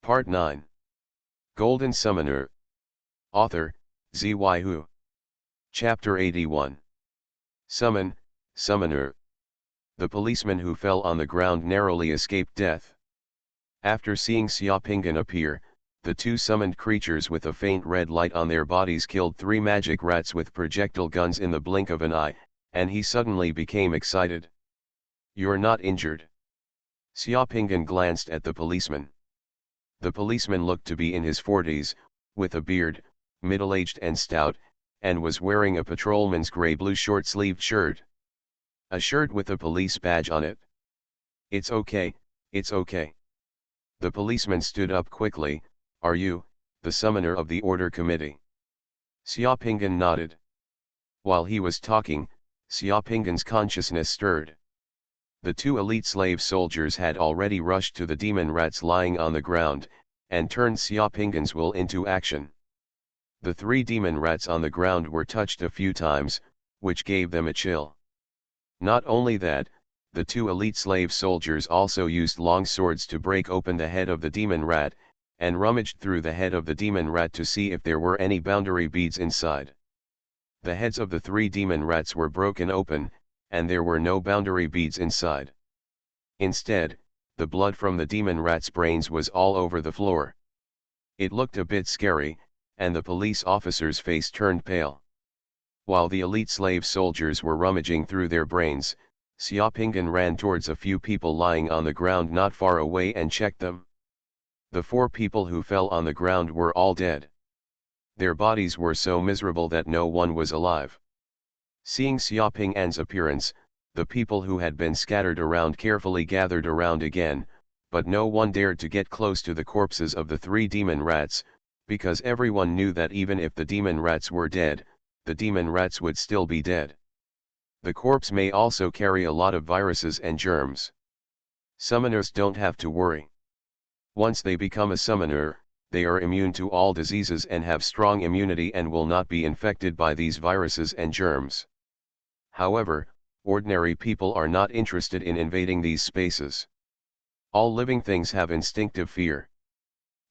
Part 9. Golden Summoner. Author, Xuanhuan. Chapter 81. Summoner. The policeman who fell on the ground narrowly escaped death. After seeing Xiaopingan appear, the two summoned creatures with a faint red light on their bodies killed 3 magic rats with projectile guns in the blink of an eye, and he suddenly became excited. "You're not injured?" Xiaopingan glanced at the policeman. The policeman looked to be in his 40s, with a beard, middle-aged and stout, and was wearing a patrolman's grey-blue short-sleeved shirt. A shirt with a police badge on it. It's okay." The policeman stood up quickly. "Are you, the summoner of the order committee?" Xiaopingan nodded. While he was talking, Xiaopingan's consciousness stirred. The 2 elite slave soldiers had already rushed to the demon rats lying on the ground, and turned Xiaopingan's will into action. The 3 demon rats on the ground were touched a few times, which gave them a chill. Not only that, the 2 elite slave soldiers also used long swords to break open the head of the demon rat, and rummaged through the head of the demon rat to see if there were any boundary beads inside. The heads of the 3 demon rats were broken open, and there were no boundary beads inside. Instead, the blood from the demon rat's brains was all over the floor. It looked a bit scary, and the police officer's face turned pale. While the elite slave soldiers were rummaging through their brains, Xiaopingan ran towards a few people lying on the ground not far away and checked them. The 4 people who fell on the ground were all dead. Their bodies were so miserable that no one was alive. Seeing Xiaopingan's appearance, the people who had been scattered around carefully gathered around again, but no one dared to get close to the corpses of the 3 demon rats, because everyone knew that even if the demon rats were dead, the demon rats would still be dead. The corpse may also carry a lot of viruses and germs. Summoners don't have to worry. Once they become a summoner, they are immune to all diseases and have strong immunity and will not be infected by these viruses and germs. However, ordinary people are not interested in invading these spaces. All living things have instinctive fear.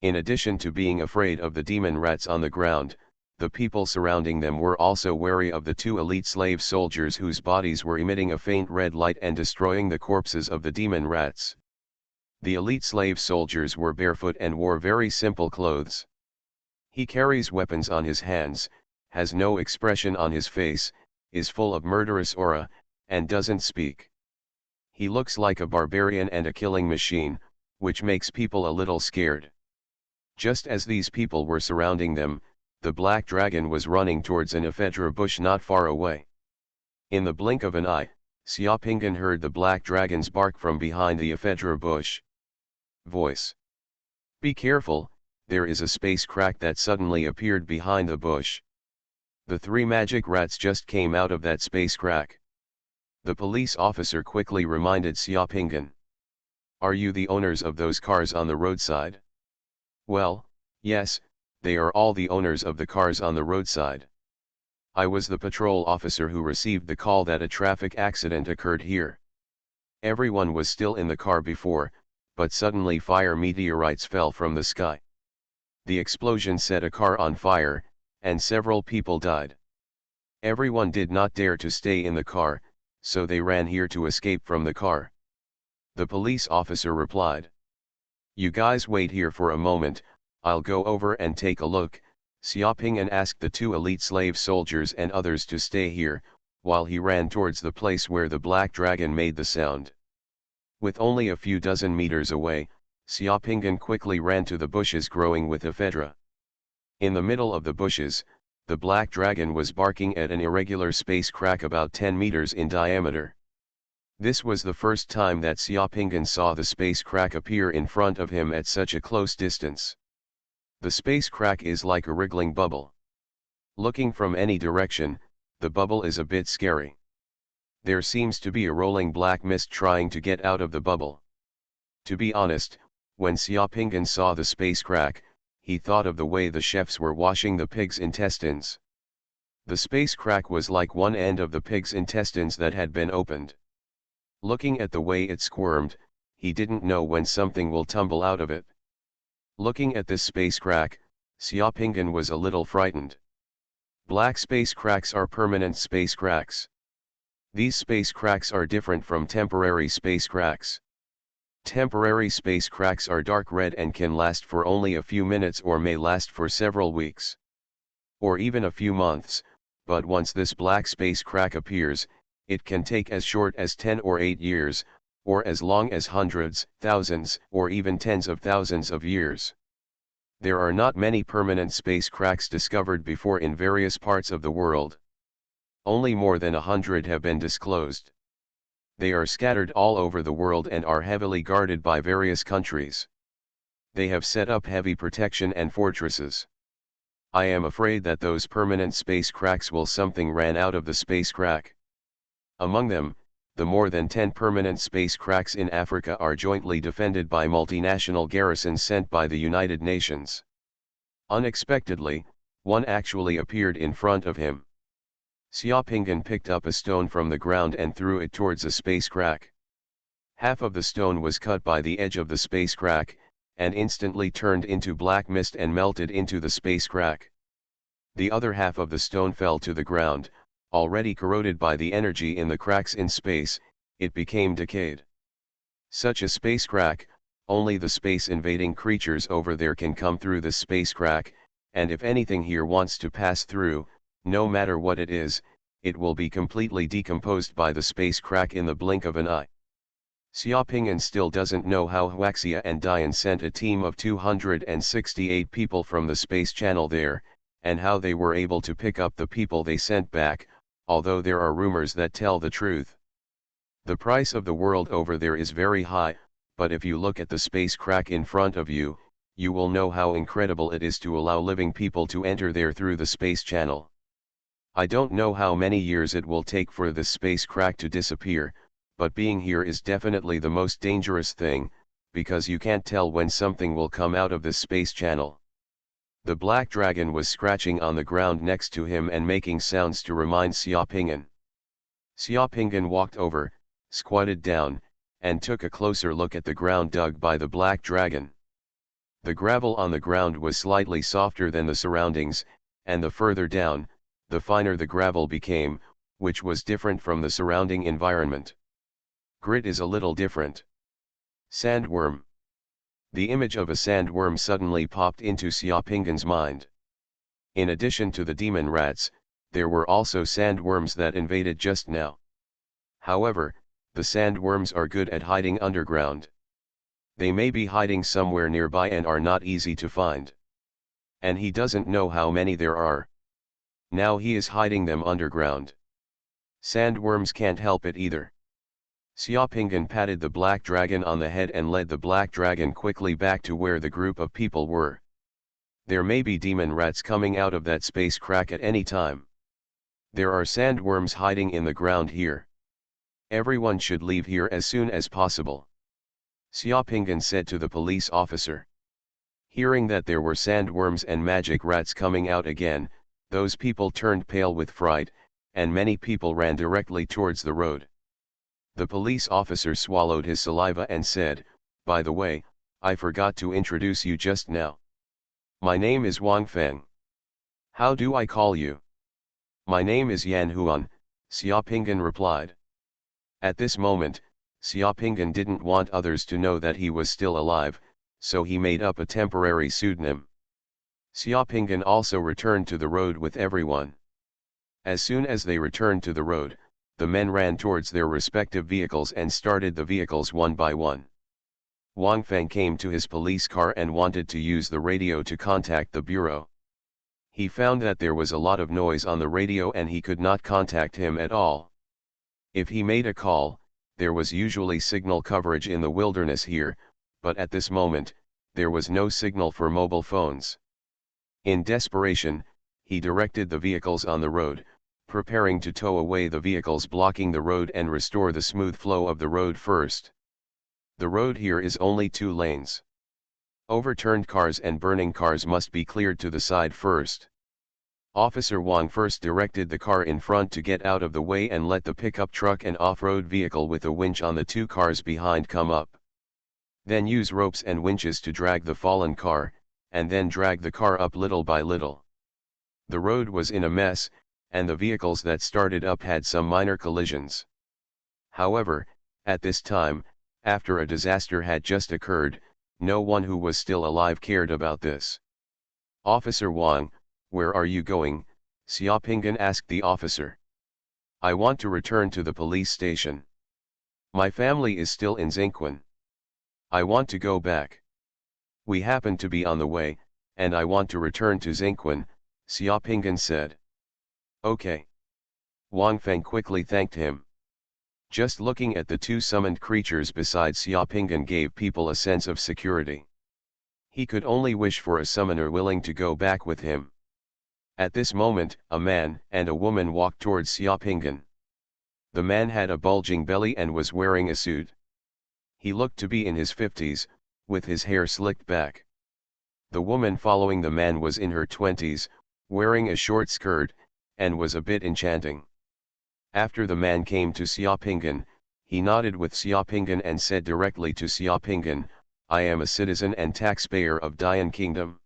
In addition to being afraid of the demon rats on the ground, the people surrounding them were also wary of the 2 elite slave soldiers whose bodies were emitting a faint red light and destroying the corpses of the demon rats. The elite slave soldiers were barefoot and wore very simple clothes. He carries weapons on his hands, has no expression on his face, is full of murderous aura, and doesn't speak. He looks like a barbarian and a killing machine, which makes people a little scared. Just as these people were surrounding them, the black dragon was running towards an ephedra bush not far away. In the blink of an eye, Xiaopingan heard the black dragon's bark from behind the ephedra bush. Voice: "Be careful, there is a space crack that suddenly appeared behind the bush. The 3 magic rats just came out of that space crack." The police officer quickly reminded Xiaopingan. "Are you the owners of those cars on the roadside?" "Well, yes, they are all the owners of the cars on the roadside. I was the patrol officer who received the call that a traffic accident occurred here. Everyone was still in the car before, but suddenly fire meteorites fell from the sky. The explosion set a car on fire, and several people died. Everyone did not dare to stay in the car, so they ran here to escape from the car." The police officer replied. "You guys wait here for a moment, I'll go over and take a look." Xiaopingan asked the 2 elite slave soldiers and others to stay here, while he ran towards the place where the black dragon made the sound. With only a few dozen meters away, Xiaopingan quickly ran to the bushes growing with ephedra. In the middle of the bushes, the black dragon was barking at an irregular space crack about 10 meters in diameter. This was the first time that Xiaopingan saw the space crack appear in front of him at such a close distance. The space crack is like a wriggling bubble. Looking from any direction, the bubble is a bit scary. There seems to be a rolling black mist trying to get out of the bubble. To be honest, when Xiaopingan saw the space crack, he thought of the way the chefs were washing the pig's intestines. The space crack was like one end of the pig's intestines that had been opened. Looking at the way it squirmed, he didn't know when something will tumble out of it. Looking at this space crack, Xiaopingyan was a little frightened. Black space cracks are permanent space cracks. These space cracks are different from temporary space cracks. Temporary space cracks are dark red and can last for only a few minutes or may last for several weeks. Or even a few months, but once this black space crack appears, it can take as short as 10 or 8 years, or as long as hundreds, thousands, or even tens of thousands of years. There are not many permanent space cracks discovered before in various parts of the world. Only more than 100 have been disclosed. They are scattered all over the world and are heavily guarded by various countries. They have set up heavy protection and fortresses. I am afraid that those permanent space cracks will something ran out of the space crack. Among them, the more than 10 permanent space cracks in Africa are jointly defended by multinational garrisons sent by the United Nations. Unexpectedly, one actually appeared in front of him. Xiaopingyan picked up a stone from the ground and threw it towards a space crack. Half of the stone was cut by the edge of the space crack, and instantly turned into black mist and melted into the space crack. The other half of the stone fell to the ground, already corroded by the energy in the cracks in space. It became decayed. Such a space crack, only the space-invading creatures over there can come through this space crack, and if anything here wants to pass through, no matter what it is, it will be completely decomposed by the space crack in the blink of an eye. Xiaopingyan still doesn't know how Huaxia and Dian sent a team of 268 people from the space channel there, and how they were able to pick up the people they sent back, although there are rumors that tell the truth. The price of the world over there is very high, but if you look at the space crack in front of you, you will know how incredible it is to allow living people to enter there through the space channel. I don't know how many years it will take for this space crack to disappear, but being here is definitely the most dangerous thing, because you can't tell when something will come out of this space channel. The black dragon was scratching on the ground next to him and making sounds to remind Xiaopingyan. Xiaopingyan walked over, squatted down, and took a closer look at the ground dug by the black dragon. The gravel on the ground was slightly softer than the surroundings, and the further down, the finer the gravel became, which was different from the surrounding environment. Grit is a little different. Sandworm. The image of a sandworm suddenly popped into Xiaopingyan's mind. In addition to the demon rats, there were also sandworms that invaded just now. However, the sandworms are good at hiding underground. They may be hiding somewhere nearby and are not easy to find. And he doesn't know how many there are. Now he is hiding them underground. Sandworms can't help it either. Xiaopingyan patted the black dragon on the head and led the black dragon quickly back to where the group of people were. There may be demon rats coming out of that space crack at any time. There are sandworms hiding in the ground here. Everyone should leave here as soon as possible. Xiaopingyan said to the police officer. Hearing that there were sandworms and magic rats coming out again, those people turned pale with fright, and many people ran directly towards the road. The police officer swallowed his saliva and said, "By the way, I forgot to introduce you just now. My name is Wang Feng. How do I call you?" "My name is Xuanhuan," Xiaopingyan replied. At this moment, Xiaopingyan didn't want others to know that he was still alive, so he made up a temporary pseudonym. Xiaopingyan also returned to the road with everyone. As soon as they returned to the road, the men ran towards their respective vehicles and started the vehicles one by one. Wang Feng came to his police car and wanted to use the radio to contact the bureau. He found that there was a lot of noise on the radio and he could not contact him at all. If he made a call, there was usually signal coverage in the wilderness here, but at this moment, there was no signal for mobile phones. In desperation, he directed the vehicles on the road, preparing to tow away the vehicles blocking the road and restore the smooth flow of the road first. The road here is only 2 lanes. Overturned cars and burning cars must be cleared to the side first. Officer Wang first directed the car in front to get out of the way and let the pickup truck and off-road vehicle with a winch on the 2 cars behind come up. Then use ropes and winches to drag the fallen car, and then drag the car up little by little. The road was in a mess, and the vehicles that started up had some minor collisions. However, at this time, after a disaster had just occurred, no one who was still alive cared about this. "Officer Wang, where are you going?" Xiaopingan asked the officer. "I want to return to the police station. My family is still in Xinquan. I want to go back. We happen to be on the way, and I want to return to Xinquan," Xiaopingan said. "Okay." Wang Feng quickly thanked him. Just looking at the two summoned creatures beside Xiaopingan gave people a sense of security. He could only wish for a summoner willing to go back with him. At this moment, a man and a woman walked towards Xiaopingan. The man had a bulging belly and was wearing a suit. He looked to be in his 50s, with his hair slicked back. The woman following the man was in her 20s, wearing a short skirt, and was a bit enchanting. After the man came to Xiaopingan, he nodded with Xiaopingan and said directly to Xiaopingan, "I am a citizen and taxpayer of Dian Kingdom.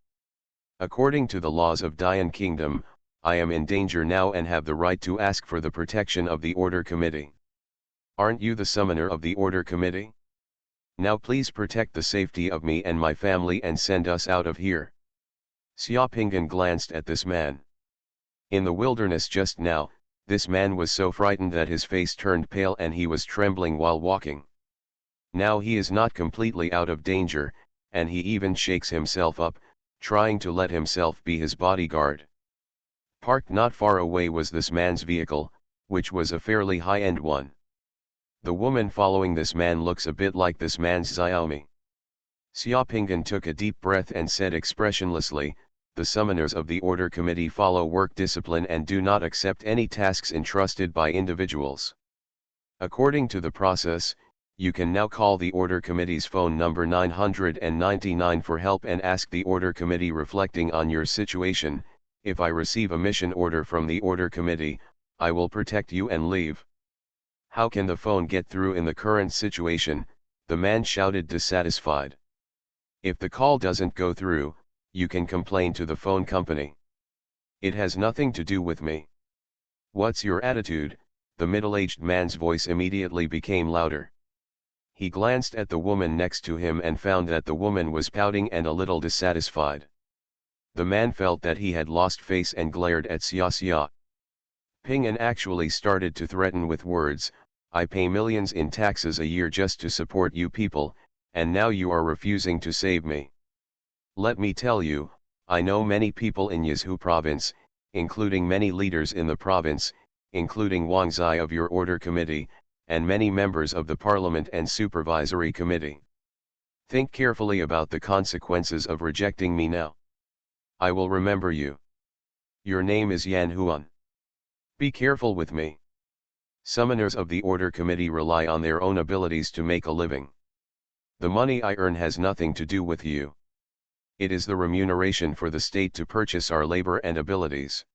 According to the laws of Dian Kingdom, I am in danger now and have the right to ask for the protection of the Order Committee. Aren't you the summoner of the Order Committee? Now please protect the safety of me and my family and send us out of here." Xiaopingan glanced at this man. In the wilderness just now, this man was so frightened that his face turned pale and he was trembling while walking. Now he is not completely out of danger, and he even shakes himself up, trying to let himself be his bodyguard. Parked not far away was this man's vehicle, which was a fairly high-end one. The woman following this man looks a bit like this man's Xiaomi. Xiaopingan took a deep breath and said expressionlessly, "The summoners of the Order Committee follow work discipline and do not accept any tasks entrusted by individuals. According to the process, you can now call the Order Committee's phone number 999 for help and ask the Order Committee reflecting on your situation. If I receive a mission order from the Order Committee, I will protect you and leave." "How can the phone get through in the current situation?" the man shouted, dissatisfied. "If the call doesn't go through, you can complain to the phone company. It has nothing to do with me." "What's your attitude?" the middle-aged man's voice immediately became louder. He glanced at the woman next to him and found that the woman was pouting and a little dissatisfied. The man felt that he had lost face and glared at Xia. Ping actually started to threaten with words, "I pay millions in taxes a year just to support you people, and now you are refusing to save me. Let me tell you, I know many people in Yizhu province, including many leaders in the province, including Wang Zai of your Order Committee, and many members of the Parliament and Supervisory Committee. Think carefully about the consequences of rejecting me now. I will remember you. Your name is Xuanhuan. Be careful with me. Summoners of the Order Committee rely on their own abilities to make a living. The money I earn has nothing to do with you. It is the remuneration for the state to purchase our labor and abilities.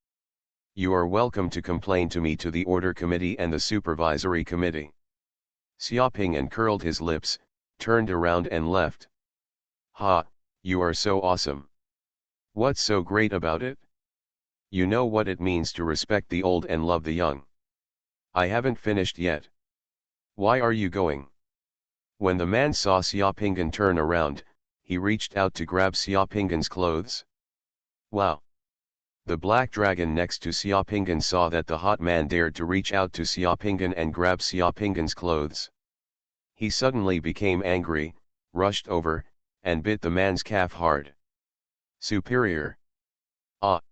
You are welcome to complain to me to the Order Committee and the Supervisory Committee." Xiaoping curled his lips, turned around and left. "Ha, you are so awesome. What's so great about it? You know what it means to respect the old and love the young. I haven't finished yet. Why are you going?" When the man saw Xiaopingan turn around, he reached out to grab Xiaopingan's clothes. "Wow!" The black dragon next to Xiaopingan saw that the hot man dared to reach out to Xiaopingan and grab Xiaopingan's clothes. He suddenly became angry, rushed over, and bit the man's calf hard. "Superior! Ah!"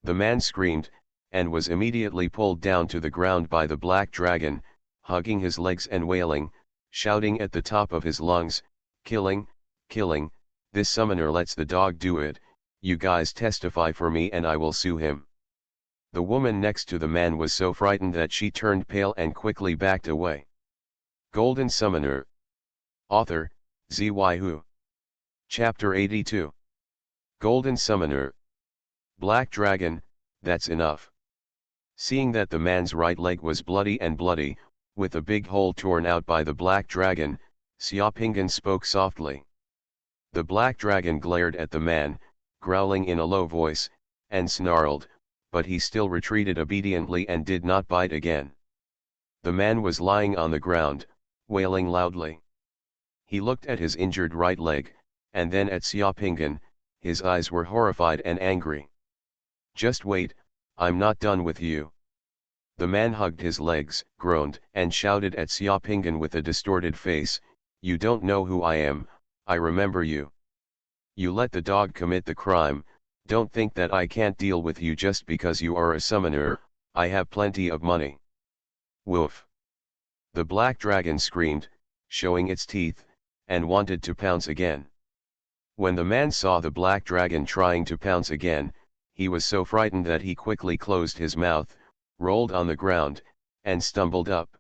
The man screamed, and was immediately pulled down to the ground by the black dragon, hugging his legs and wailing, shouting at the top of his lungs, "Killing, killing, this summoner lets the dog do it. You guys testify for me and I will sue him." The woman next to the man was so frightened that she turned pale and quickly backed away. Golden Summoner. Author, Zyu. Chapter 82. Golden Summoner. Black Dragon, that's enough. Seeing that the man's right leg was bloody, with a big hole torn out by the black dragon, Xiaopingan spoke softly. The black dragon glared at the man, growling in a low voice, and snarled, but he still retreated obediently and did not bite again. The man was lying on the ground, wailing loudly. He looked at his injured right leg, and then at Xiaopingan. His eyes were horrified and angry. "Just wait, I'm not done with you." The man hugged his legs, groaned, and shouted at Xiaopingan with a distorted face, "You don't know who I am, I remember you. You let the dog commit the crime, don't think that I can't deal with you just because you are a summoner, I have plenty of money." Woof! The black dragon screamed, showing its teeth, and wanted to pounce again. When the man saw the black dragon trying to pounce again, he was so frightened that he quickly closed his mouth, rolled on the ground, and stumbled up.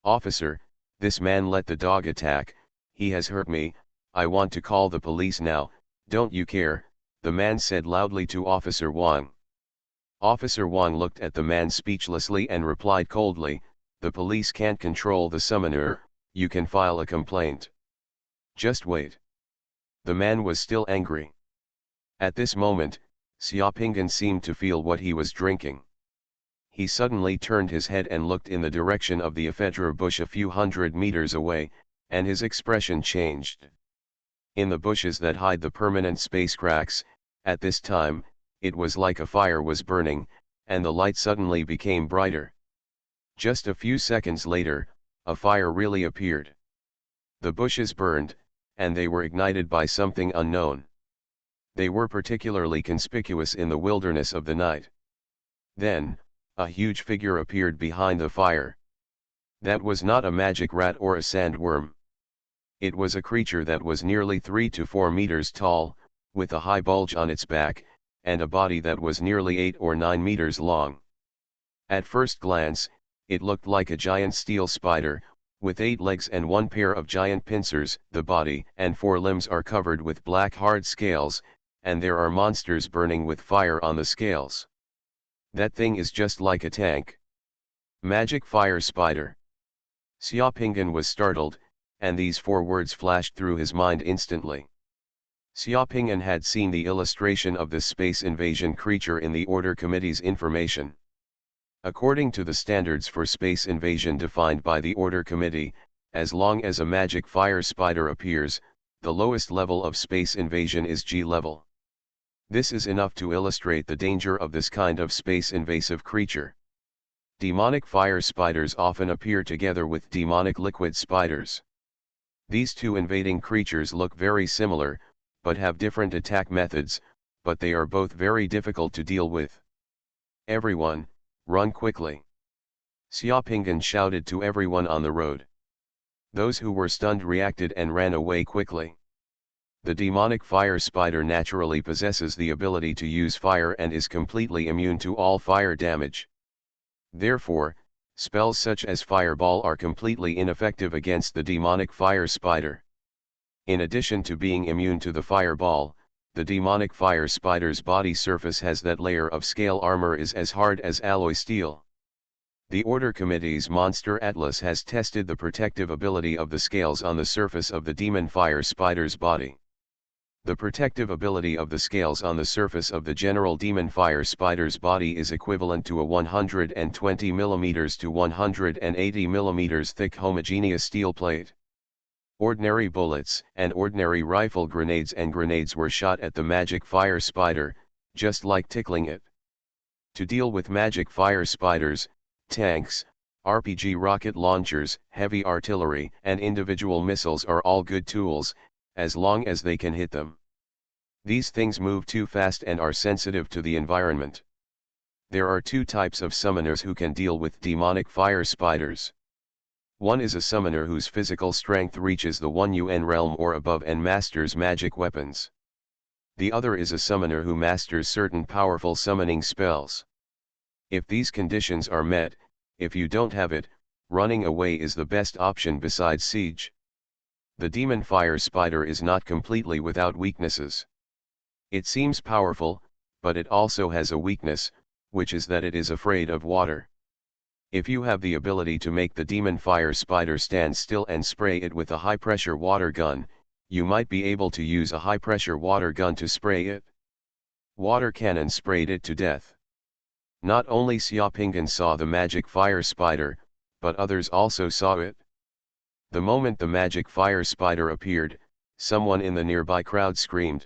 "Officer, this man let the dog attack, he has hurt me, I want to call the police now, don't you care?" the man said loudly to Officer Wang. Officer Wang looked at the man speechlessly and replied coldly, "The police can't control the summoner, you can file a complaint." "Just wait." The man was still angry. At this moment, Xiaopingan seemed to feel what he was drinking. He suddenly turned his head and looked in the direction of the ephedra bush a few hundred meters away, and his expression changed. In the bushes that hide the permanent space cracks, at this time, it was like a fire was burning, and the light suddenly became brighter. Just a few seconds later, a fire really appeared. The bushes burned, and they were ignited by something unknown. They were particularly conspicuous in the wilderness of the night. Then, a huge figure appeared behind the fire. That was not a magic rat or a sandworm. It was a creature that was nearly 3 to 4 meters tall, with a high bulge on its back, and a body that was nearly 8 or 9 meters long. At first glance, it looked like a giant steel spider, with 8 legs and 1 pair of giant pincers. The body and 4 limbs are covered with black hard scales, and there are monsters burning with fire on the scales. "That thing is just like a tank. Magic fire spider." Xiaopingan was startled, and these 4 words flashed through his mind instantly. Xiaopingan had seen the illustration of this space invasion creature in the Order Committee's information. According to the standards for space invasion defined by the Order Committee, as long as a magic fire spider appears, the lowest level of space invasion is G level. This is enough to illustrate the danger of this kind of space invasive creature. Demonic fire spiders often appear together with demonic liquid spiders. These two invading creatures look very similar, but have different attack methods, but they are both very difficult to deal with. "Everyone, run quickly!" Xiaopingan shouted to everyone on the road. Those who were stunned reacted and ran away quickly. The demonic fire spider naturally possesses the ability to use fire and is completely immune to all fire damage. Therefore, spells such as Fireball are completely ineffective against the demonic fire spider. In addition to being immune to the Fireball, the demonic fire spider's body surface has that layer of scale armor is as hard as alloy steel. The Order Committee's Monster Atlas has tested the protective ability of the scales on the surface of the demon fire spider's body. The protective ability of the scales on the surface of the general demon fire spider's body is equivalent to a 120 mm to 180 mm thick homogeneous steel plate. Ordinary bullets and ordinary rifle grenades and grenades were shot at the magic fire spider, just like tickling it. To deal with magic fire spiders, tanks, RPG rocket launchers, heavy artillery, and individual missiles are all good tools, as long as they can hit them. These things move too fast and are sensitive to the environment. There are 2 types of summoners who can deal with demonic fire spiders. One is a summoner whose physical strength reaches the 1 UN realm or above and masters magic weapons. The other is a summoner who masters certain powerful summoning spells. If these conditions are met, if you don't have it, running away is the best option besides siege. The demon fire spider is not completely without weaknesses. It seems powerful, but it also has a weakness, which is that it is afraid of water. If you have the ability to make the demon fire spider stand still and spray it with a high-pressure water gun, you might be able to use a high-pressure water gun to spray it. Water cannon sprayed it to death. Not only Xiaopingan saw the magic fire spider, but others also saw it. The moment the magic fire spider appeared, someone in the nearby crowd screamed.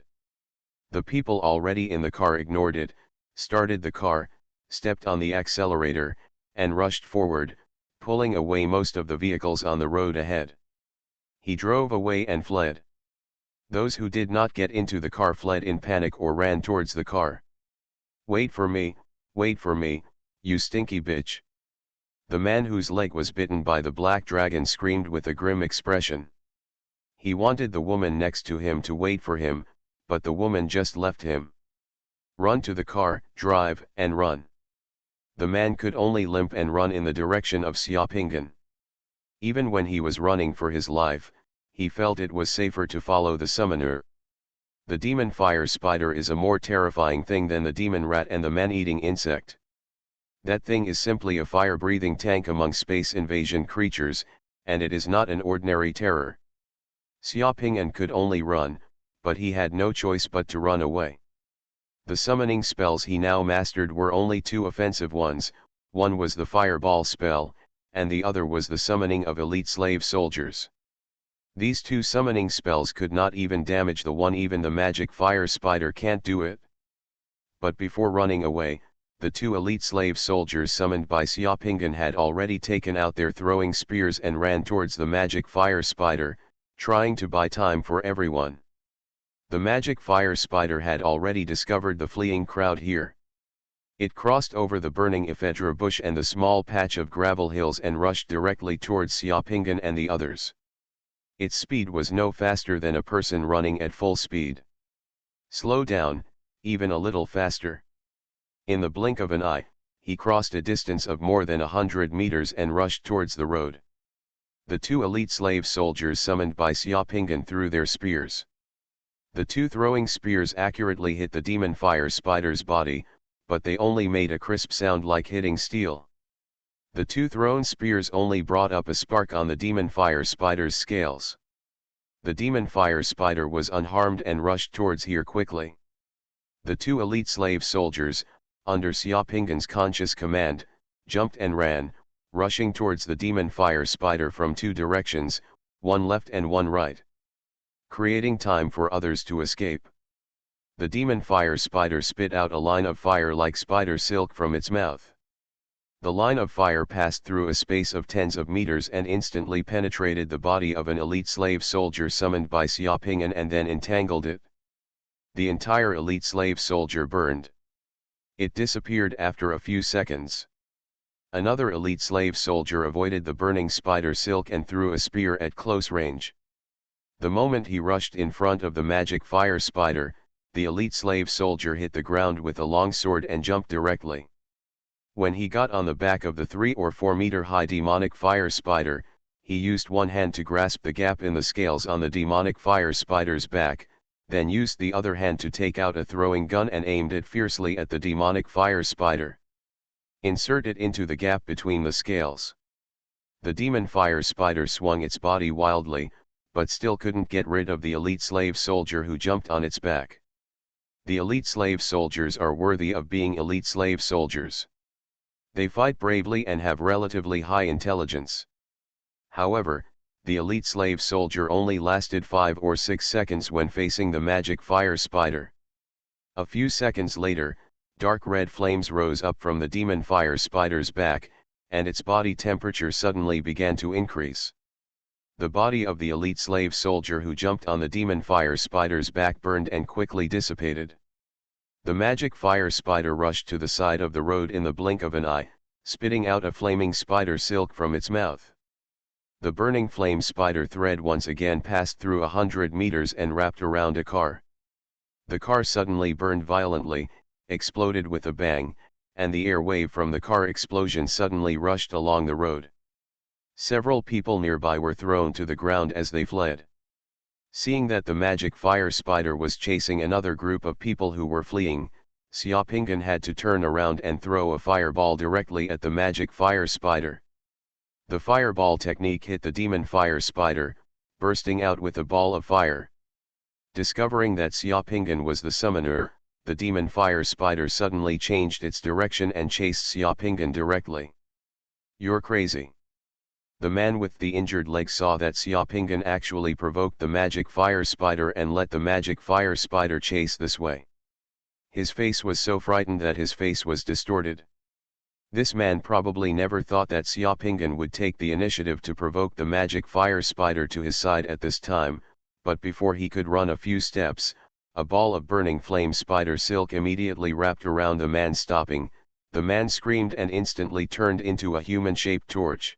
The people already in the car ignored it, started the car, stepped on the accelerator, and rushed forward, pulling away most of the vehicles on the road ahead. He drove away and fled. Those who did not get into the car fled in panic or ran towards the car. Wait for me, you stinky bitch. The man whose leg was bitten by the black dragon screamed with a grim expression. He wanted the woman next to him to wait for him, but the woman just left him. Run to the car, drive, and run. The man could only limp and run in the direction of Xiaopingan. Even when he was running for his life, he felt it was safer to follow the summoner. The demon fire spider is a more terrifying thing than the demon rat and the man-eating insect. That thing is simply a fire-breathing tank among space invasion creatures, and it is not an ordinary terror. Xiaopingan could only run, but he had no choice but to run away. The summoning spells he now mastered were only two offensive ones, one was the fireball spell, and the other was the summoning of elite slave soldiers. These two summoning spells could not even damage the one, even the magic fire spider can't do it. But before running away, the two elite slave soldiers summoned by Xiaopingan had already taken out their throwing spears and ran towards the magic fire spider, trying to buy time for everyone. The magic fire spider had already discovered the fleeing crowd here. It crossed over the burning ephedra bush and the small patch of gravel hills and rushed directly towards Xiaopingan and the others. Its speed was no faster than a person running at full speed. Slow down, even a little faster. In the blink of an eye, he crossed a distance of more than 100 meters and rushed towards the road. The two elite slave soldiers summoned by Xiaopingan threw their spears. The two throwing spears accurately hit the demon fire spider's body, but they only made a crisp sound like hitting steel. The two thrown spears only brought up a spark on the demon fire spider's scales. The demon fire spider was unharmed and rushed towards here quickly. The two elite slave soldiers, under Xiaopingan's conscious command, jumped and ran, rushing towards the demon fire spider from two directions, one left and one right, creating time for others to escape. The demon fire spider spit out a line of fire like spider silk from its mouth. The line of fire passed through a space of tens of meters and instantly penetrated the body of an elite slave soldier summoned by Xiaopingan and then entangled it. The entire elite slave soldier burned. It disappeared after a few seconds. Another elite slave soldier avoided the burning spider silk and threw a spear at close range. The moment he rushed in front of the magic fire spider, the elite slave soldier hit the ground with a long sword and jumped directly. When he got on the back of the 3 or 4 meter high demonic fire spider, he used one hand to grasp the gap in the scales on the demonic fire spider's back, then used the other hand to take out a throwing gun and aimed it fiercely at the demonic fire spider. Insert it into the gap between the scales. The demon fire spider swung its body wildly, but still couldn't get rid of the elite slave soldier who jumped on its back. The elite slave soldiers are worthy of being elite slave soldiers. They fight bravely and have relatively high intelligence. However, the elite slave soldier only lasted 5 or 6 seconds when facing the magic fire spider. A few seconds later, dark red flames rose up from the demon fire spider's back, and its body temperature suddenly began to increase. The body of the elite slave soldier who jumped on the demon fire spider's back burned and quickly dissipated. The magic fire spider rushed to the side of the road in the blink of an eye, spitting out a flaming spider silk from its mouth. The burning flame spider thread once again passed through 100 meters and wrapped around a car. The car suddenly burned violently, exploded with a bang, and the air wave from the car explosion suddenly rushed along the road. Several people nearby were thrown to the ground as they fled. Seeing that the magic fire spider was chasing another group of people who were fleeing, Xiaopinggan had to turn around and throw a fireball directly at the magic fire spider. The fireball technique hit the demon fire spider, bursting out with a ball of fire. Discovering that Xiaopinggan was the summoner, the demon fire spider suddenly changed its direction and chased Xiaopinggan directly. "You're crazy." The man with the injured leg saw that Xiaopinggan actually provoked the magic fire spider and let the magic fire spider chase this way. His face was so frightened that his face was distorted. This man probably never thought that Xiaopinggan would take the initiative to provoke the magic fire spider to his side at this time, but before he could run a few steps, a ball of burning flame spider silk immediately wrapped around the man, stopping. The man screamed and instantly turned into a human-shaped torch.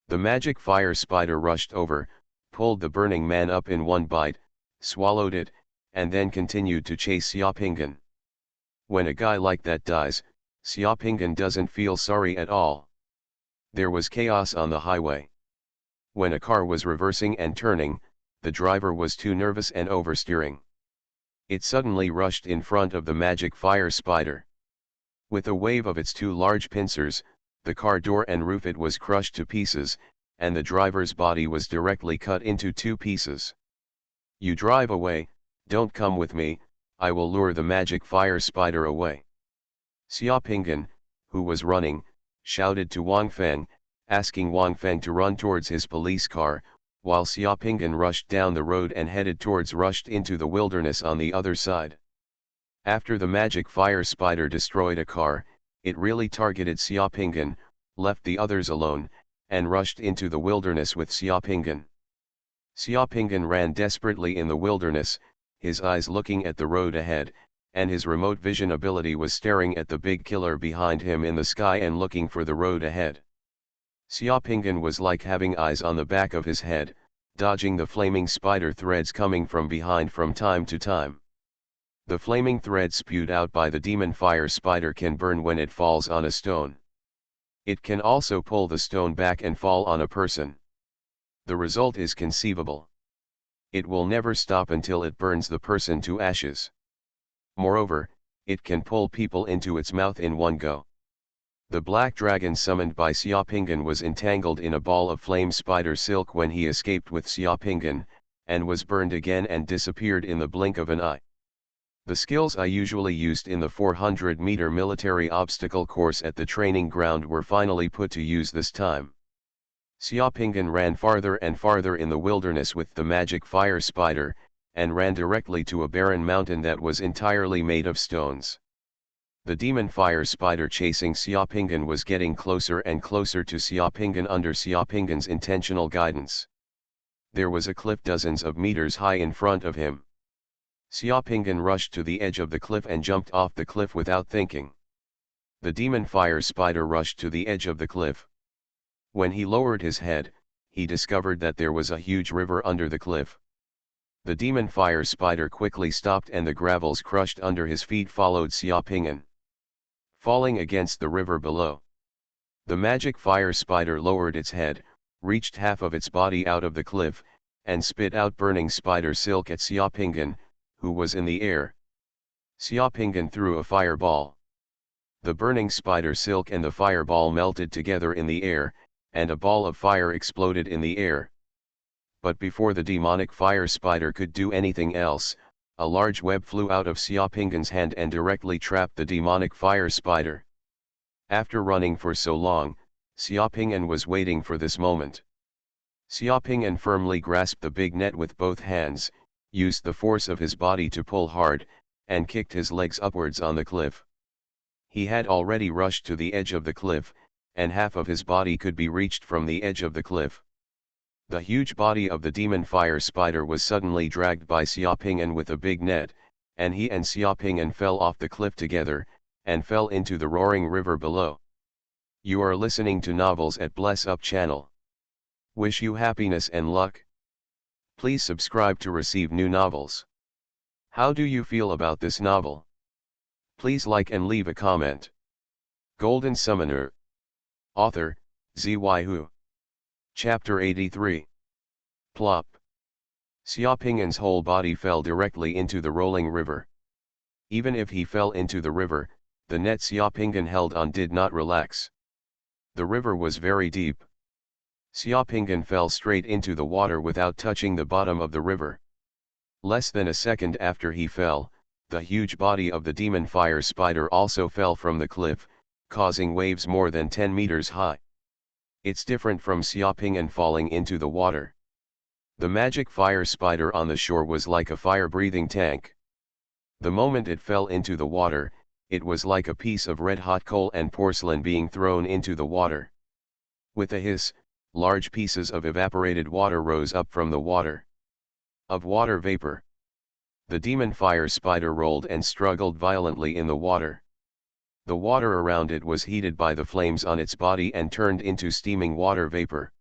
The magic fire spider rushed over, pulled the burning man up in one bite, swallowed it, and then continued to chase Xiaopinggan. When a guy like that dies, Xiaopinggan doesn't feel sorry at all. There was chaos on the highway. When a car was reversing and turning, the driver was too nervous and oversteering. It suddenly rushed in front of the magic fire spider. With a wave of its two large pincers, the car door and roof, it was crushed to pieces, and the driver's body was directly cut into two pieces. "You drive away, don't come with me, I will lure the magic fire spider away." Xiaopinggan, who was running, shouted to Wang Feng, asking Wang Feng to run towards his police car, while Xiaopinggan rushed down the road and rushed into the wilderness on the other side. After the magic fire spider destroyed a car, it really targeted Xiaopinggan, left the others alone, and rushed into the wilderness with Xiaopinggan. Xiaopinggan ran desperately in the wilderness, his eyes looking at the road ahead, and his remote vision ability was staring at the big killer behind him in the sky and looking for the road ahead. Xiaopinggan was like having eyes on the back of his head, dodging the flaming spider threads coming from behind from time to time. The flaming thread spewed out by the demon fire spider can burn when it falls on a stone. It can also pull the stone back and fall on a person. The result is conceivable. It will never stop until it burns the person to ashes. Moreover, it can pull people into its mouth in one go. The black dragon summoned by Xiaopinggan was entangled in a ball of flame spider silk when he escaped with Xiaopinggan, and was burned again and disappeared in the blink of an eye. The skills I usually used in the 400-meter military obstacle course at the training ground were finally put to use this time. Xiaopinggan ran farther and farther in the wilderness with the magic fire spider, and ran directly to a barren mountain that was entirely made of stones. The demon fire spider chasing Xiaopinggan was getting closer and closer to Xiaopinggan under Xiaopinggan's intentional guidance. There was a cliff dozens of meters high in front of him. Xiaopinggan rushed to the edge of the cliff and jumped off the cliff without thinking. The demon fire spider rushed to the edge of the cliff. When he lowered his head, he discovered that there was a huge river under the cliff. The demon fire spider quickly stopped and the gravels crushed under his feet followed Xiaopinggan, falling against the river below. The magic fire spider lowered its head, reached half of its body out of the cliff, and spit out burning spider silk at Xiaopinggan, who was in the air. Xiaopinggan threw a fireball. The burning spider silk and the fireball melted together in the air, and a ball of fire exploded in the air. But before the demonic fire spider could do anything else, a large web flew out of Xiaopinggan's hand and directly trapped the demonic fire spider. After running for so long, Xiaopinggan was waiting for this moment. Xiaopinggan firmly grasped the big net with both hands, used the force of his body to pull hard, and kicked his legs upwards on the cliff. He had already rushed to the edge of the cliff, and half of his body could be reached from the edge of the cliff. The huge body of the demon fire spider was suddenly dragged by Xiaopinggan with a big net, and he and Xiaopinggan fell off the cliff together, and fell into the roaring river below. You are listening to Novels at Bless Up channel. Wish you happiness and luck. Please subscribe to receive new novels. How do you feel about this novel? Please like and leave a comment. Golden Summoner. Author, Xuanhuan. Chapter 83. Plop. Xiaopinggan's whole body fell directly into the rolling river. Even if he fell into the river, the net Xiaopingan held on did not relax. The river was very deep. Xiaopingan fell straight into the water without touching the bottom of the river. Less than a second after he fell, the huge body of the demon fire spider also fell from the cliff, causing waves more than 10 meters high. It's different from Xiaopingan falling into the water. The magic fire spider on the shore was like a fire-breathing tank. The moment it fell into the water, it was like a piece of red-hot coal and porcelain being thrown into the water. With a hiss, large pieces of evaporated water rose up from the water. Of water vapor. The demon fire spider rolled and struggled violently in the water. The water around it was heated by the flames on its body and turned into steaming water vapor.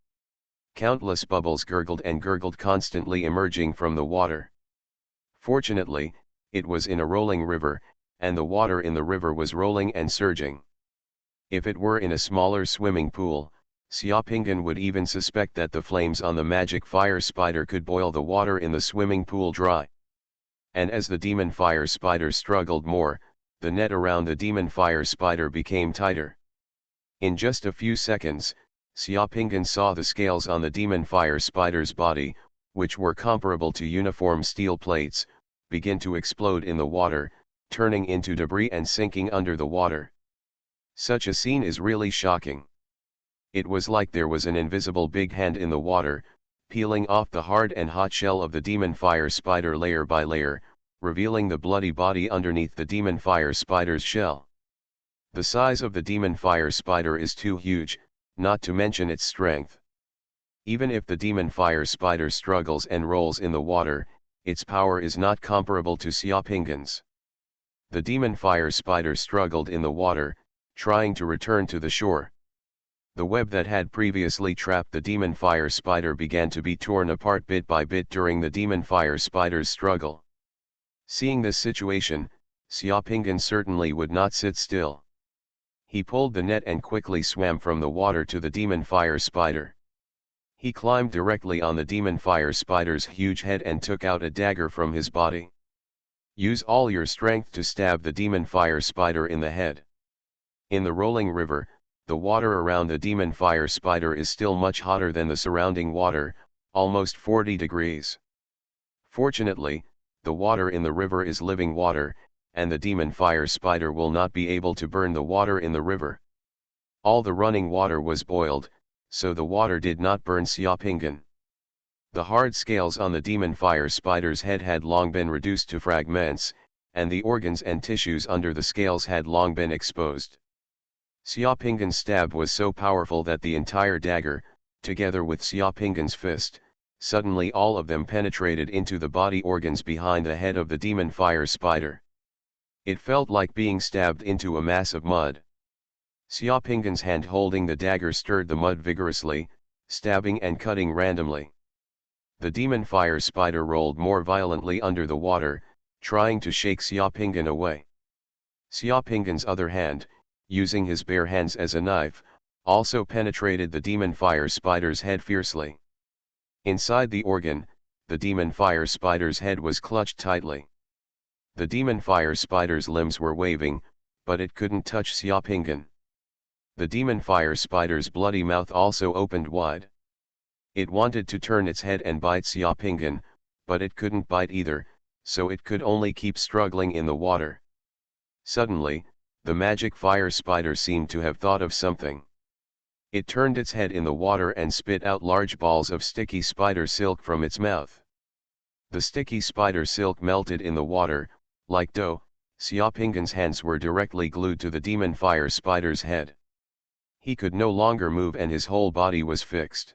Countless bubbles gurgled and gurgled constantly emerging from the water. Fortunately, it was in a rolling river, and the water in the river was rolling and surging. If it were in a smaller swimming pool, Xiaopingan would even suspect that the flames on the magic fire spider could boil the water in the swimming pool dry. And as the demon fire spider struggled more, the net around the demon fire spider became tighter. In just a few seconds, Xiaopingan saw the scales on the demon fire spider's body, which were comparable to uniform steel plates, begin to explode in the water, turning into debris and sinking under the water. Such a scene is really shocking. It was like there was an invisible big hand in the water, peeling off the hard and hot shell of the demon fire spider layer by layer, revealing the bloody body underneath the demon fire spider's shell. The size of the demon fire spider is too huge, not to mention its strength. Even if the demon fire spider struggles and rolls in the water, its power is not comparable to Xiaopingan's. The demon fire spider struggled in the water, trying to return to the shore. The web that had previously trapped the demon fire spider began to be torn apart bit by bit during the demon fire spider's struggle. Seeing this situation, Xiaopingan certainly would not sit still. He pulled the net and quickly swam from the water to the demon fire spider. He climbed directly on the demon fire spider's huge head and took out a dagger from his body. Use all your strength to stab the demon fire spider in the head. In the rolling river, the water around the demon fire spider is still much hotter than the surrounding water, almost 40 degrees. Fortunately, the water in the river is living water, and the demon fire spider will not be able to burn the water in the river. All the running water was boiled, so the water did not burn Xiaopingan. The hard scales on the demon fire spider's head had long been reduced to fragments, and the organs and tissues under the scales had long been exposed. Xiaopingan's stab was so powerful that the entire dagger, together with Xiaopingan's fist, suddenly all of them penetrated into the body organs behind the head of the demon fire spider. It felt like being stabbed into a mass of mud. Xiaopingan's hand holding the dagger stirred the mud vigorously, stabbing and cutting randomly. The demon fire spider rolled more violently under the water, trying to shake Xiaopingan away. Xiaopingan's other hand, using his bare hands as a knife, also penetrated the demon fire spider's head fiercely. Inside the organ, the demon fire spider's head was clutched tightly. The demon fire spider's limbs were waving, but it couldn't touch Xiaopingan. The demon fire spider's bloody mouth also opened wide. It wanted to turn its head and bite Xiaopingan, but it couldn't bite either, so it could only keep struggling in the water. Suddenly, the magic fire spider seemed to have thought of something. It turned its head in the water and spit out large balls of sticky spider silk from its mouth. The sticky spider silk melted in the water, like dough. Xiaopingan's hands were directly glued to the demon fire spider's head. He could no longer move and his whole body was fixed.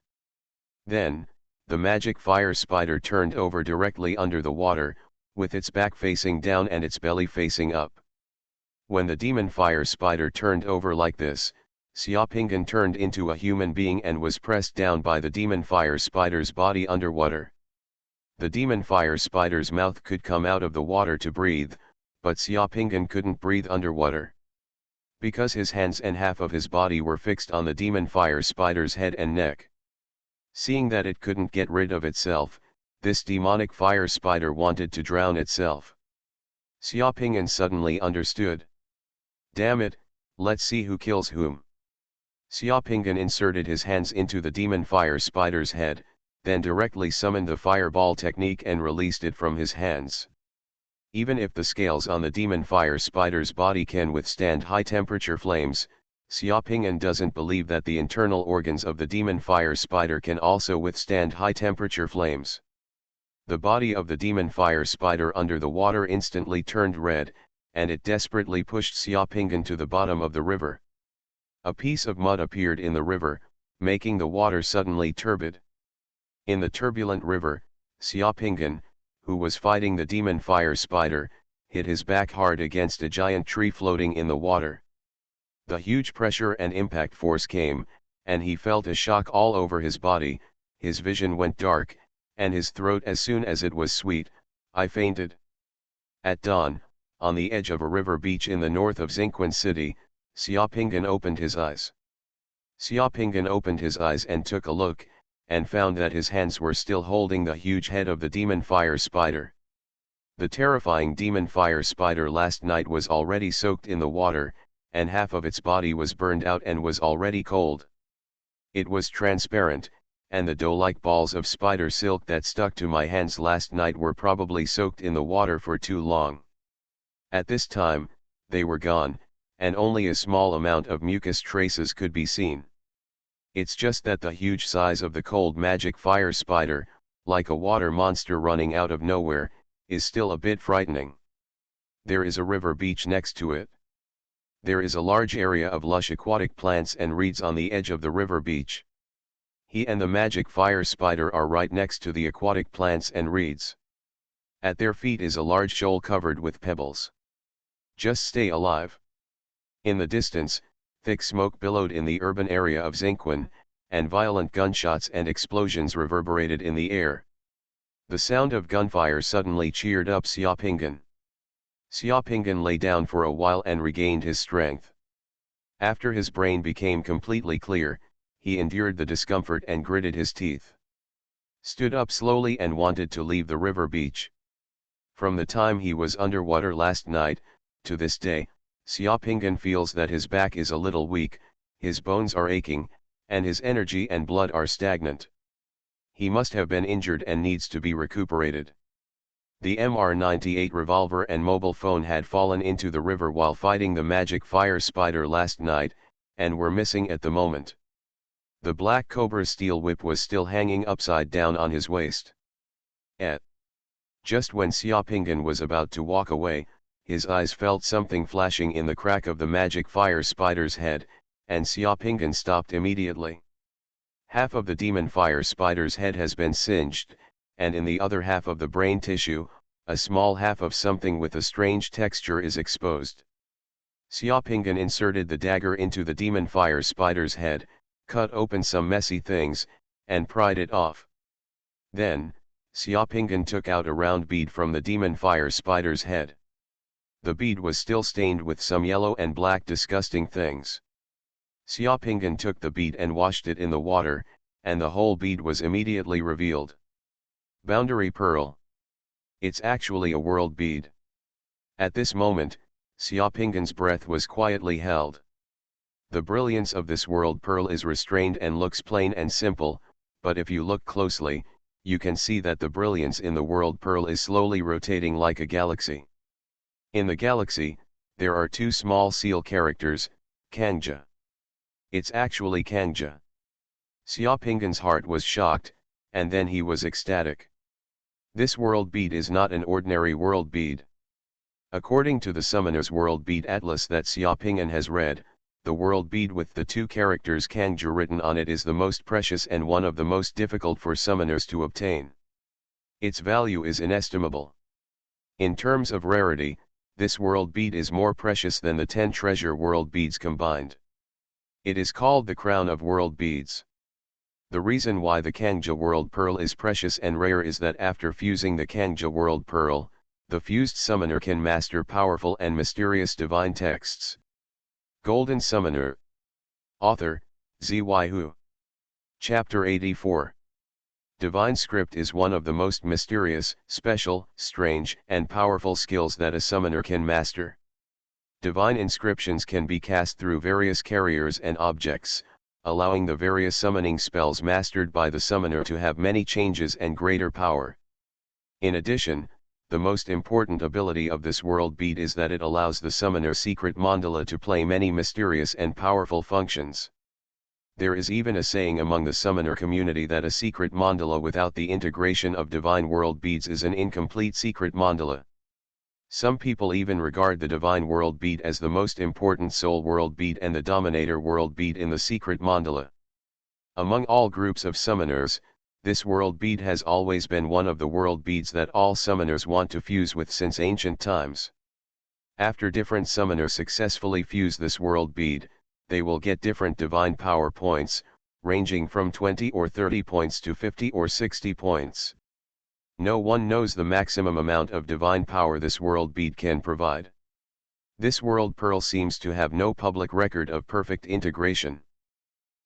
Then, the magic fire spider turned over directly under the water, with its back facing down and its belly facing up. When the demon fire spider turned over like this, Xiaopingan turned into a human being and was pressed down by the demon fire spider's body underwater. The demon fire spider's mouth could come out of the water to breathe, but Xiaopingan couldn't breathe underwater. Because his hands and half of his body were fixed on the demon fire spider's head and neck. Seeing that it couldn't get rid of itself, this demonic fire spider wanted to drown itself. Xiaoping'an suddenly understood. Damn it, let's see who kills whom. Xiaoping'an inserted his hands into the demon fire spider's head, then directly summoned the fireball technique and released it from his hands. Even if the scales on the demon fire spider's body can withstand high-temperature flames, Xiaoping'an doesn't believe that the internal organs of the demon fire spider can also withstand high-temperature flames. The body of the demon fire spider under the water instantly turned red, and it desperately pushed Xiaoping'an to the bottom of the river. A piece of mud appeared in the river, making the water suddenly turbid. In the turbulent river, Xiaoping'an, who was fighting the demon fire spider, hit his back hard against a giant tree floating in the water. The huge pressure and impact force came, and he felt a shock all over his body, his vision went dark, and his throat as soon as it was sweet, I fainted. At dawn, on the edge of a river beach in the north of Xinquan City, Xiaoping'an opened his eyes. Xiaoping'an opened his eyes and took a look, and found that his hands were still holding the huge head of the demon fire spider. The terrifying demon fire spider last night was already soaked in the water, and half of its body was burned out and was already cold. It was transparent, and the dough-like balls of spider silk that stuck to my hands last night were probably soaked in the water for too long. At this time, they were gone, and only a small amount of mucus traces could be seen. It's just that the huge size of the cold magic fire spider, like a water monster running out of nowhere, is still a bit frightening. There is a river beach next to it. There is a large area of lush aquatic plants and reeds on the edge of the river beach. He and the magic fire spider are right next to the aquatic plants and reeds. At their feet is a large shoal covered with pebbles. Just stay alive. In the distance, thick smoke billowed in the urban area of Xinquan, and violent gunshots and explosions reverberated in the air. The sound of gunfire suddenly cheered up Xiaoping'an. Xiaoping'an lay down for a while and regained his strength. After his brain became completely clear, he endured the discomfort and gritted his teeth. Stood up slowly and wanted to leave the river beach. From the time he was underwater last night, to this day, Xiaoping'an feels that his back is a little weak, his bones are aching, and his energy and blood are stagnant. He must have been injured and needs to be recuperated. The MR-98 revolver and mobile phone had fallen into the river while fighting the magic fire spider last night, and were missing at the moment. The Black Cobra steel whip was still hanging upside down on his waist. Just when Xiaoping'an was about to walk away, his eyes felt something flashing in the crack of the magic fire spider's head, and Xiaoping'an stopped immediately. Half of the demon fire spider's head has been singed, and in the other half of the brain tissue, a small half of something with a strange texture is exposed. Xiaoping'an inserted the dagger into the demon fire spider's head, cut open some messy things, and pried it off. Then, Xiaoping'an took out a round bead from the demon fire spider's head. The bead was still stained with some yellow and black disgusting things. Xiaoping'an took the bead and washed it in the water, and the whole bead was immediately revealed. Boundary pearl. It's actually a world bead. At this moment, Xiaoping'an's breath was quietly held. The brilliance of this world pearl is restrained and looks plain and simple, but if you look closely, you can see that the brilliance in the world pearl is slowly rotating like a galaxy. In the galaxy, there are two small seal characters, Kangja. It's actually Kangja. Xiaoping'an's heart was shocked, and then he was ecstatic. This world bead is not an ordinary world bead. According to the Summoner's World Bead Atlas that Xiaoping'an has read, the world bead with the two characters Kangja written on it is the most precious and one of the most difficult for summoners to obtain. Its value is inestimable. In terms of rarity, this world bead is more precious than the 10 treasure world beads combined. It is called the crown of world beads. The reason why the Kangja world pearl is precious and rare is that after fusing the Kangja world pearl, the fused summoner can master powerful and mysterious divine texts. Golden Summoner. Author, Zhuanhuan. Chapter 84. Divine script is one of the most mysterious, special, strange, and powerful skills that a summoner can master. Divine inscriptions can be cast through various carriers and objects, allowing the various summoning spells mastered by the summoner to have many changes and greater power. In addition, the most important ability of this world bead is that it allows the summoner's secret mandala to play many mysterious and powerful functions. There is even a saying among the summoner community that a secret mandala without the integration of divine world beads is an incomplete secret mandala. Some people even regard the divine world bead as the most important soul world bead and the dominator world bead in the secret mandala. Among all groups of summoners, this world bead has always been one of the world beads that all summoners want to fuse with since ancient times. After different summoners successfully fuse this world bead, they will get different divine power points, ranging from 20 or 30 points to 50 or 60 points. No one knows the maximum amount of divine power this world bead can provide. This world pearl seems to have no public record of perfect integration.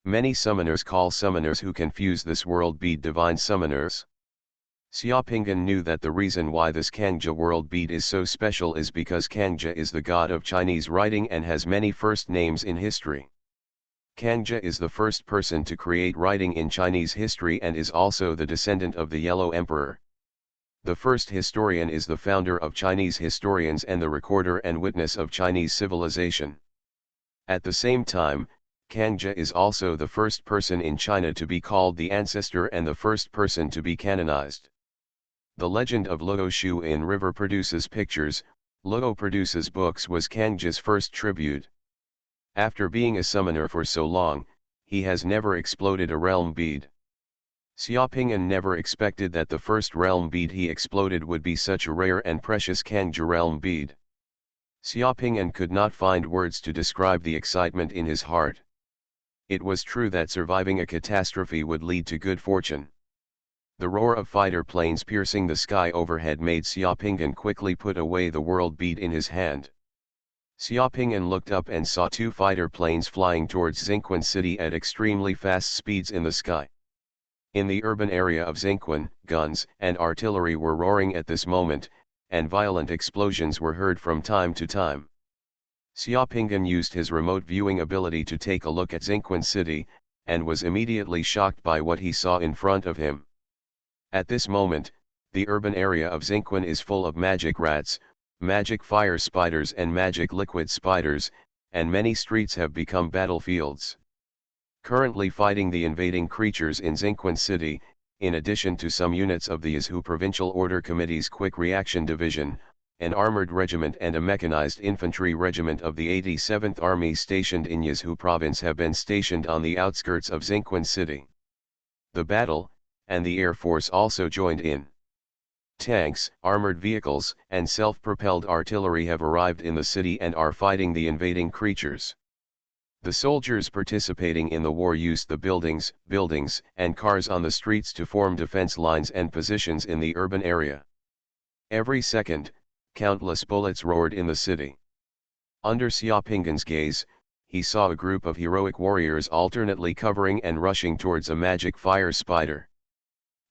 Many summoners call summoners who can fuse this world bead divine summoners. Xiaopingan knew that the reason why this Kangja world bead is so special is because Kangja is the god of Chinese writing and has many first names in history. Kangja is the first person to create writing in Chinese history and is also the descendant of the Yellow Emperor. The first historian is the founder of Chinese historians and the recorder and witness of Chinese civilization. At the same time, Kangja is also the first person in China to be called the ancestor and the first person to be canonized. The legend of Luo Shu in River produces pictures, Luo produces books was Kangja's first tribute. After being a summoner for so long, he has never exploded a realm bead. Xiaopingan never expected that the first realm bead he exploded would be such a rare and precious Kangja realm bead. Xiaopingan could not find words to describe the excitement in his heart. It was true that surviving a catastrophe would lead to good fortune. The roar of fighter planes piercing the sky overhead made Xiaopingan quickly put away the world bead in his hand. Xiaopingan looked up and saw two fighter planes flying towards Xingquan City at extremely fast speeds in the sky. In the urban area of Xingquan, guns and artillery were roaring at this moment, and violent explosions were heard from time to time. Xiaopingan used his remote viewing ability to take a look at Xingquan City, and was immediately shocked by what he saw in front of him. At this moment, the urban area of Xingquan is full of magic rats, magic fire spiders and magic liquid spiders, and many streets have become battlefields. Currently fighting the invading creatures in Xingquan City, in addition to some units of the Yazhu Provincial Order Committee's Quick Reaction Division, an armored regiment and a mechanized infantry regiment of the 87th Army stationed in Yazhu Province have been stationed on the outskirts of Xingquan City. The battle, and the Air Force also joined in. Tanks, armored vehicles, and self-propelled artillery have arrived in the city and are fighting the invading creatures. The soldiers participating in the war used the buildings, and cars on the streets to form defense lines and positions in the urban area. Every second, countless bullets roared in the city. Under Xiaopingan's gaze, he saw a group of heroic warriors alternately covering and rushing towards a magic fire spider.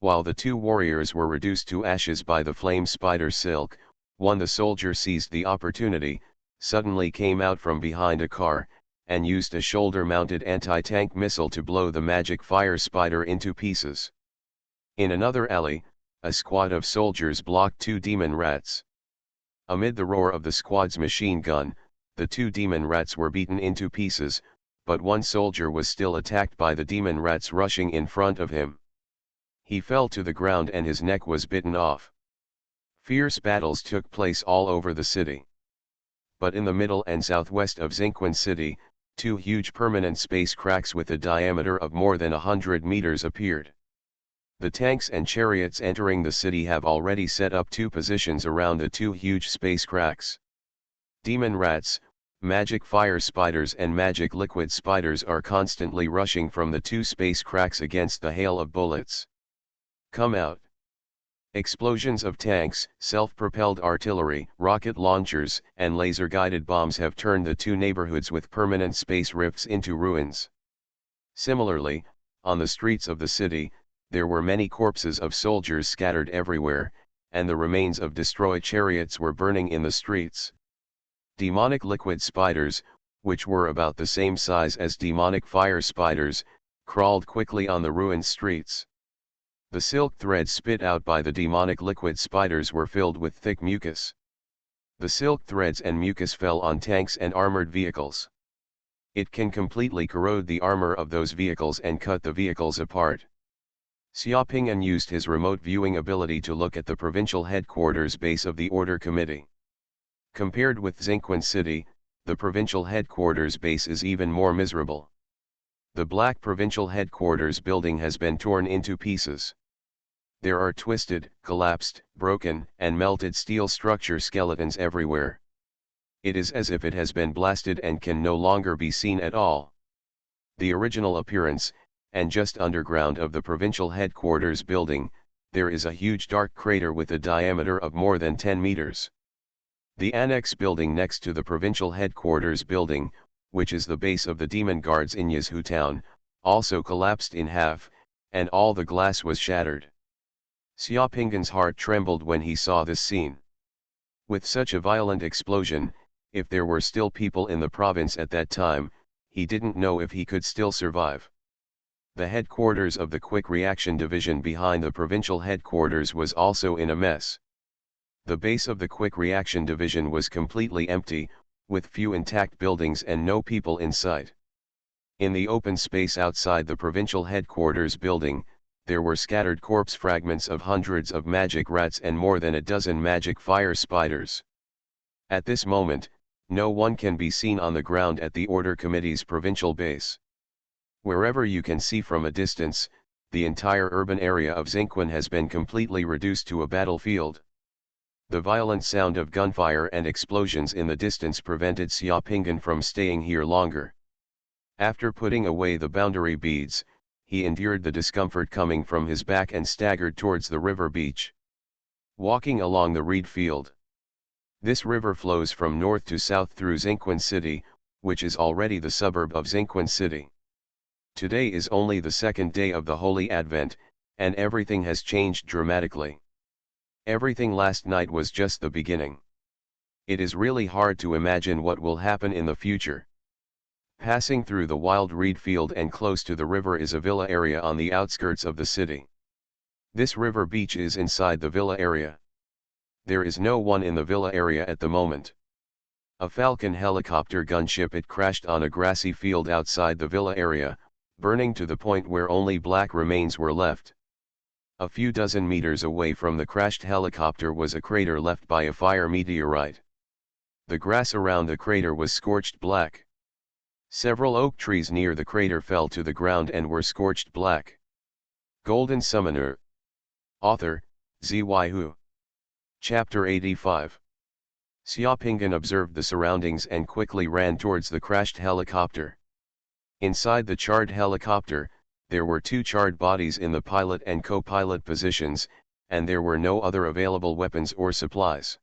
While the two warriors were reduced to ashes by the flame spider silk, the soldier seized the opportunity, suddenly came out from behind a car, and used a shoulder-mounted anti-tank missile to blow the magic fire spider into pieces. In another alley, a squad of soldiers blocked two demon rats. Amid the roar of the squad's machine gun, the two demon rats were beaten into pieces, but one soldier was still attacked by the demon rats rushing in front of him. He fell to the ground and his neck was bitten off. Fierce battles took place all over the city. But in the middle and southwest of Xingquan City, two huge permanent space cracks with a diameter of more than 100 meters appeared. The tanks and chariots entering the city have already set up two positions around the two huge space cracks. Demon rats, magic fire spiders and magic liquid spiders are constantly rushing from the two space cracks against the hail of bullets. Come out! Explosions of tanks, self-propelled artillery, rocket launchers, and laser-guided bombs have turned the two neighborhoods with permanent space rifts into ruins. Similarly, on the streets of the city, there were many corpses of soldiers scattered everywhere, and the remains of destroyed chariots were burning in the streets. Demonic liquid spiders, which were about the same size as demonic fire spiders, crawled quickly on the ruined streets. The silk threads spit out by the demonic liquid spiders were filled with thick mucus. The silk threads and mucus fell on tanks and armored vehicles. It can completely corrode the armor of those vehicles and cut the vehicles apart. Xuanhuan used his remote viewing ability to look at the provincial headquarters base of the Order Committee. Compared with Xuanhuan City, the provincial headquarters base is even more miserable. The black provincial headquarters building has been torn into pieces. There are twisted, collapsed, broken, and melted steel structure skeletons everywhere. It is as if it has been blasted and can no longer be seen at all. The original appearance, and just underground of the provincial headquarters building, there is a huge dark crater with a diameter of more than 10 meters. The annex building next to the provincial headquarters building, which is the base of the demon guards in Yazhu town, also collapsed in half, and all the glass was shattered. Xiaoping's heart trembled when he saw this scene. With such a violent explosion, if there were still people in the province at that time, he didn't know if he could still survive. The headquarters of the Quick Reaction Division behind the provincial headquarters was also in a mess. The base of the Quick Reaction Division was completely empty, with few intact buildings and no people in sight. In the open space outside the provincial headquarters building, there were scattered corpse fragments of hundreds of magic rats and more than a dozen magic fire spiders. At this moment, no one can be seen on the ground at the Order Committee's provincial base. Wherever you can see from a distance, the entire urban area of Xuanhuan has been completely reduced to a battlefield. The violent sound of gunfire and explosions in the distance prevented Xiaoping from staying here longer. After putting away the boundary beads, he endured the discomfort coming from his back and staggered towards the river beach. Walking along the reed field. This river flows from north to south through Xuanhuan City, which is already the suburb of Xuanhuan City. Today is only the second day of the Holy Advent, and everything has changed dramatically. Everything last night was just the beginning. It is really hard to imagine what will happen in the future. Passing through the wild reed field and close to the river is a villa area on the outskirts of the city. This river beach is inside the villa area. There is no one in the villa area at the moment. A Falcon helicopter gunship it crashed on a grassy field outside the villa area, burning to the point where only black remains were left. A few dozen meters away from the crashed helicopter was a crater left by a fire meteorite. The grass around the crater was scorched black. Several oak trees near the crater fell to the ground and were scorched black. Golden Summoner. Author, Xuanhuan. Chapter 85. Xiaoping observed the surroundings and quickly ran towards the crashed helicopter. Inside the charred helicopter, there were two charred bodies in the pilot and co-pilot positions, and there were no other available weapons or supplies.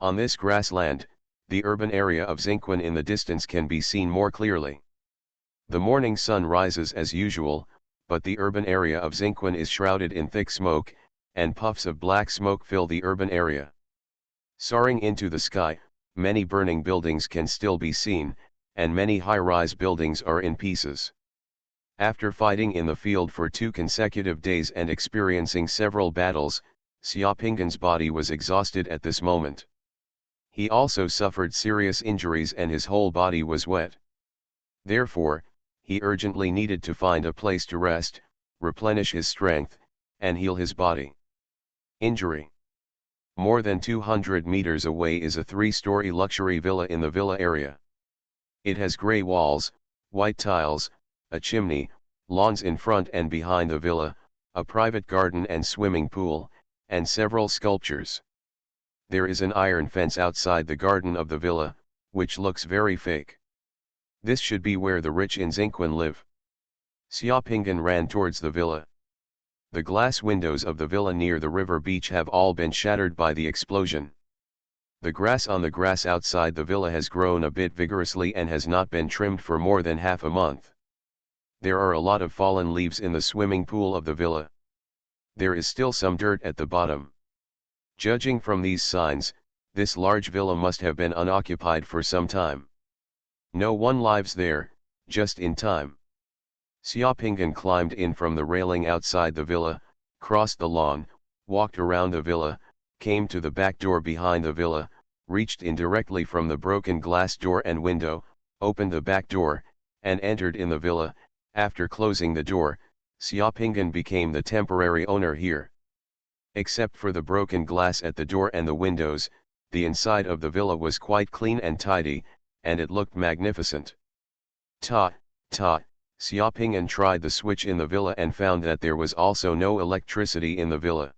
On this grassland, the urban area of Xuanhuan in the distance can be seen more clearly. The morning sun rises as usual, but the urban area of Xuanhuan is shrouded in thick smoke, and puffs of black smoke fill the urban area. Soaring into the sky, many burning buildings can still be seen, and many high-rise buildings are in pieces. After fighting in the field for 2 consecutive days and experiencing several battles, Xiaoping's body was exhausted at this moment. He also suffered serious injuries and his whole body was wet. Therefore, he urgently needed to find a place to rest, replenish his strength, and heal his body. Injury. More than 200 meters away is a 3-story luxury villa in the villa area. It has gray walls, white tiles, a chimney, lawns in front and behind the villa, a private garden and swimming pool, and several sculptures. There is an iron fence outside the garden of the villa, which looks very fake. This should be where the rich in Xuanhuan live. Xiaoping ran towards the villa. The glass windows of the villa near the river beach have all been shattered by the explosion. The grass on the grass outside the villa has grown a bit vigorously and has not been trimmed for more than half a month. There are a lot of fallen leaves in the swimming pool of the villa. There is still some dirt at the bottom. Judging from these signs, this large villa must have been unoccupied for some time. No one lives there, just in time. Xiaopinggan climbed in from the railing outside the villa, crossed the lawn, walked around the villa, came to the back door behind the villa, reached in directly from the broken glass door and window, opened the back door, and entered in the villa. After closing the door, Xiaopinggan became the temporary owner here. Except for the broken glass at the door and the windows, the inside of the villa was quite clean and tidy, and it looked magnificent. Xiaopinggan tried the switch in the villa and found that there was also no electricity in the villa.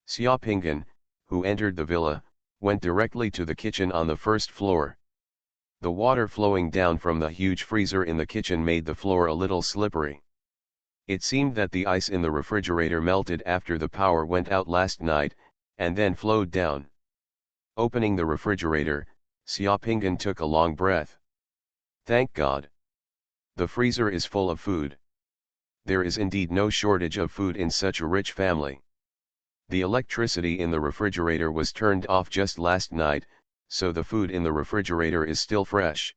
Xiaopinggan, who entered the villa, went directly to the kitchen on the first floor. The water flowing down from the huge freezer in the kitchen made the floor a little slippery. It seemed that the ice in the refrigerator melted after the power went out last night, and then flowed down. Opening the refrigerator, Xiaopinggan took a long breath. Thank God. The freezer is full of food. There is indeed no shortage of food in such a rich family. The electricity in the refrigerator was turned off just last night, so the food in the refrigerator is still fresh.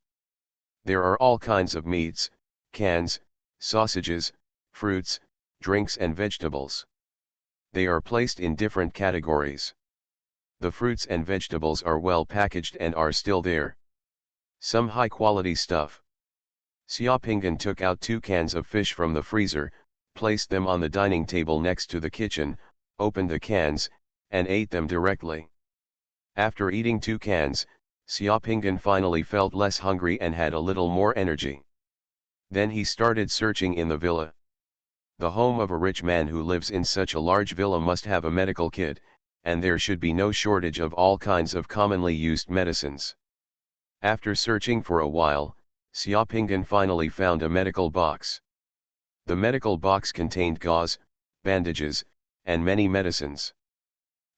There are all kinds of meats, cans, sausages, fruits, drinks and vegetables. They are placed in different categories. The fruits and vegetables are well packaged and are still there. Some high-quality stuff. Xiaopinggan took out 2 cans of fish from the freezer, placed them on the dining table next to the kitchen, opened the cans, and ate them directly. After eating 2 cans, Xiaopinggan finally felt less hungry and had a little more energy. Then he started searching in the villa. The home of a rich man who lives in such a large villa must have a medical kit, and there should be no shortage of all kinds of commonly used medicines. After searching for a while, Xiaopinggan finally found a medical box. The medical box contained gauze, bandages, and many medicines.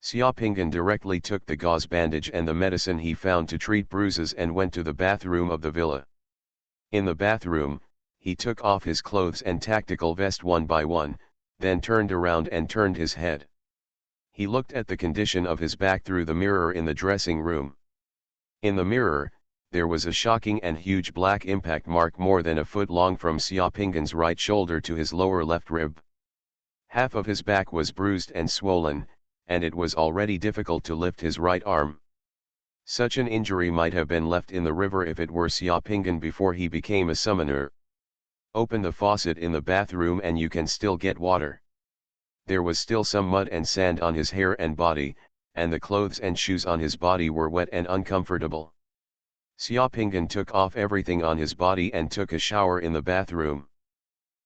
Xiaopinggan directly took the gauze bandage and the medicine he found to treat bruises and went to the bathroom of the villa. In the bathroom, he took off his clothes and tactical vest one by one, then turned around and turned his head. He looked at the condition of his back through the mirror in the dressing room. In the mirror, there was a shocking and huge black impact mark more than a foot long from Xiaopinggan's right shoulder to his lower left rib. Half of his back was bruised and swollen, and it was already difficult to lift his right arm. Such an injury might have been left in the river if it were Xiaopinggan before he became a summoner. Open the faucet in the bathroom and you can still get water. There was still some mud and sand on his hair and body, and the clothes and shoes on his body were wet and uncomfortable. Xiaopinggan took off everything on his body and took a shower in the bathroom.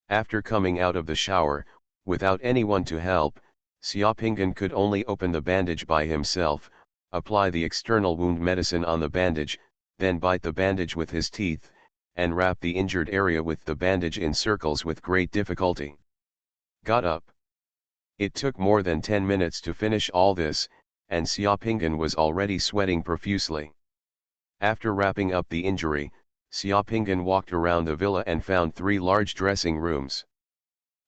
After coming out of the shower, without anyone to help, Xiaopinggan could only open the bandage by himself, apply the external wound medicine on the bandage, then bite the bandage with his teeth, and wrap the injured area with the bandage in circles with great difficulty. Got up. It took more than 10 minutes to finish all this, and Xiaopinggan was already sweating profusely. After wrapping up the injury, Xiaopinggan walked around the villa and found 3 large dressing rooms.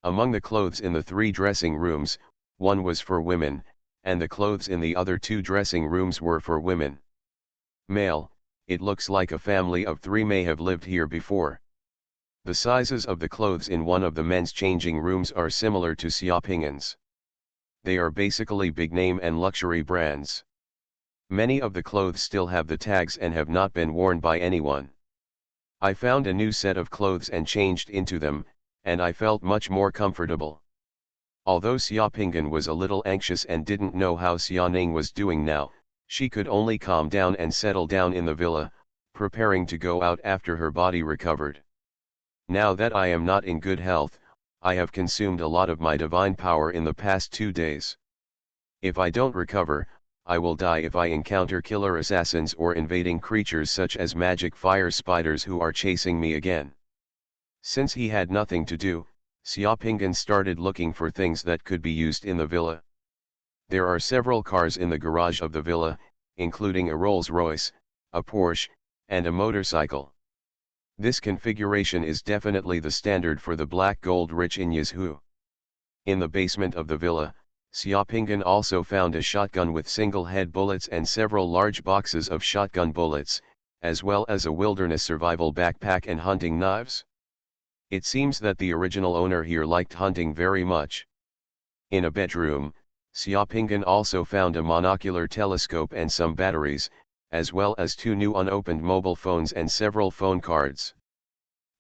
Among the clothes in the 3 dressing rooms, one was for women, and the clothes in the other 2 dressing rooms were for women. Male, it looks like a family of 3 may have lived here before. The sizes of the clothes in one of the men's changing rooms are similar to Xiaopinggan's. They are basically big name and luxury brands. Many of the clothes still have the tags and have not been worn by anyone. I found a new set of clothes and changed into them, and I felt much more comfortable. Although Xiaopinggan was a little anxious and didn't know how Xiaoning was doing now, she could only calm down and settle down in the villa, preparing to go out after her body recovered. Now that I am not in good health, I have consumed a lot of my divine power in the past 2 days. If I don't recover, I will die if I encounter killer assassins or invading creatures such as magic fire spiders who are chasing me again. Since he had nothing to do, Xiaopinggan started looking for things that could be used in the villa. There are several cars in the garage of the villa, including a Rolls-Royce, a Porsche, and a motorcycle. This configuration is definitely the standard for the black gold rich in Yazhu. In the basement of the villa, Xiaopinggan also found a shotgun with single-head bullets and several large boxes of shotgun bullets, as well as a wilderness survival backpack and hunting knives. It seems that the original owner here liked hunting very much. In a bedroom, Xiaopinggan also found a monocular telescope and some batteries, as well as 2 new unopened mobile phones and several phone cards.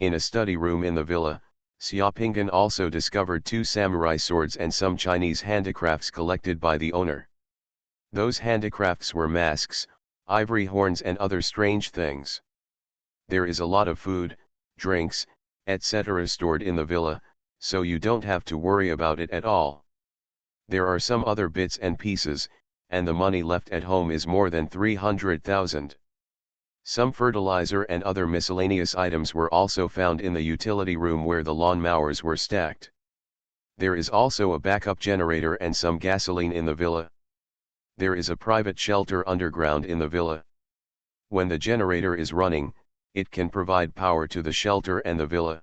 In a study room in the villa, Xiaopinggan also discovered 2 samurai swords and some Chinese handicrafts collected by the owner. Those handicrafts were masks, ivory horns and other strange things. There is a lot of food, drinks, etc. stored in the villa, so you don't have to worry about it at all. There are some other bits and pieces, and the money left at home is more than 300,000. Some fertilizer and other miscellaneous items were also found in the utility room where the lawn mowers were stacked. There is also a backup generator and some gasoline in the villa. There is a private shelter underground in the villa. When the generator is running, it can provide power to the shelter and the villa.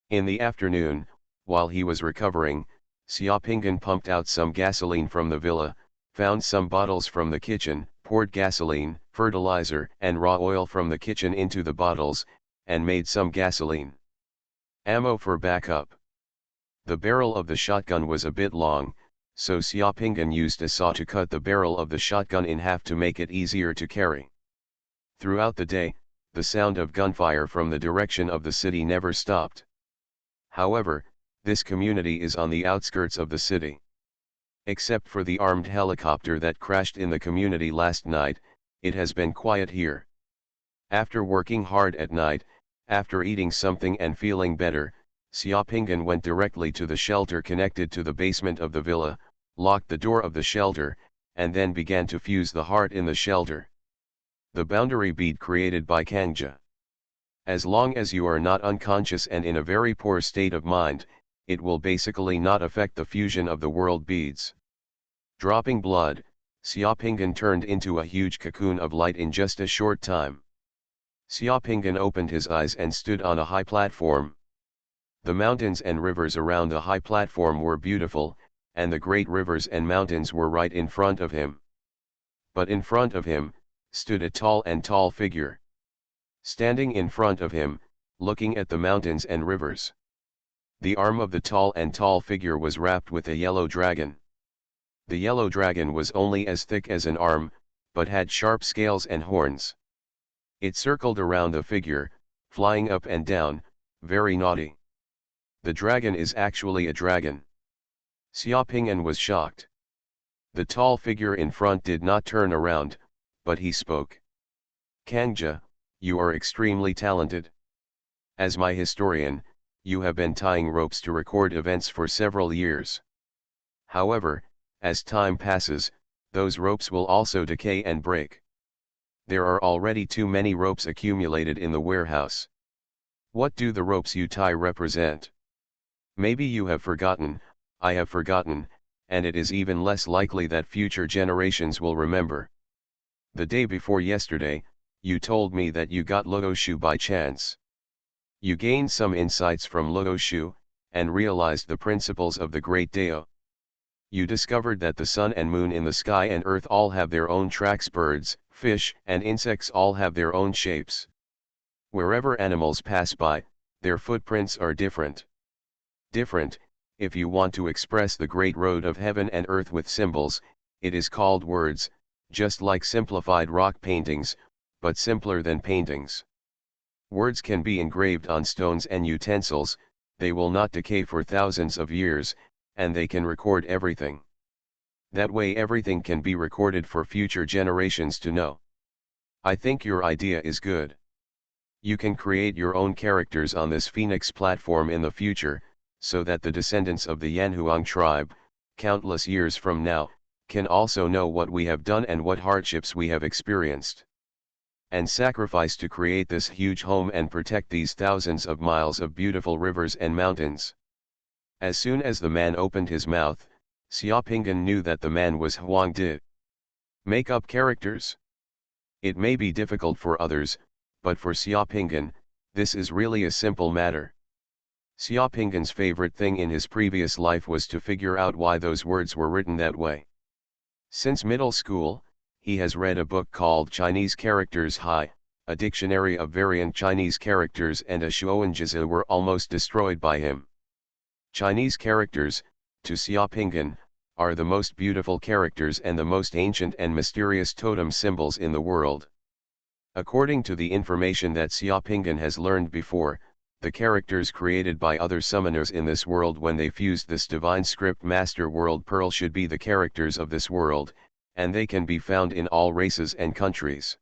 In the afternoon, while he was recovering, Xiaopinggan pumped out some gasoline from the villa, found some bottles from the kitchen, poured gasoline, fertilizer and raw oil from the kitchen into the bottles, and made some gasoline. Ammo for backup. The barrel of the shotgun was a bit long, so Xiaopinggan used a saw to cut the barrel of the shotgun in half to make it easier to carry. Throughout the day, the sound of gunfire from the direction of the city never stopped. However, this community is on the outskirts of the city. Except for the armed helicopter that crashed in the community last night, it has been quiet here. After working hard at night, after eating something and feeling better, Xiaopinggan went directly to the shelter connected to the basement of the villa, locked the door of the shelter, and then began to fuse the heart in the shelter. The boundary bead created by Kangja. As long as you are not unconscious and in a very poor state of mind, it will basically not affect the fusion of the world beads. Dropping blood, Xiaopinggan turned into a huge cocoon of light in just a short time. Xiaopinggan opened his eyes and stood on a high platform. The mountains and rivers around the high platform were beautiful, and the great rivers and mountains were right in front of him. But in front of him, stood a tall figure. Standing in front of him, looking at the mountains and rivers. The arm of the tall figure was wrapped with a yellow dragon. The yellow dragon was only as thick as an arm, but had sharp scales and horns. It circled around the figure, flying up and down, very naughty. The dragon is actually a dragon. Xiaopinggan was shocked. The tall figure in front did not turn around, but he spoke. Kangja, you are extremely talented. As my historian, you have been tying ropes to record events for several years. However, as time passes, those ropes will also decay and break. There are already too many ropes accumulated in the warehouse. What do the ropes you tie represent? Maybe you have forgotten, I have forgotten, and it is even less likely that future generations will remember. The day before yesterday, you told me that you got Luoshu by chance. You gained some insights from Luoshu, and realized the principles of the Great Dao. You discovered that the sun and moon in the sky and earth all have their own tracks, birds, fish and insects all have their own shapes. Wherever animals pass by, their footprints are different. If you want to express the great road of heaven and earth with symbols, it is called words, just like simplified rock paintings, but simpler than paintings. Words can be engraved on stones and utensils, they will not decay for thousands of years, and they can record everything. That way everything can be recorded for future generations to know. I think your idea is good. You can create your own characters on this Phoenix platform in the future, so that the descendants of the Yanhuang tribe, countless years from now, can also know what we have done and what hardships we have experienced. And sacrifice to create this huge home and protect these thousands of miles of beautiful rivers and mountains. As soon as the man opened his mouth, Xiaopinggan knew that the man was Huang Di. Make up characters. It may be difficult for others, but for Xiaopinggan, this is really a simple matter. Xiaoping's favorite thing in his previous life was to figure out why those words were written that way. Since middle school, he has read a book called Chinese Characters Hai, a dictionary of variant Chinese characters, and a Xuanhuan were almost destroyed by him. Chinese characters, to Xiaoping, are the most beautiful characters and the most ancient and mysterious totem symbols in the world. According to the information that Xiaoping has learned before, the characters created by other summoners in this world when they fused this divine script master world pearl should be the characters of this world, and they can be found in all races and countries.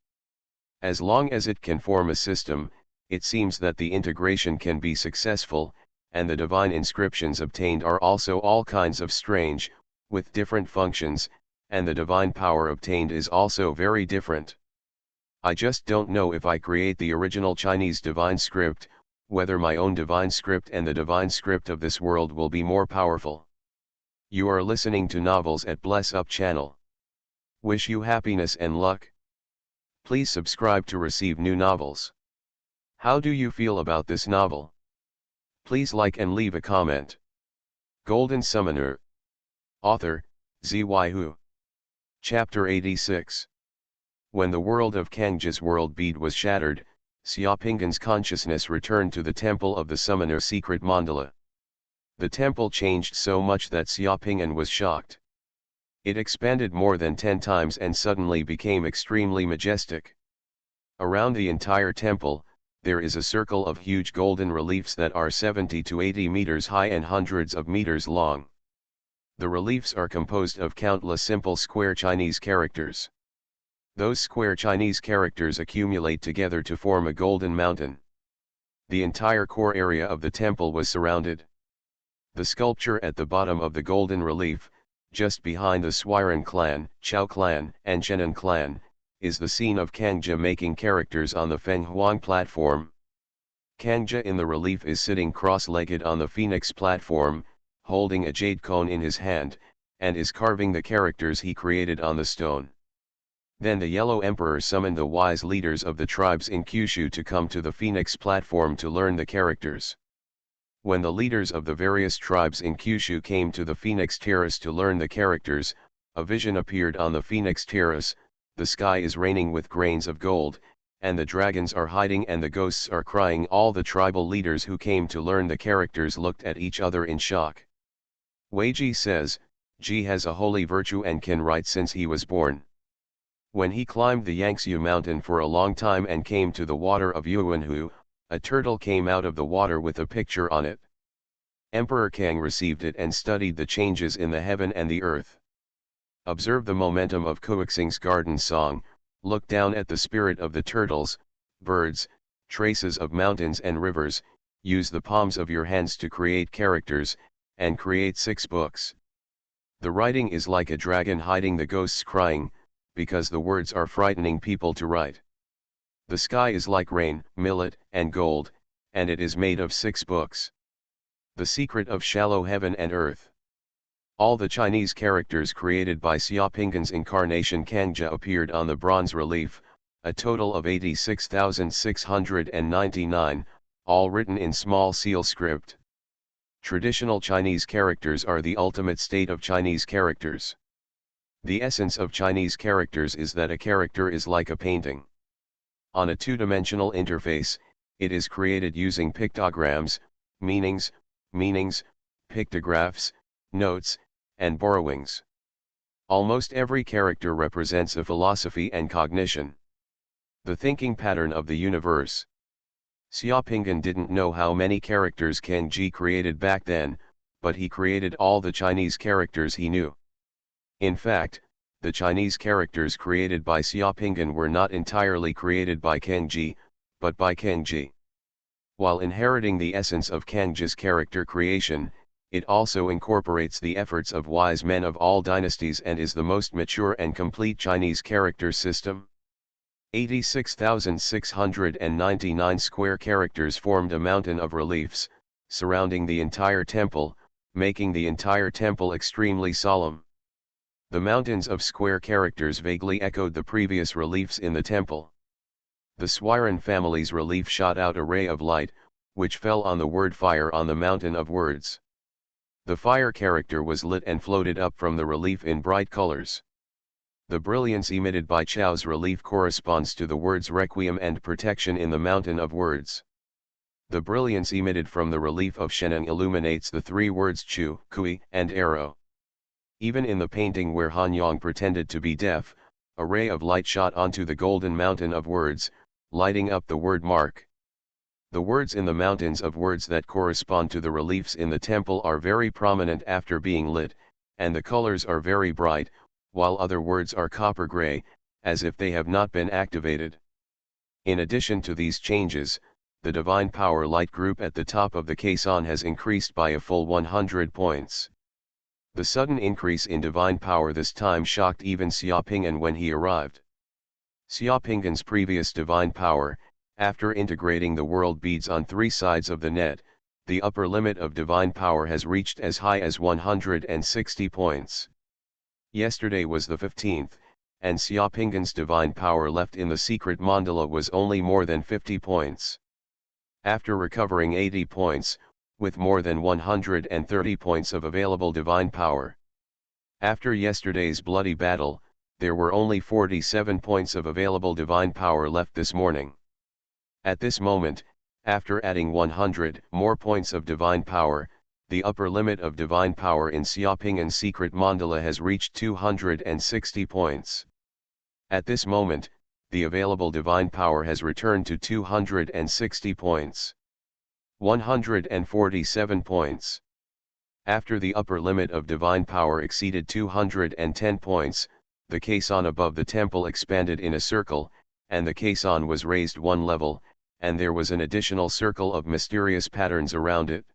As long as it can form a system, it seems that the integration can be successful, and the divine inscriptions obtained are also all kinds of strange, with different functions, and the divine power obtained is also very different. I just don't know if I create the original Chinese divine script, whether my own divine script and the divine script of this world will be more powerful. You are listening to Novels at Bless Up channel. Wish you happiness and luck. Please subscribe to receive new novels. How do you feel about this novel? Please like and leave a comment. Golden Summoner. Author, Xuanhuan. Chapter 86. When the world of Kangji's world bead was shattered, Xiaoping's consciousness returned to the temple of the summoner secret mandala. The temple changed so much that Xiaoping was shocked. It expanded more than 10 times and suddenly became extremely majestic. Around the entire temple, there is a circle of huge golden reliefs that are 70 to 80 meters high and hundreds of meters long. The reliefs are composed of countless simple square Chinese characters. Those square Chinese characters accumulate together to form a golden mountain. The entire core area of the temple was surrounded. The sculpture at the bottom of the golden relief, just behind the Xuanhuan clan, Chao clan, and Chenan clan, is the scene of Kangji making characters on the Fenghuang platform. Kangji in the relief is sitting cross-legged on the phoenix platform, holding a jade cone in his hand, and is carving the characters he created on the stone. Then the Yellow Emperor summoned the wise leaders of the tribes in Kyushu to come to the Phoenix platform to learn the characters. When the leaders of the various tribes in Kyushu came to the Phoenix Terrace to learn the characters, a vision appeared on the Phoenix Terrace. The sky is raining with grains of gold, and the dragons are hiding and the ghosts are crying. All the tribal leaders who came to learn the characters looked at each other in shock. Weiji says, Ji has a holy virtue and can write since he was born. When he climbed the Yangtze mountain for a long time and came to the water of Xuanhuan, a turtle came out of the water with a picture on it. Emperor Kang received it and studied the changes in the heaven and the earth. Observe the momentum of Kuixing's garden song, look down at the spirit of the turtles, birds, traces of mountains and rivers, use the palms of your hands to create characters, and create 6 books. The writing is like a dragon hiding the ghosts crying, because the words are frightening people to write. The sky is like rain, millet, and gold, and it is made of 6 books. The secret of shallow heaven and earth. All the Chinese characters created by Xiaoping's incarnation Kangji appeared on the bronze relief, a total of 86,699, all written in small seal script. Traditional Chinese characters are the ultimate state of Chinese characters. The essence of Chinese characters is that a character is like a painting. On a two-dimensional interface, it is created using pictograms, meanings, pictographs, notes, and borrowings. Almost every character represents a philosophy and cognition. The thinking pattern of the universe. Xiaoping didn't know how many characters Kangji created back then, but he created all the Chinese characters he knew. In fact, the Chinese characters created by Xiaoping were not entirely created by Kangji, but by Kangji. While inheriting the essence of Kangji's character creation, it also incorporates the efforts of wise men of all dynasties and is the most mature and complete Chinese character system. 86,699 square characters formed a mountain of reliefs, surrounding the entire temple, making the entire temple extremely solemn. The mountains of square characters vaguely echoed the previous reliefs in the temple. The Xuanhuan family's relief shot out a ray of light, which fell on the word fire on the mountain of words. The fire character was lit and floated up from the relief in bright colors. The brilliance emitted by Chao's relief corresponds to the words requiem and protection in the mountain of words. The brilliance emitted from the relief of Sheneng illuminates the three words Chu, Kui, and Arrow. Even in the painting where Han Yang pretended to be deaf, a ray of light shot onto the golden mountain of words, lighting up the word mark. The words in the mountains of words that correspond to the reliefs in the temple are very prominent after being lit, and the colors are very bright, while other words are copper gray, as if they have not been activated. In addition to these changes, the divine power light group at the top of the caisson has increased by a full 100 points. The sudden increase in divine power this time shocked even Xiaoping'an when he arrived. Xiaoping'an's previous divine power, after integrating the world beads on three sides of the net, the upper limit of divine power has reached as high as 160 points. Yesterday was the 15th, and Xiaoping'an's divine power left in the secret mandala was only more than 50 points. After recovering 80 points, with more than 130 points of available divine power. After yesterday's bloody battle, there were only 47 points of available divine power left this morning. At this moment, after adding 100 more points of divine power, the upper limit of divine power in Xiaoping'an's secret mandala has reached 260 points. At this moment, the available divine power has returned to 260 points. 147 points. After the upper limit of divine power exceeded 210 points, the caisson above the temple expanded in a circle, and the caisson was raised one level, and there was an additional circle of mysterious patterns around it.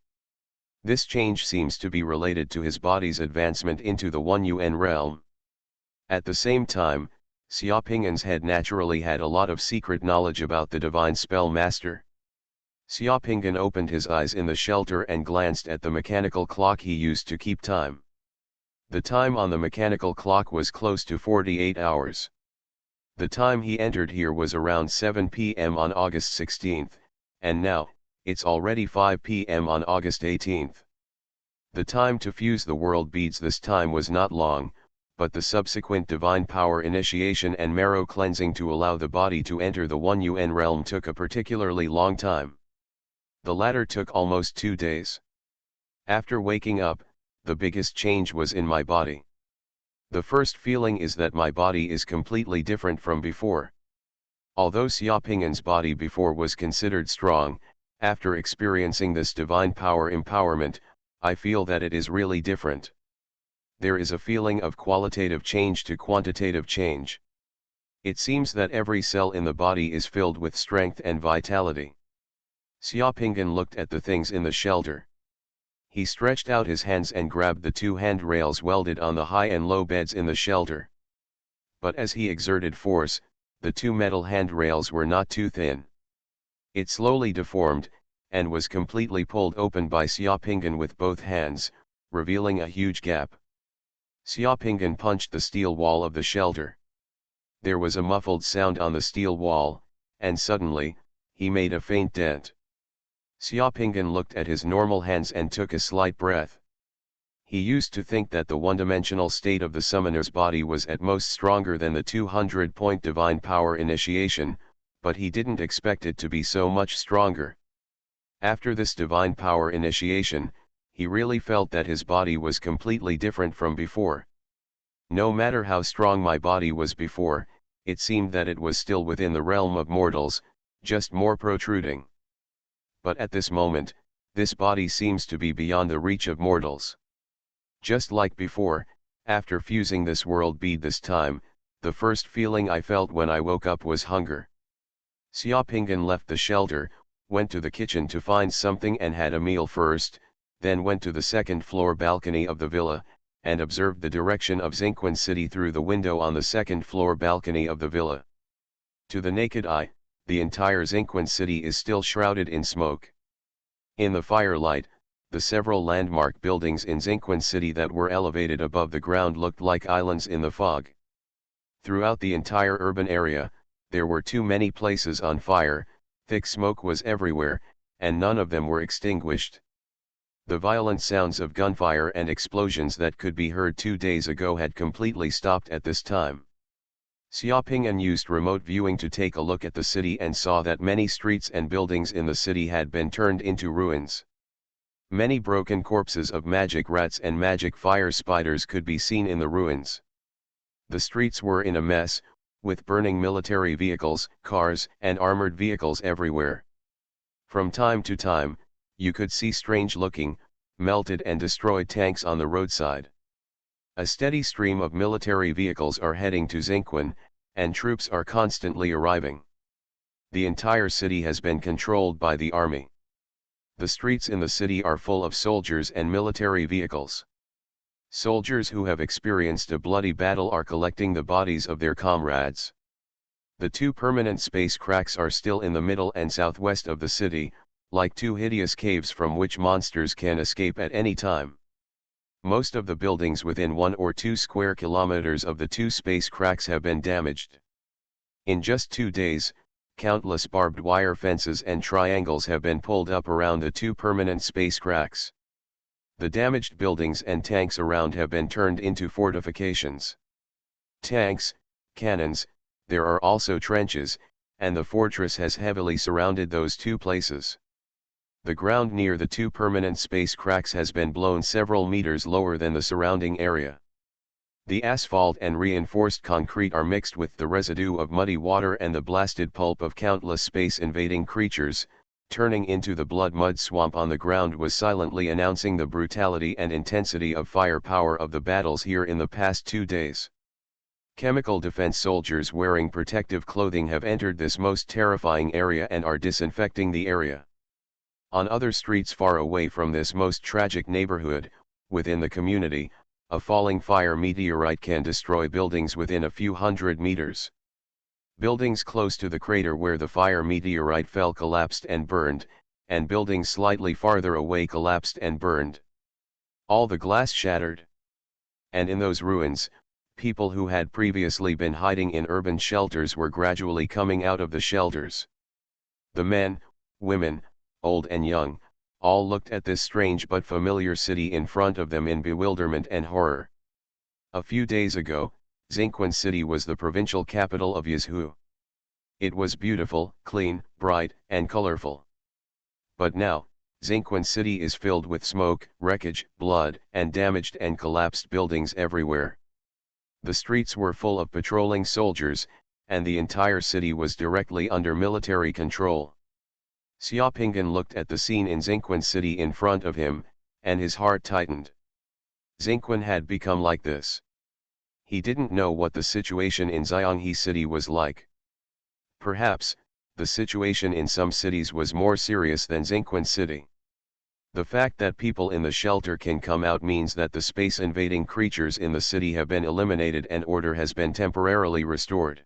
This change seems to be related to his body's advancement into the 1UN realm. At the same time, Xiaoping'an's head naturally had a lot of secret knowledge about the divine spell master. Xiaoping'an opened his eyes in the shelter and glanced at the mechanical clock he used to keep time. The time on the mechanical clock was close to 48 hours. The time he entered here was around 7 p.m. on August 16th, and now, it's already 5 p.m. on August 18th. The time to fuse the world beads this time was not long, but the subsequent divine power initiation and marrow cleansing to allow the body to enter the 1UN realm took a particularly long time. The latter took almost 2 days. After waking up, the biggest change was in my body. The first feeling is that my body is completely different from before. Although Xiaoping'an's body before was considered strong, after experiencing this divine power empowerment, I feel that it is really different. There is a feeling of qualitative change to quantitative change. It seems that every cell in the body is filled with strength and vitality. Xiaoping'an looked at the things in the shelter. He stretched out his hands and grabbed the two handrails welded on the high and low beds in the shelter. But as he exerted force, the two metal handrails were not too thin. It slowly deformed, and was completely pulled open by Xiaoping'an with both hands, revealing a huge gap. Xiaoping'an punched the steel wall of the shelter. There was a muffled sound on the steel wall, and suddenly, he made a faint dent. Xiaoping'an looked at his normal hands and took a slight breath. He used to think that the one-dimensional state of the summoner's body was at most stronger than the 200-point divine power initiation, but he didn't expect it to be so much stronger. After this divine power initiation, he really felt that his body was completely different from before. No matter how strong my body was before, it seemed that it was still within the realm of mortals, just more protruding. But at this moment, this body seems to be beyond the reach of mortals. Just like before, after fusing this world bead this time, the first feeling I felt when I woke up was hunger. Xiaoping'an left the shelter, went to the kitchen to find something and had a meal first, then went to the second-floor balcony of the villa, and observed the direction of Xinquan City through the window on the second-floor balcony of the villa. To the naked eye, the entire Xinquan City is still shrouded in smoke. In the firelight, the several landmark buildings in Xinquan City that were elevated above the ground looked like islands in the fog. Throughout the entire urban area, there were too many places on fire, thick smoke was everywhere, and none of them were extinguished. The violent sounds of gunfire and explosions that could be heard 2 days ago had completely stopped at this time. Xiaoping'an used remote viewing to take a look at the city and saw that many streets and buildings in the city had been turned into ruins. Many broken corpses of magic rats and magic fire spiders could be seen in the ruins. The streets were in a mess, with burning military vehicles, cars, and armored vehicles everywhere. From time to time, you could see strange-looking, melted and destroyed tanks on the roadside. A steady stream of military vehicles are heading to Xuanhuan, and troops are constantly arriving. The entire city has been controlled by the army. The streets in the city are full of soldiers and military vehicles. Soldiers who have experienced a bloody battle are collecting the bodies of their comrades. The 2 permanent space cracks are still in the middle and southwest of the city, like 2 hideous caves from which monsters can escape at any time. Most of the buildings within 1 or 2 square kilometers of the 2 space cracks have been damaged. In just 2 days, countless barbed wire fences and triangles have been pulled up around the 2 permanent space cracks. The damaged buildings and tanks around have been turned into fortifications. Tanks, cannons, there are also trenches, and the fortress has heavily surrounded those 2 places. The ground near the 2 permanent space cracks has been blown several meters lower than the surrounding area. The asphalt and reinforced concrete are mixed with the residue of muddy water and the blasted pulp of countless space-invading creatures, turning into the blood-mud swamp on the ground was silently announcing the brutality and intensity of firepower of the battles here in the past 2 days. Chemical defense soldiers wearing protective clothing have entered this most terrifying area and are disinfecting the area. On other streets far away from this most tragic neighborhood, within the community, a falling fire meteorite can destroy buildings within a few hundred meters. Buildings close to the crater where the fire meteorite fell collapsed and burned, and buildings slightly farther away collapsed and burned. All the glass shattered. And in those ruins, people who had previously been hiding in urban shelters were gradually coming out of the shelters. The men, women, old and young, all looked at this strange but familiar city in front of them in bewilderment and horror. A few days ago, Xuanhuan City was the provincial capital of Yizhu. It was beautiful, clean, bright, and colorful. But now, Xuanhuan City is filled with smoke, wreckage, blood, and damaged and collapsed buildings everywhere. The streets were full of patrolling soldiers, and the entire city was directly under military control. Xiaoping'an looked at the scene in Xuanhuan City in front of him, and his heart tightened. Xuanhuan had become like this. He didn't know what the situation in Xianghe City was like. Perhaps, the situation in some cities was more serious than Xuanhuan City. The fact that people in the shelter can come out means that the space-invading creatures in the city have been eliminated and order has been temporarily restored.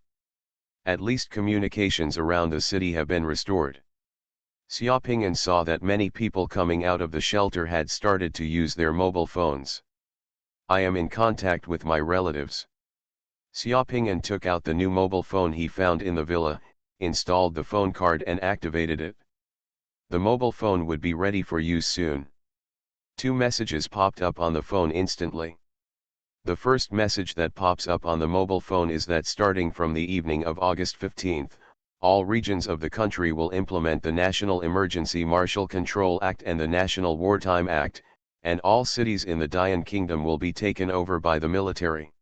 At least communications around the city have been restored. Xiaoping'an saw that many people coming out of the shelter had started to use their mobile phones. I am in contact with my relatives. Xiaoping'an took out the new mobile phone he found in the villa, installed the phone card and activated it. The mobile phone would be ready for use soon. 2 messages popped up on the phone instantly. The first message that pops up on the mobile phone is that starting from the evening of August 15th, all regions of the country will implement the National Emergency Martial Control Act and the National Wartime Act, and all cities in the Dian Kingdom will be taken over by the military.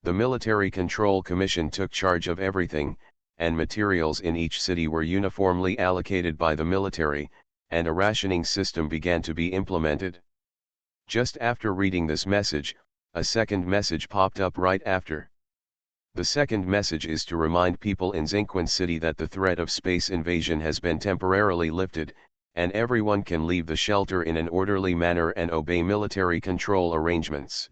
The Military Control Commission took charge of everything, and materials in each city were uniformly allocated by the military, and a rationing system began to be implemented. Just after reading this message, a second message popped up right after. The second message is to remind people in Xuanhuan City that the threat of space invasion has been temporarily lifted, and everyone can leave the shelter in an orderly manner and obey military control arrangements.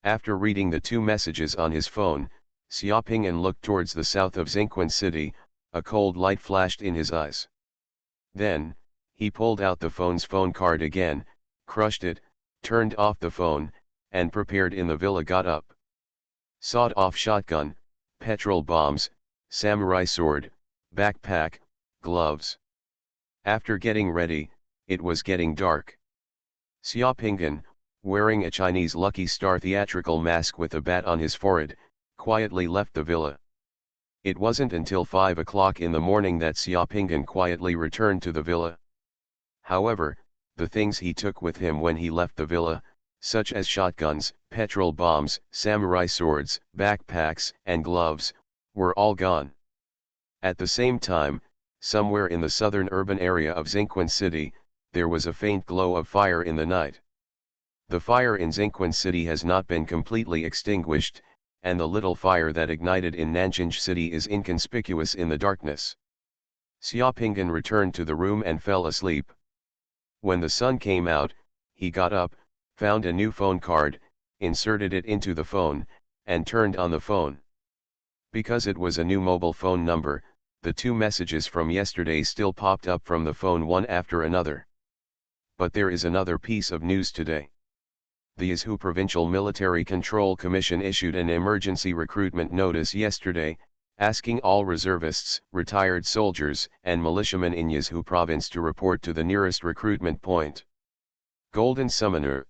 After reading the 2 messages on his phone, Xiaoping'an looked towards the south of Xuanhuan City, a cold light flashed in his eyes. Then, he pulled out the phone's phone card again, crushed it, turned off the phone, and prepared in the villa got up. Sawed-off shotgun, petrol bombs, samurai sword, backpack, gloves. After getting ready, it was getting dark. Xiaopinghan, wearing a Chinese Lucky Star theatrical mask with a bat on his forehead, quietly left the villa. It wasn't until 5 o'clock in the morning that Xiaopinghan quietly returned to the villa. However, the things he took with him when he left the villa, such as shotguns, petrol bombs, samurai swords, backpacks, and gloves, were all gone. At the same time, somewhere in the southern urban area of Xuanhuan City, there was a faint glow of fire in the night. The fire in Xuanhuan City has not been completely extinguished, and the little fire that ignited in Nanjing City is inconspicuous in the darkness. Xiaopinghan returned to the room and fell asleep. When the sun came out, he got up, found a new phone card, inserted it into the phone, and turned on the phone. Because it was a new mobile phone number, the two messages from yesterday still popped up from the phone one after another. But there is another piece of news today. The Yizhou Provincial Military Control Commission issued an emergency recruitment notice yesterday, asking all reservists, retired soldiers, and militiamen in Yizhou province to report to the nearest recruitment point. Golden Summoner.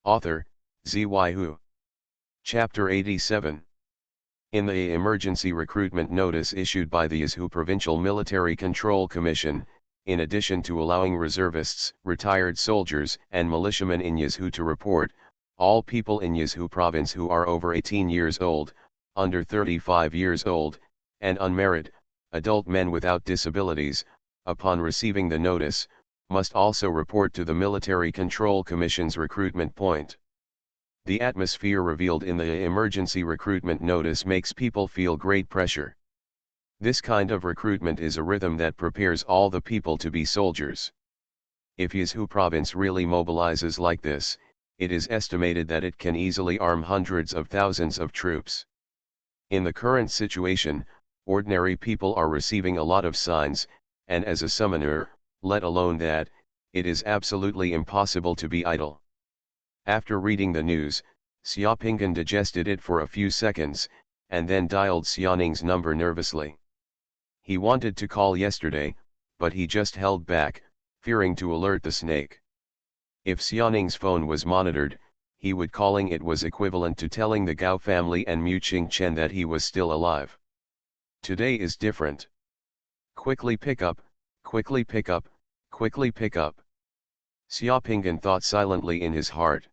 Author, Xuanhuan. Chapter 87. In the emergency recruitment notice issued by the Yizhou Provincial Military Control Commission, in addition to allowing reservists, retired soldiers, and militiamen in Yizhou to report, all people in Yizhou province who are over 18 years old, under 35 years old, and unmarried, adult men without disabilities, upon receiving the notice, must also report to the Military Control Commission's recruitment point. The atmosphere revealed in the emergency recruitment notice makes people feel great pressure. This kind of recruitment is a rhythm that prepares all the people to be soldiers. If Yizhou province really mobilizes like this, it is estimated that it can easily arm hundreds of thousands of troops. In the current situation, ordinary people are receiving a lot of signs, and as a summoner, let alone that, it is absolutely impossible to be idle. After reading the news, Xiaopinghan digested it for a few seconds, and then dialed Xianing's number nervously. He wanted to call yesterday, but he just held back, fearing to alert the snake. If Xianing's phone was monitored, he would calling it was equivalent to telling the Gao family and Mu Qingchen that he was still alive. Today is different. Quickly pick up, quickly pick up, quickly pick up. Xiaopinghan thought silently in his heart.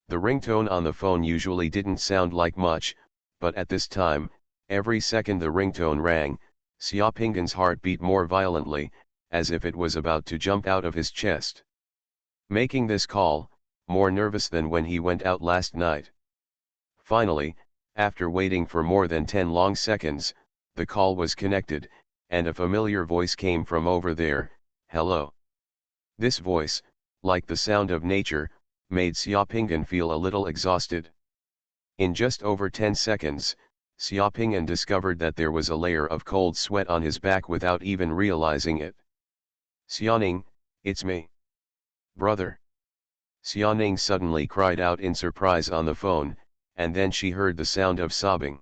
The ringtone on the phone usually didn't sound like much, but at this time, every second the ringtone rang, Xiaopinghan's heart beat more violently, as if it was about to jump out of his chest. Making this call, more nervous than when he went out last night. Finally, after waiting for more than 10 long seconds, the call was connected, and a familiar voice came from over there, "Hello." This voice, like the sound of nature, made Xiaopinghan feel a little exhausted. In just over 10 seconds, Xiaopinghan discovered that there was a layer of cold sweat on his back without even realizing it. "Xianing, it's me. Brother." Xianing suddenly cried out in surprise on the phone, and then she heard the sound of sobbing.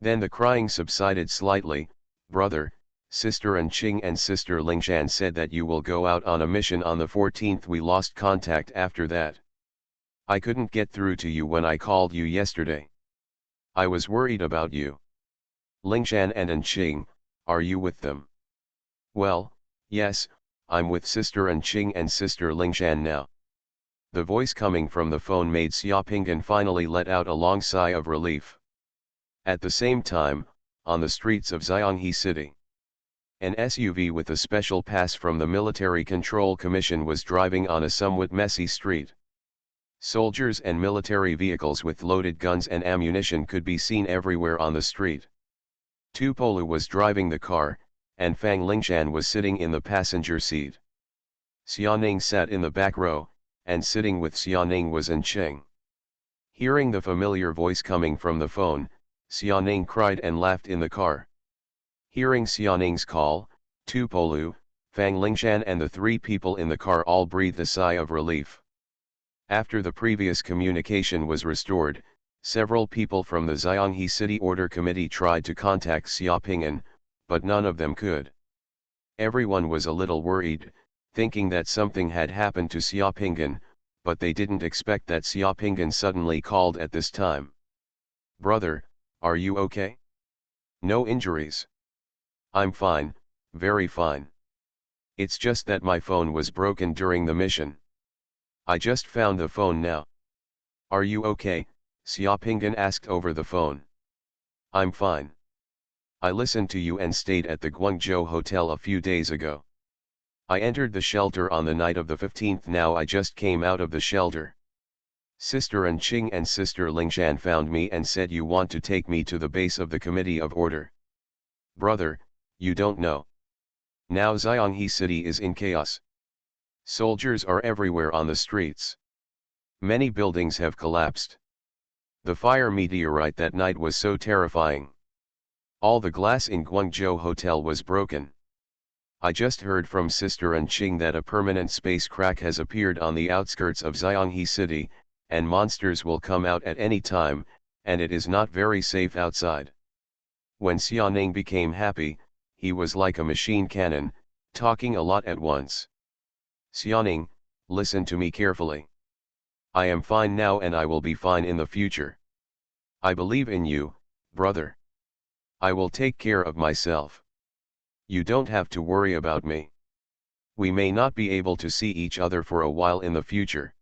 Then the crying subsided slightly. "Brother, Sister Anqing and Sister Lingshan said that you will go out on a mission on the 14th. We lost contact after that. I couldn't get through to you when I called you yesterday. I was worried about you. Lingshan and Anqing, are you with them?" "Well, yes, I'm with Sister Anqing and Sister Lingshan now." The voice coming from the phone made Xiaopinghan finally let out a long sigh of relief. At the same time, on the streets of Xianghe City, an SUV with a special pass from the Military Control Commission was driving on a somewhat messy street. Soldiers and military vehicles with loaded guns and ammunition could be seen everywhere on the street. Tupolu was driving the car, and Fang Lingshan was sitting in the passenger seat. Xianing sat in the back row, and sitting with Xianing was Anqing. Hearing the familiar voice coming from the phone, Xianing cried and laughed in the car. Hearing Xianing's call, Tupolu, Fang Lingshan and the three people in the car all breathed a sigh of relief. After the previous communication was restored, several people from the Xianghe City Order Committee tried to contact Xiaopinghan, but none of them could. Everyone was a little worried, thinking that something had happened to Xiaopinggan, but they didn't expect that Xiaopinggan suddenly called at this time. "Brother, are you okay? No injuries?" "I'm fine, very fine. It's just that my phone was broken during the mission. I just found the phone now." "Are you okay?" Xiaopinggan asked over the phone. "I'm fine. I listened to you and stayed at the Guangzhou hotel a few days ago. I entered the shelter on the night of the 15th. Now I just came out of the shelter. Sister Anqing and Sister Lingshan found me and said you want to take me to the base of the Committee of Order. Brother, you don't know. Now Xianghe City is in chaos. Soldiers are everywhere on the streets. Many buildings have collapsed. The fire meteorite that night was so terrifying. All the glass in Guangzhou hotel was broken. I just heard from Sister Anqing that a permanent space crack has appeared on the outskirts of Xianghe City, and monsters will come out at any time, and it is not very safe outside." When Xiaoning became happy, he was like a machine cannon, talking a lot at once. "Xiaoning, listen to me carefully. I am fine now and I will be fine in the future. I believe in you, brother. I will take care of myself. You don't have to worry about me. We may not be able to see each other for a while in the future.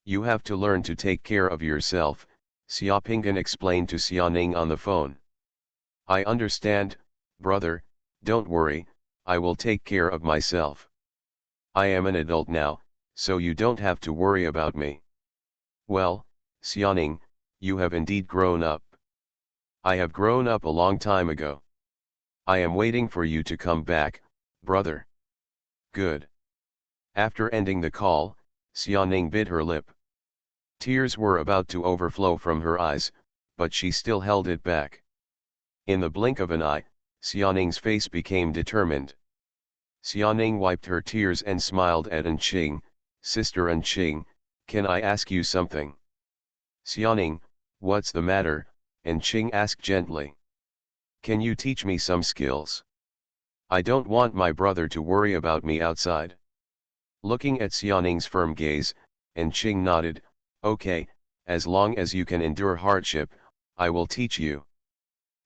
You have to learn to take care of yourself," Xiaopinggan explained to Xiaoning on the phone. "I understand, brother, don't worry, I will take care of myself. I am an adult now, so you don't have to worry about me." "Well, Xiaoning, you have indeed grown up." "I have grown up a long time ago. I am waiting for you to come back, brother." "Good." After ending the call, Xiaoning bit her lip. Tears were about to overflow from her eyes, but she still held it back. In the blink of an eye, Xiaoning's face became determined. Xiaoning wiped her tears and smiled at Anqing. "Sister Anqing, can I ask you something?" "Xiaoning, what's the matter?" Anqing asked gently. "Can you teach me some skills? I don't want my brother to worry about me outside." Looking at Xiaoning's firm gaze, Anqing nodded. "Okay, as long as you can endure hardship, I will teach you."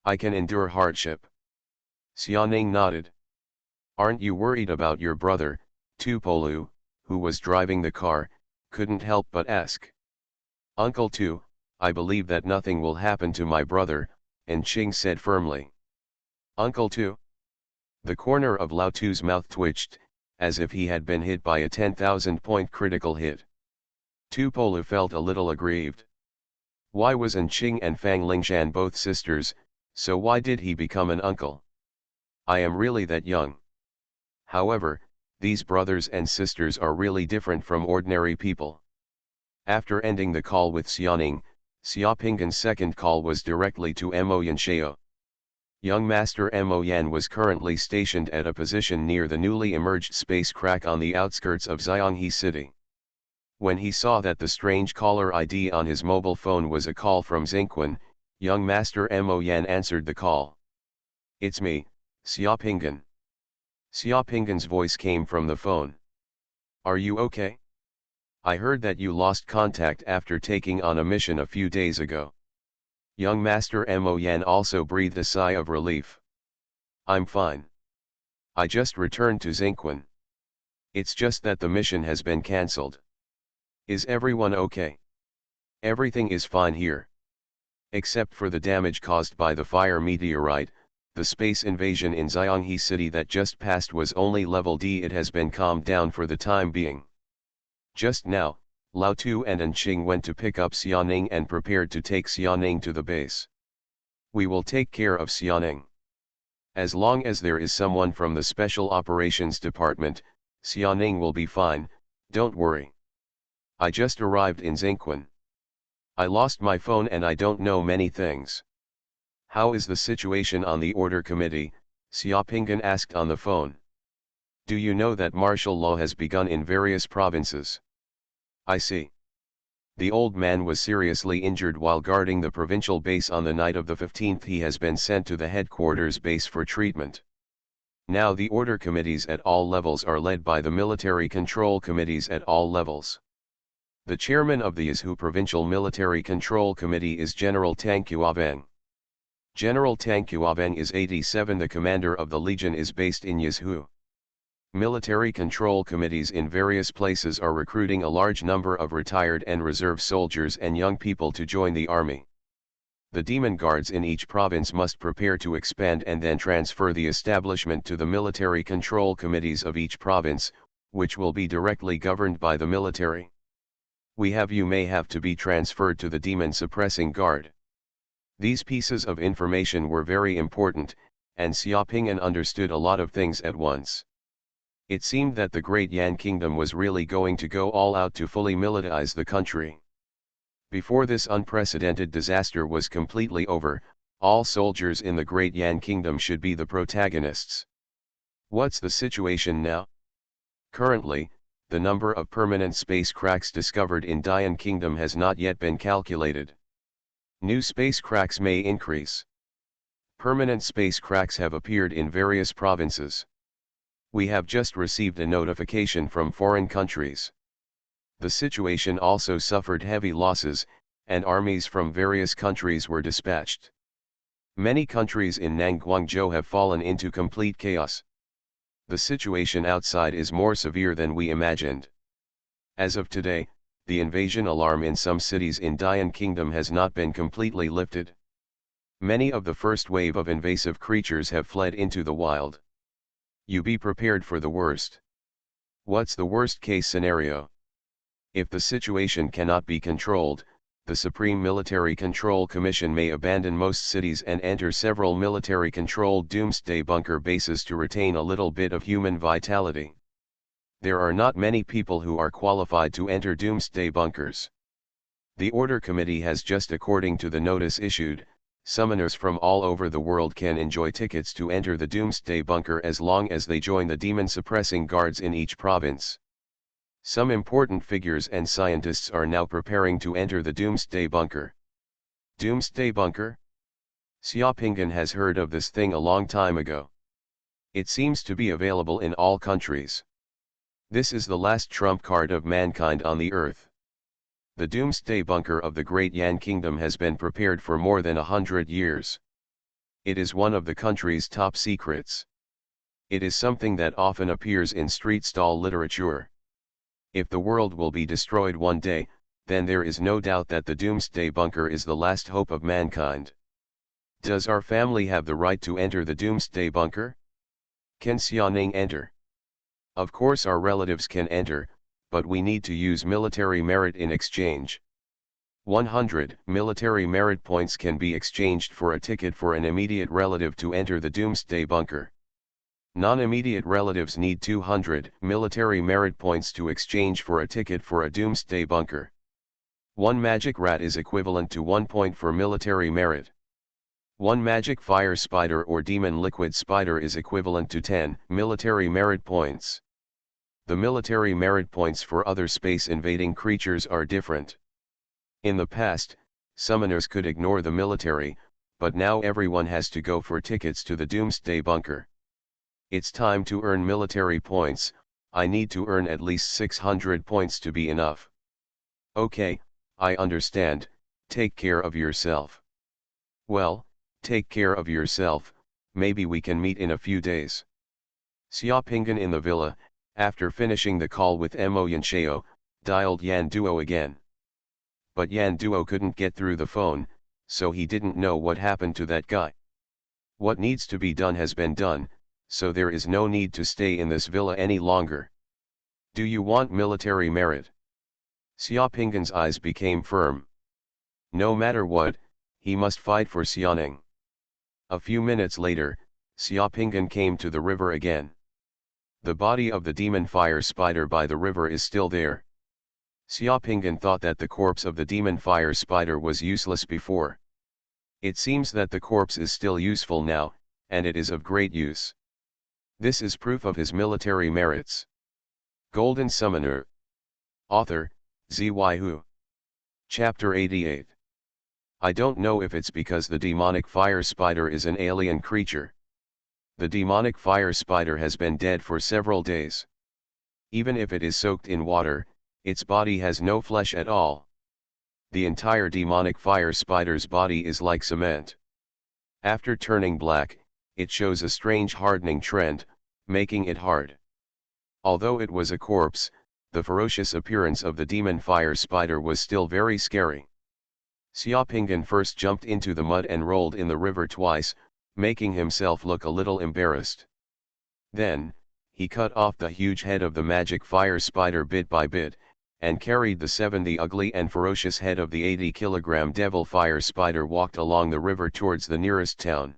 "I can endure hardship." Xiaoning nodded. "Aren't you worried about your brother?" Tupolu, who was driving the car, couldn't help but ask. "Uncle Tu, I believe that nothing will happen to my brother," Anqing said firmly. "Uncle Tu?" The corner of Lao Tu's mouth twitched, as if he had been hit by a 10,000-point critical hit. Tupolu felt a little aggrieved. Why was Anqing and Fang Lingshan both sisters, so why did he become an uncle? "I am really that young." However, these brothers and sisters are really different from ordinary people. After ending the call with Xiaoning, Xiaopinggan's second call was directly to Mo Yanshao. Young Master Mo Yan was currently stationed at a position near the newly emerged space crack on the outskirts of Xianghe City. When he saw that the strange caller ID on his mobile phone was a call from Xinquan, young Master Mo Yan answered the call. "It's me, Xiaopinggan." Xiaopinggan's voice came from the phone. "Are you okay? I heard that you lost contact after taking on a mission a few days ago." Young Master Mo Yan also breathed a sigh of relief. "I'm fine. I just returned to Xinquan. It's just that the mission has been cancelled." "Is everyone okay?" "Everything is fine here. Except for the damage caused by the fire meteorite, the space invasion in Xianghe City that just passed was only level D. It has been calmed down for the time being. Just now, Lao Tu and Anqing went to pick up Xiaoning and prepared to take Xiaoning to the base. We will take care of Xiaoning. As long as there is someone from the Special Operations Department, Xiaoning will be fine, don't worry. I just arrived in Xinquan. I lost my phone and I don't know many things." "How is the situation on the Order Committee?" Xiaopinggan asked on the phone. "Do you know that martial law has begun in various provinces?" "I see. The old man was seriously injured while guarding the provincial base on the night of the 15th. He has been sent to the headquarters base for treatment." Now the order committees at all levels are led by the military control committees at all levels. The chairman of the Yizhu Provincial Military Control Committee is General Tang Xuanhuan. General Tang Xuanhuan is 87. The commander of the legion is based in Yizhu. Military control committees in various places are recruiting a large number of retired and reserve soldiers and young people to join the army. The demon guards in each province must prepare to expand and then transfer the establishment to the military control committees of each province, which will be directly governed by the military. You may have to be transferred to the demon suppressing guard. These pieces of information were very important, and Xiaoping'an understood a lot of things at once. It seemed that the Great Yan Kingdom was really going to go all out to fully militarize the country. Before this unprecedented disaster was completely over, all soldiers in the Great Yan Kingdom should be the protagonists. What's the situation now? Currently, the number of permanent space cracks discovered in Dian Kingdom has not yet been calculated. New space cracks may increase. Permanent space cracks have appeared in various provinces. We have just received a notification from foreign countries. The situation also suffered heavy losses, and armies from various countries were dispatched. Many countries in Nangguangzhou have fallen into complete chaos. The situation outside is more severe than we imagined. As of today, the invasion alarm in some cities in Dian Kingdom has not been completely lifted. Many of the first wave of invasive creatures have fled into the wild. You be prepared for the worst. What's the worst case scenario? If the situation cannot be controlled, the Supreme Military Control Commission may abandon most cities and enter several military-controlled doomsday bunker bases to retain a little bit of human vitality. There are not many people who are qualified to enter doomsday bunkers. The Order Committee has just, according to the notice issued, summoners from all over the world can enjoy tickets to enter the doomsday bunker as long as they join the demon-suppressing guards in each province. Some important figures and scientists are now preparing to enter the Doomsday Bunker. Doomsday Bunker? Xiaoping'an has heard of this thing a long time ago. It seems to be available in all countries. This is the last trump card of mankind on the earth. The Doomsday Bunker of the Great Yan Kingdom has been prepared for more than 100 years. It is one of the country's top secrets. It is something that often appears in street stall literature. If the world will be destroyed one day, then there is no doubt that the Doomsday Bunker is the last hope of mankind. Does our family have the right to enter the Doomsday Bunker? Can Xianing enter? Of course our relatives can enter, but we need to use military merit in exchange. 100 military merit points can be exchanged for a ticket for an immediate relative to enter the Doomsday Bunker. Non-immediate relatives need 200 military merit points to exchange for a ticket for a doomsday bunker. 1 magic rat is equivalent to 1 point for military merit. 1 magic fire spider or demon liquid spider is equivalent to 10 military merit points. The military merit points for other space invading creatures are different. In the past, summoners could ignore the military, but now everyone has to go for tickets to the doomsday bunker. It's time to earn military points. I need to earn at least 600 points to be enough. Okay, I understand, take care of yourself. Well, take care of yourself, maybe we can meet in a few days. Xiaoping'an in the villa, after finishing the call with Mo Yanshao, dialed Yan Duo again. But Yan Duo couldn't get through the phone, so he didn't know what happened to that guy. What needs to be done has been done, so there is no need to stay in this villa any longer. Do you want military merit? Xiaoping'an's eyes became firm. No matter what, he must fight for Xianing. A few minutes later, Xiaoping'an came to the river again. The body of the demon fire spider by the river is still there. Xiaoping'an thought that the corpse of the demon fire spider was useless before. It seems that the corpse is still useful now, and it is of great use. This is proof of his military merits. Golden Summoner. Author, Xuanhuan. Chapter 88. I don't know if it's because the demonic fire spider is an alien creature. The demonic fire spider has been dead for several days. Even if it is soaked in water, its body has no flesh at all. The entire demonic fire spider's body is like cement. After turning black, it shows a strange hardening trend, making it hard. Although it was a corpse, the ferocious appearance of the demon fire spider was still very scary. Xiaopingan first jumped into the mud and rolled in the river twice, making himself look a little embarrassed. Then, he cut off the huge head of the magic fire spider bit by bit, and carried the ugly and ferocious head of the 80-kilogram devil fire spider walked along the river towards the nearest town.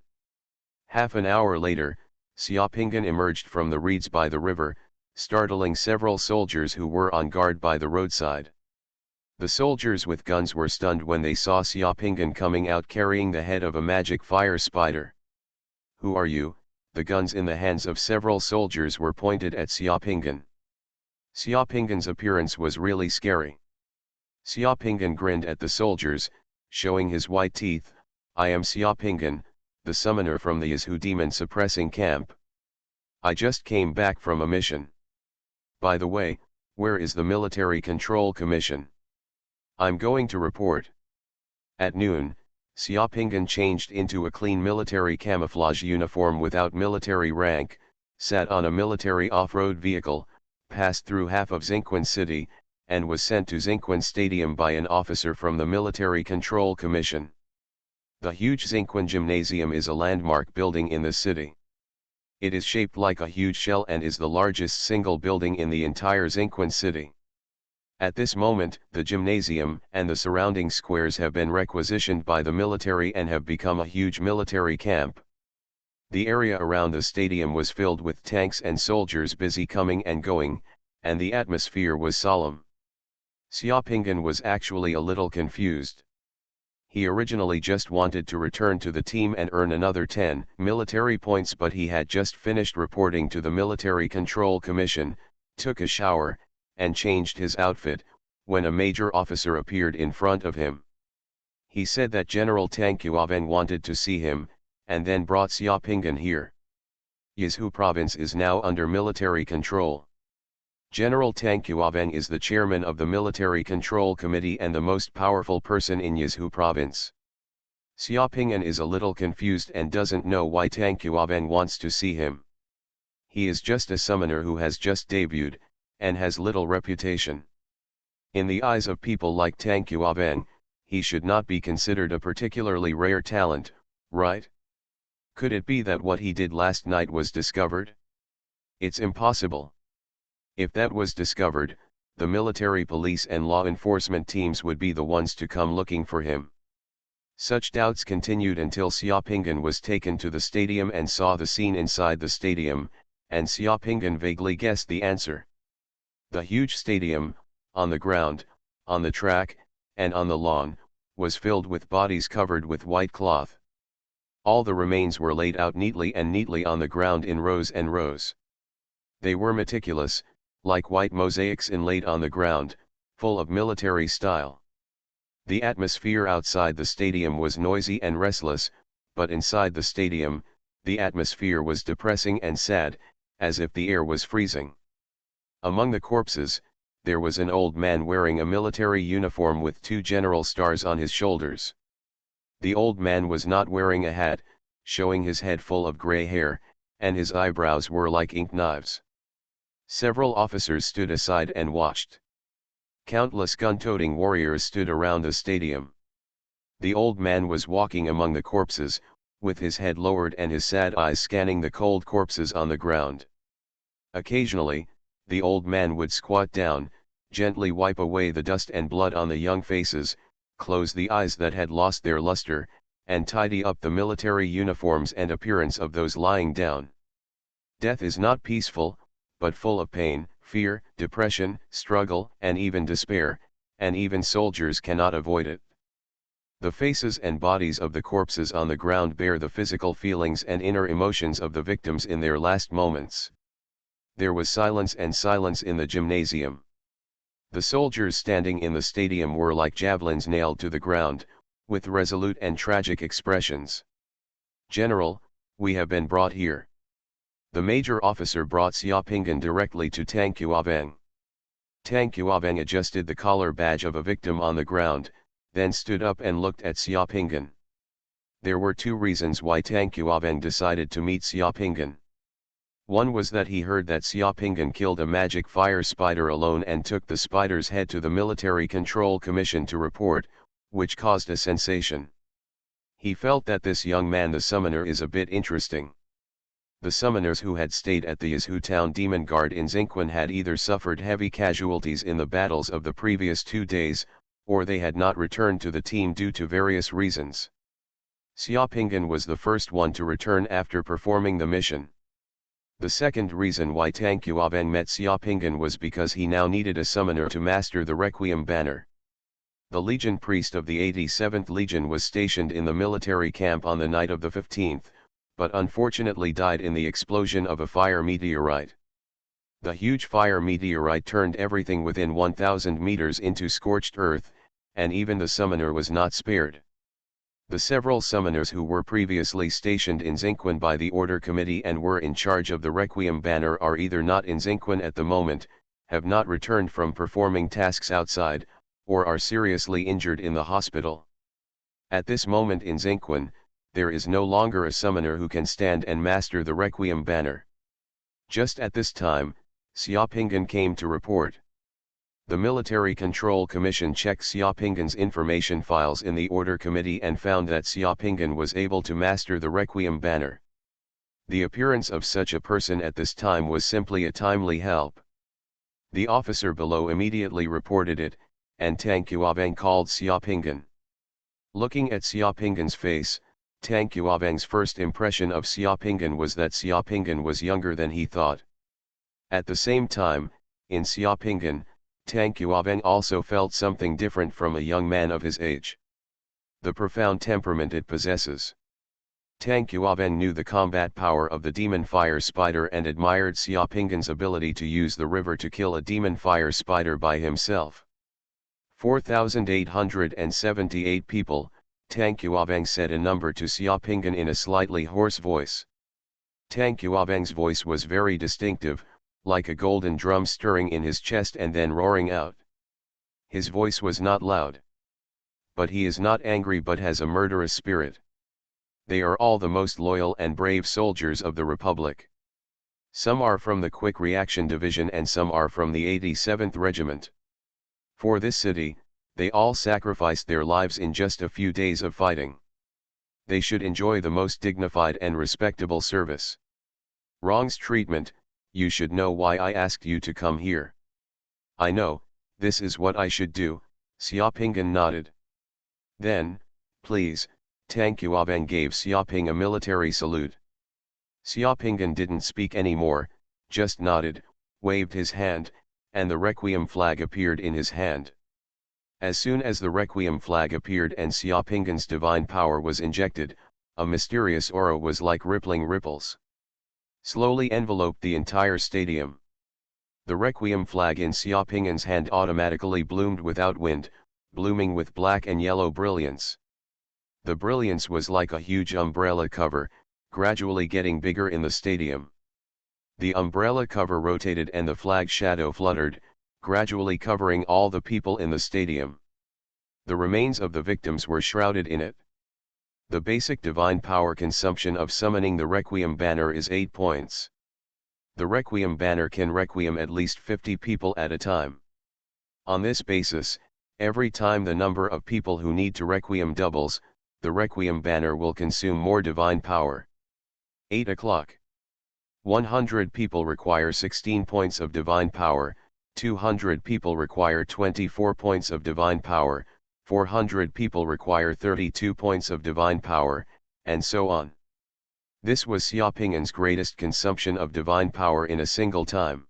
Half an hour later, Xiaopingan emerged from the reeds by the river, startling several soldiers who were on guard by the roadside. The soldiers with guns were stunned when they saw Xiaopingan coming out carrying the head of a magic fire spider. "Who are you?" The guns in the hands of several soldiers were pointed at Xiaopingan. Xiaopingan's appearance was really scary. Xiaopingan grinned at the soldiers, showing his white teeth. "I am Xiaopingan, the summoner from the Yazhu demon suppressing camp. I just came back from a mission. By the way, where is the Military Control Commission? I'm going to report." At noon, Xiaopingan changed into a clean military camouflage uniform without military rank, sat on a military off-road vehicle, passed through half of Xinquan City, and was sent to Xinquan Stadium by an officer from the Military Control Commission. The huge Xinquan Gymnasium is a landmark building in the city. It is shaped like a huge shell and is the largest single building in the entire Xinquan City. At this moment, the gymnasium and the surrounding squares have been requisitioned by the military and have become a huge military camp. The area around the stadium was filled with tanks and soldiers busy coming and going, and the atmosphere was solemn. Xiaopingan was actually a little confused. He originally just wanted to return to the team and earn another 10 military points, but he had just finished reporting to the Military Control Commission, took a shower, and changed his outfit, when a major officer appeared in front of him. He said that General Tang Xuanhuan wanted to see him, and then brought Xiaopingan here. Yazhu province is now under military control. General Tang Xuanhuan is the chairman of the Military Control Committee and the most powerful person in Yazhu province. Xiaopingan is a little confused and doesn't know why Tang Xuanhuan wants to see him. He is just a summoner who has just debuted, and has little reputation. In the eyes of people like Tang Xuanhuan, he should not be considered a particularly rare talent, right? Could it be that what he did last night was discovered? It's impossible. If that was discovered, the military police and law enforcement teams would be the ones to come looking for him. Such doubts continued until Xiaopingan was taken to the stadium and saw the scene inside the stadium, and Xiaopingan vaguely guessed the answer. The huge stadium, on the ground, on the track, and on the lawn, was filled with bodies covered with white cloth. All the remains were laid out neatly on the ground in rows and rows. They were meticulous, like white mosaics inlaid on the ground, full of military style. The atmosphere outside the stadium was noisy and restless, but inside the stadium, the atmosphere was depressing and sad, as if the air was freezing. Among the corpses, there was an old man wearing a military uniform with 2 general stars on his shoulders. The old man was not wearing a hat, showing his head full of gray hair, and his eyebrows were like ink knives. Several officers stood aside and watched. Countless gun-toting warriors stood around the stadium. The old man was walking among the corpses, with his head lowered and his sad eyes scanning the cold corpses on the ground. Occasionally, the old man would squat down, gently wipe away the dust and blood on the young faces, close the eyes that had lost their luster, and tidy up the military uniforms and appearance of those lying down. Death is not peaceful, but full of pain, fear, depression, struggle, and even despair, and even soldiers cannot avoid it. The faces and bodies of the corpses on the ground bear the physical feelings and inner emotions of the victims in their last moments. There was silence in the gymnasium. The soldiers standing in the stadium were like javelins nailed to the ground, with resolute and tragic expressions. "General, we have been brought here. The major officer brought Xiaopinggan directly to Tang Xuanhuan. Tang Xuanhuan adjusted the collar badge of a victim on the ground, then stood up and looked at Xiaopinggan. There were two reasons why Tang Xuanhuan decided to meet Xiaopinggan. One was that he heard that Xiaopinggan killed a magic fire spider alone and took the spider's head to the Military Control Commission to report, which caused a sensation. He felt that this young man the summoner is a bit interesting. The summoners who had stayed at the Yizhu Town Demon Guard in Xuanhuan had either suffered heavy casualties in the battles of the previous 2 days, or they had not returned to the team due to various reasons. Xiaopinggan was the first one to return after performing the mission. The second reason why Tang Xuanhuan met Xiaopinggan was because he now needed a summoner to master the Requiem banner. The Legion priest of the 87th Legion was stationed in the military camp on the night of the 15th, but unfortunately died in the explosion of a fire meteorite. The huge fire meteorite turned everything within 1,000 meters into scorched earth, and even the summoner was not spared. The several summoners who were previously stationed in Xuanhuan by the Order Committee and were in charge of the Requiem banner are either not in Xuanhuan at the moment, have not returned from performing tasks outside, or are seriously injured in the hospital. At this moment in Xuanhuan, there is no longer a summoner who can stand and master the Requiem banner. Just at this time, Xiaopinggan came to report. The Military Control Commission checked Xiaopinggan's information files in the Order Committee and found that Xiaopinggan was able to master the Requiem banner. The appearance of such a person at this time was simply a timely help. The officer below immediately reported it, and Tang Xuanhuan called Xiaopinggan. Looking at Xiaopinggan's face, Tang Xuanhuan's first impression of Xiaopinggan was that Xiaopinggan was younger than he thought. At the same time, in Xiaopinggan, Tang Xuanhuan also felt something different from a young man of his age. The profound temperament it possesses. Tang Xuanhuan knew the combat power of the demon fire spider and admired Xiaopinggan's ability to use the river to kill a demon fire spider by himself. 4,878 people, Tang Xuanhuan said a number to Xiaopinggan in a slightly hoarse voice. Tang Xuanhuan's voice was very distinctive, like a golden drum stirring in his chest and then roaring out. His voice was not loud. But he is not angry but has a murderous spirit. They are all the most loyal and brave soldiers of the Republic. Some are from the Quick Reaction Division and some are from the 87th Regiment. For this city, they all sacrificed their lives in just a few days of fighting. They should enjoy the most dignified and respectable service. Wrong's treatment, you should know why I asked you to come here. I know, this is what I should do, Xiaopinggan nodded. Then, please, Tang Xuanhuan gave Xiaoping a military salute. Xiaopinggan didn't speak anymore, just nodded, waved his hand, and the Requiem flag appeared in his hand. As soon as the Requiem flag appeared and Xiaopinggan's divine power was injected, a mysterious aura was like rippling ripples. Slowly enveloped the entire stadium. The Requiem flag in Xiaopinggan's hand automatically bloomed without wind, blooming with black and yellow brilliance. The brilliance was like a huge umbrella cover, gradually getting bigger in the stadium. The umbrella cover rotated and the flag shadow fluttered, gradually covering all the people in the stadium. The remains of the victims were shrouded in it. The basic divine power consumption of summoning the Requiem banner is 8 points. The Requiem banner can Requiem at least 50 people at a time. On this basis, every time the number of people who need to Requiem doubles, the Requiem banner will consume more divine power. 8 o'clock. 100 people require 16 points of divine power, 200 people require 24 points of divine power, 400 people require 32 points of divine power, and so on. This was Xiaopinggan's greatest consumption of divine power in a single time.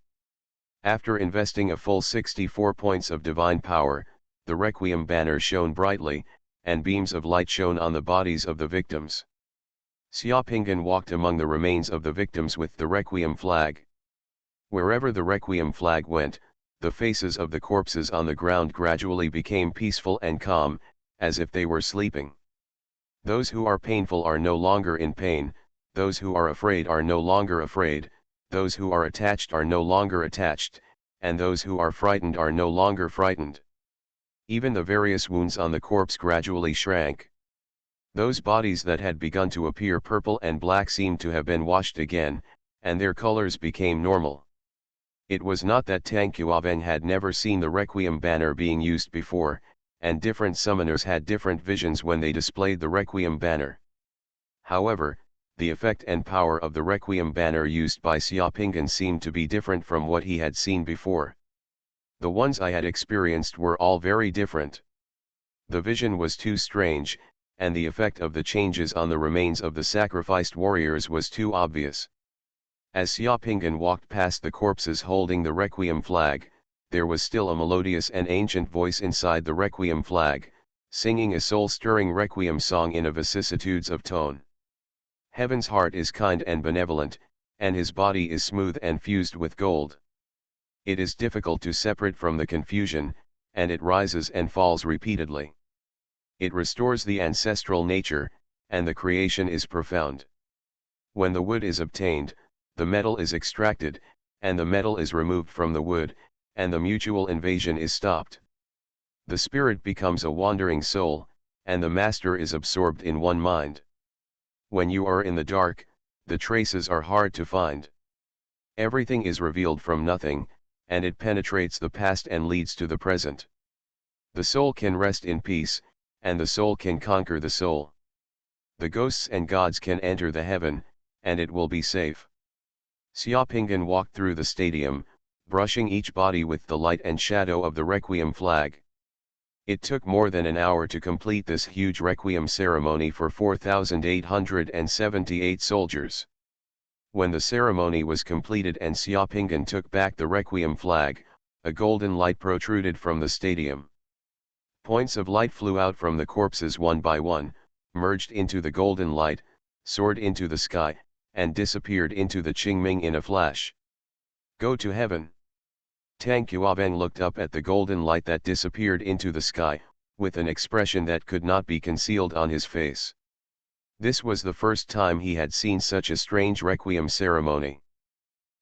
After investing a full 64 points of divine power, the Requiem banner shone brightly, and beams of light shone on the bodies of the victims. Xiaopinggan walked among the remains of the victims with the Requiem flag. Wherever the Requiem flag went, the faces of the corpses on the ground gradually became peaceful and calm, as if they were sleeping. Those who are painful are no longer in pain, those who are afraid are no longer afraid, those who are attached are no longer attached, and those who are frightened are no longer frightened. Even the various wounds on the corpse gradually shrank. Those bodies that had begun to appear purple and black seemed to have been washed again, and their colors became normal. It was not that Tang Xuanhuan had never seen the Requiem banner being used before, and different summoners had different visions when they displayed the Requiem banner. However, the effect and power of the Requiem banner used by Xiaopingyan seemed to be different from what he had seen before. The ones I had experienced were all very different. The vision was too strange, and the effect of the changes on the remains of the sacrificed warriors was too obvious. As Xiaopingyan walked past the corpses holding the Requiem flag, there was still a melodious and ancient voice inside the Requiem flag, singing a soul-stirring Requiem song in a vicissitudes of tone. Heaven's heart is kind and benevolent, and his body is smooth and fused with gold. It is difficult to separate from the confusion, and it rises and falls repeatedly. It restores the ancestral nature, and the creation is profound. When the wood is obtained, the metal is extracted, and the metal is removed from the wood, and the mutual invasion is stopped. The spirit becomes a wandering soul, and the master is absorbed in one mind. When you are in the dark, the traces are hard to find. Everything is revealed from nothing, and it penetrates the past and leads to the present. The soul can rest in peace, and the soul can conquer the soul. The ghosts and gods can enter the heaven, and it will be safe. Xiaopingyan walked through the stadium, brushing each body with the light and shadow of the Requiem flag. It took more than an hour to complete this huge Requiem ceremony for 4,878 soldiers. When the ceremony was completed and Xiaopingyan took back the Requiem flag, a golden light protruded from the stadium. Points of light flew out from the corpses one by one, merged into the golden light, soared into the sky, and disappeared into the Qingming in a flash. Go to heaven. Tang Xuanhuan looked up at the golden light that disappeared into the sky, with an expression that could not be concealed on his face. This was the first time he had seen such a strange Requiem ceremony.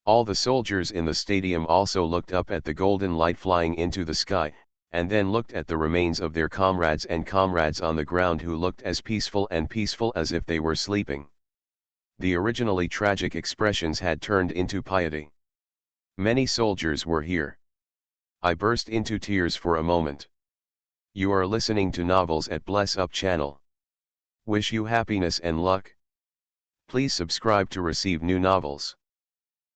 All the soldiers in the stadium also looked up at the golden light flying into the sky, and then looked at the remains of their comrades on the ground who looked as peaceful as if they were sleeping. The originally tragic expressions had turned into piety. Many soldiers were here. I burst into tears for a moment. You are listening to novels at Bless Up channel. Wish you happiness and luck. Please subscribe to receive new novels.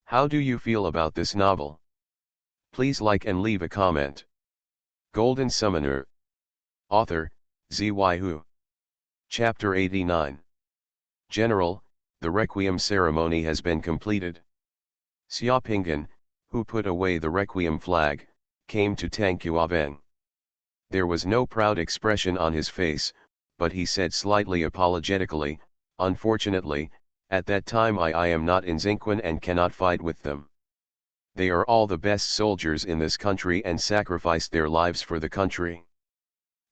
How do you feel about this novel? Please like and leave a comment. Golden Summoner. Author, Xuanhuan. Chapter 89. General, the Requiem ceremony has been completed. Xiaopingyan, who put away the Requiem flag, came to Tang Xuanhuan. There was no proud expression on his face, but he said slightly apologetically, unfortunately, at that time I am not in Xingquan and cannot fight with them. They are all the best soldiers in this country and sacrificed their lives for the country.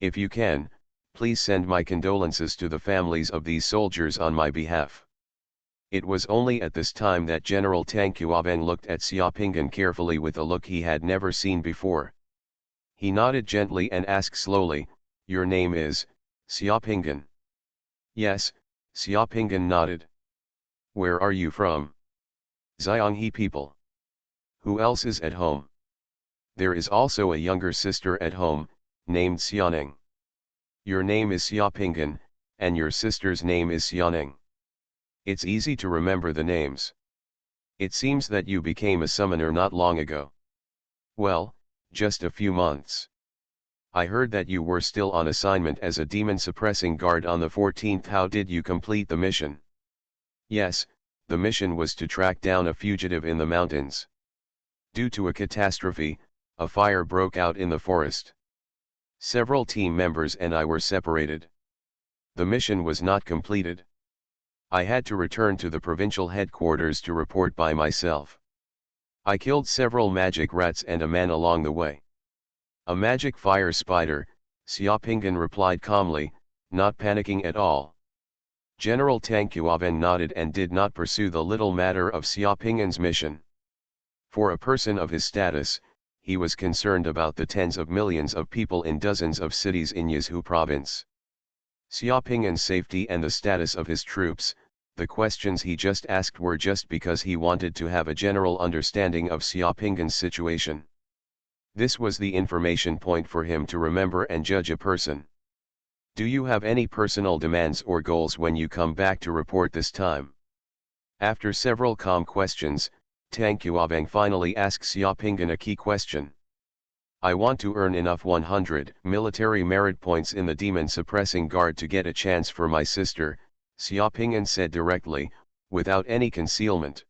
If you can, please send my condolences to the families of these soldiers on my behalf. It was only at this time that General Tang Xuanhuan looked at Xiaopingyan carefully with a look he had never seen before. He nodded gently and asked slowly, "Your name is, Xiaopingyan?" "Yes," Xiaopingyan nodded. "Where are you from?" "Xianghe people." "Who else is at home?" "There is also a younger sister at home, named Xianing." "Your name is Xiaopingyan, and your sister's name is Xianing. It's easy to remember the names. It seems that you became a summoner not long ago." "Well, just a few months. I heard that you were still on assignment as a demon suppressing guard on the 14th. How did you complete the mission?" "Yes, the mission was to track down a fugitive in the mountains. Due to a catastrophe, a fire broke out in the forest. Several team members and I were separated. The mission was not completed. I had to return to the provincial headquarters to report by myself. I killed several magic rats and a man along the way." "A magic fire spider," Xiaopingyan replied calmly, not panicking at all. General Tang Xuanhuan nodded and did not pursue the little matter of Xiaoping'an's mission. For a person of his status, he was concerned about the tens of millions of people in dozens of cities in Yizhou province. Xiaoping'an's safety and the status of his troops. The questions he just asked were just because he wanted to have a general understanding of Xiaoping'an's situation. This was the information point for him to remember and judge a person. Do you have any personal demands or goals when you come back to report this time? After several calm questions, Tang Xuanhuan finally asked Xiaoping'an a key question. I want to earn enough 100 military merit points in the demon suppressing guard to get a chance for my sister, Xiaoping'an said directly, without any concealment.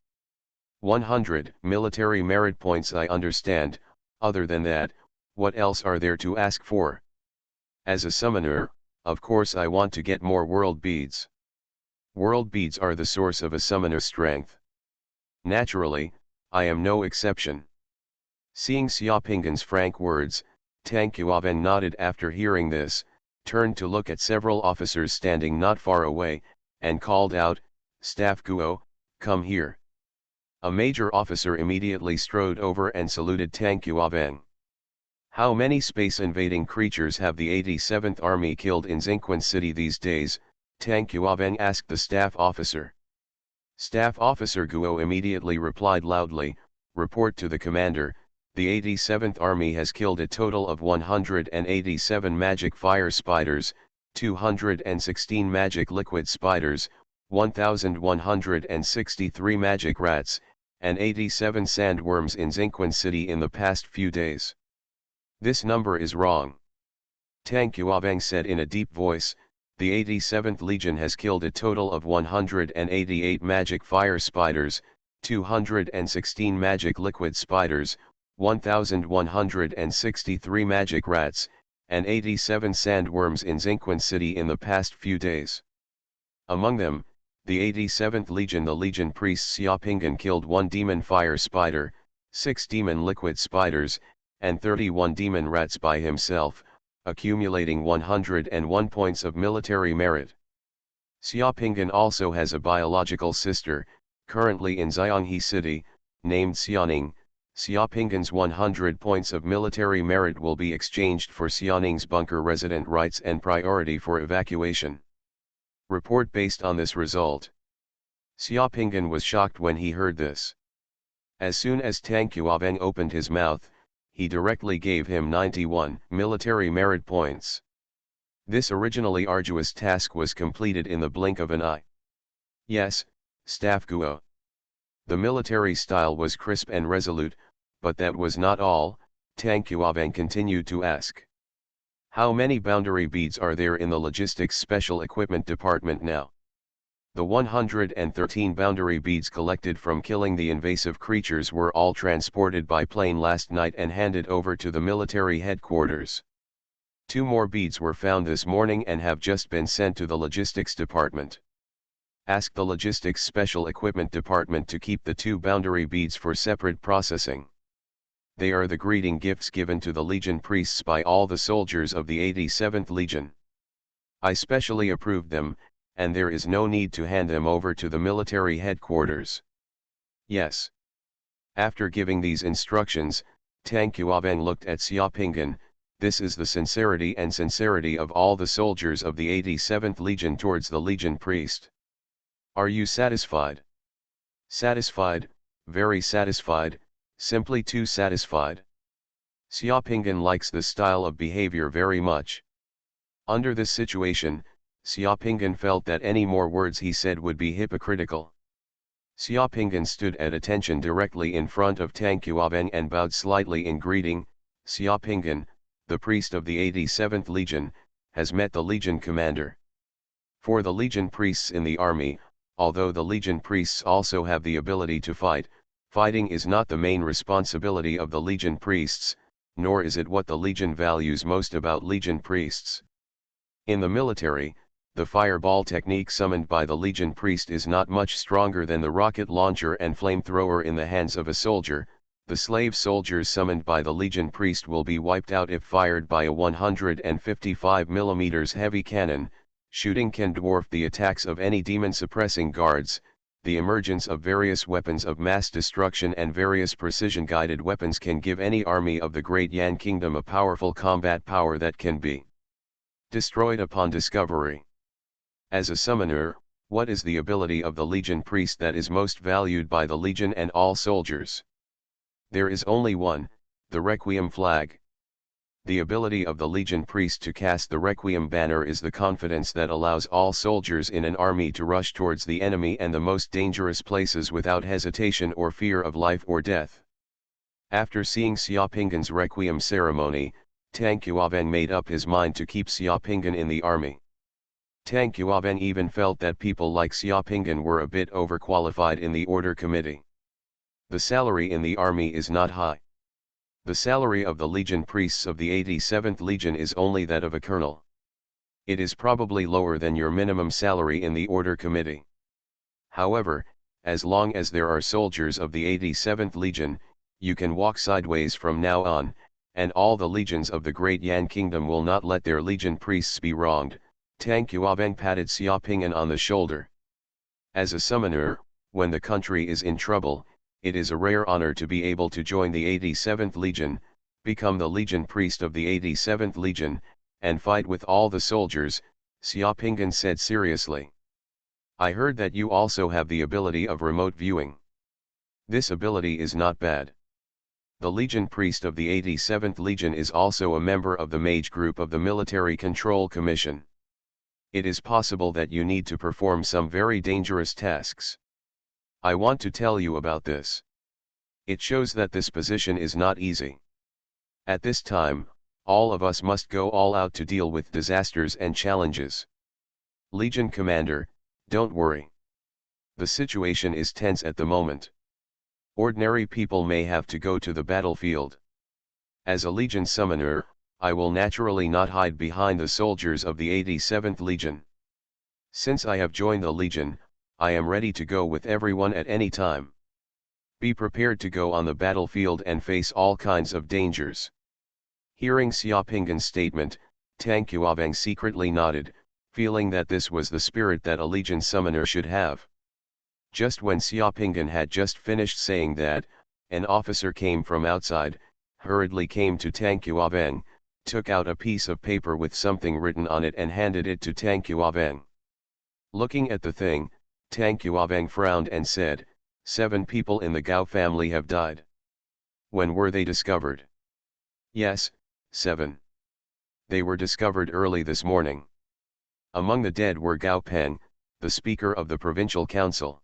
100 military merit points, I understand. Other than that, what else are there to ask for? As a summoner, of course I want to get more world beads. World beads are the source of a summoner's strength. Naturally, I am no exception. Seeing Xiaoping'an's frank words, Tang Xuanhuan nodded after hearing this, turned to look at several officers standing not far away, and called out, Staff Guo, come here. A major officer immediately strode over and saluted Tang Xuanhuan. How many space-invading creatures have the 87th Army killed in Xinquan City these days? Tang Xuanhuan asked the staff officer. Staff Officer Guo immediately replied loudly, report to the commander, the 87th Army has killed a total of 187 magic fire spiders, 216 magic liquid spiders, 1,163 magic rats, and 87 sandworms in Xinquan City in the past few days. This number is wrong. Tang Xuanhuan said in a deep voice, the 87th Legion has killed a total of 188 magic fire spiders, 216 magic liquid spiders, 1,163 magic rats, and 87 sandworms in Xinquan City in the past few days. Among them, the 87th Legion, the Legion priest Xiaoping'an killed 1 demon fire spider, 6 demon liquid spiders, and 31 demon rats by himself, accumulating 101 points of military merit. Xiaoping'an also has a biological sister, currently in Xianghe City, named Xianing. Xiaoping'an's 100 points of military merit will be exchanged for Xianing's bunker resident rights and priority for evacuation. Report based on this result. Xiaoping'an was shocked when he heard this. As soon as Tang Xuanhuan opened his mouth, he directly gave him 91 military merit points. This originally arduous task was completed in the blink of an eye. Yes, Staff Guo. The military style was crisp and resolute, but that was not all. Tang Xuanhuan continued to ask. How many boundary beads are there in the Logistics Special Equipment Department now? The 113 boundary beads collected from killing the invasive creatures were all transported by plane last night and handed over to the military headquarters. 2 more beads were found this morning and have just been sent to the Logistics Department. Ask the Logistics Special Equipment Department to keep the 2 boundary beads for separate processing. They are the greeting gifts given to the Legion priests by all the soldiers of the 87th Legion. I specially approved them, and there is no need to hand them over to the military headquarters. Yes. After giving these instructions, Tang Xuanhuan looked at Xiaoping'an. This is the sincerity of all the soldiers of the 87th Legion towards the Legion priest. Are you satisfied? Satisfied, very satisfied, simply too satisfied. Xiaoping'an likes this style of behavior very much. Under this situation, Xiaoping'an felt that any more words he said would be hypocritical. Xiaoping'an stood at attention directly in front of Tang Xuanhuan and bowed slightly in greeting. Xiaoping'an, the priest of the 87th Legion, has met the Legion commander. For the Legion priests in the army, although the Legion priests also have the ability to fight, fighting is not the main responsibility of the Legion priests, nor is it what the Legion values most about Legion priests. In the military, the fireball technique summoned by the Legion priest is not much stronger than the rocket launcher and flamethrower in the hands of a soldier. The slave soldiers summoned by the Legion priest will be wiped out if fired by a 155 mm heavy cannon. Shooting can dwarf the attacks of any demon-suppressing guards. The emergence of various weapons of mass destruction and various precision-guided weapons can give any army of the Great Yan Kingdom a powerful combat power that can be destroyed upon discovery. As a summoner, what is the ability of the Legion priest that is most valued by the Legion and all soldiers? There is only one, the Requiem flag. The ability of the Legion priest to cast the Requiem banner is the confidence that allows all soldiers in an army to rush towards the enemy and the most dangerous places without hesitation or fear of life or death. After seeing Xiaopingan's Requiem ceremony, Tang Xuanhuan made up his mind to keep Xiaopingan in the army. Tang Xuanhuan even felt that people like Xiaopingan were a bit overqualified in the order committee. The salary in the army is not high. The salary of the Legion priests of the 87th Legion is only that of a colonel. It is probably lower than your minimum salary in the order committee. However, as long as there are soldiers of the 87th Legion, you can walk sideways from now on, and all the legions of the Great Yan Kingdom will not let their Legion priests be wronged. Tang Xuanhuan patted Xiaopingan on the shoulder. As a summoner, when the country is in trouble, it is a rare honor to be able to join the 87th Legion, become the Legion priest of the 87th Legion, and fight with all the soldiers, Xiaopingan said seriously. I heard that you also have the ability of remote viewing. This ability is not bad. The Legion priest of the 87th Legion is also a member of the Mage group of the Military Control Commission. It is possible that you need to perform some very dangerous tasks. I want to tell you about this. It shows that this position is not easy. At this time, all of us must go all out to deal with disasters and challenges. Legion Commander, don't worry. The situation is tense at the moment. Ordinary people may have to go to the battlefield. As a Legion summoner, I will naturally not hide behind the soldiers of the 87th Legion. Since I have joined the Legion, I am ready to go with everyone at any time. Be prepared to go on the battlefield and face all kinds of dangers. Hearing Xiaopingan's statement, Tang Xuanhuan secretly nodded, feeling that this was the spirit that a Legion summoner should have. Just when Xiaopingan had just finished saying that, an officer came from outside, hurriedly came to Tang Xuanhuan, took out a piece of paper with something written on it and handed it to Tang Xuanhuan. Looking at the thing, Tang Xuanhuan frowned and said, 7 people in the Gao family have died. When were they discovered? Yes, 7. They were discovered early this morning. Among the dead were Gao Peng, the Speaker of the Provincial Council.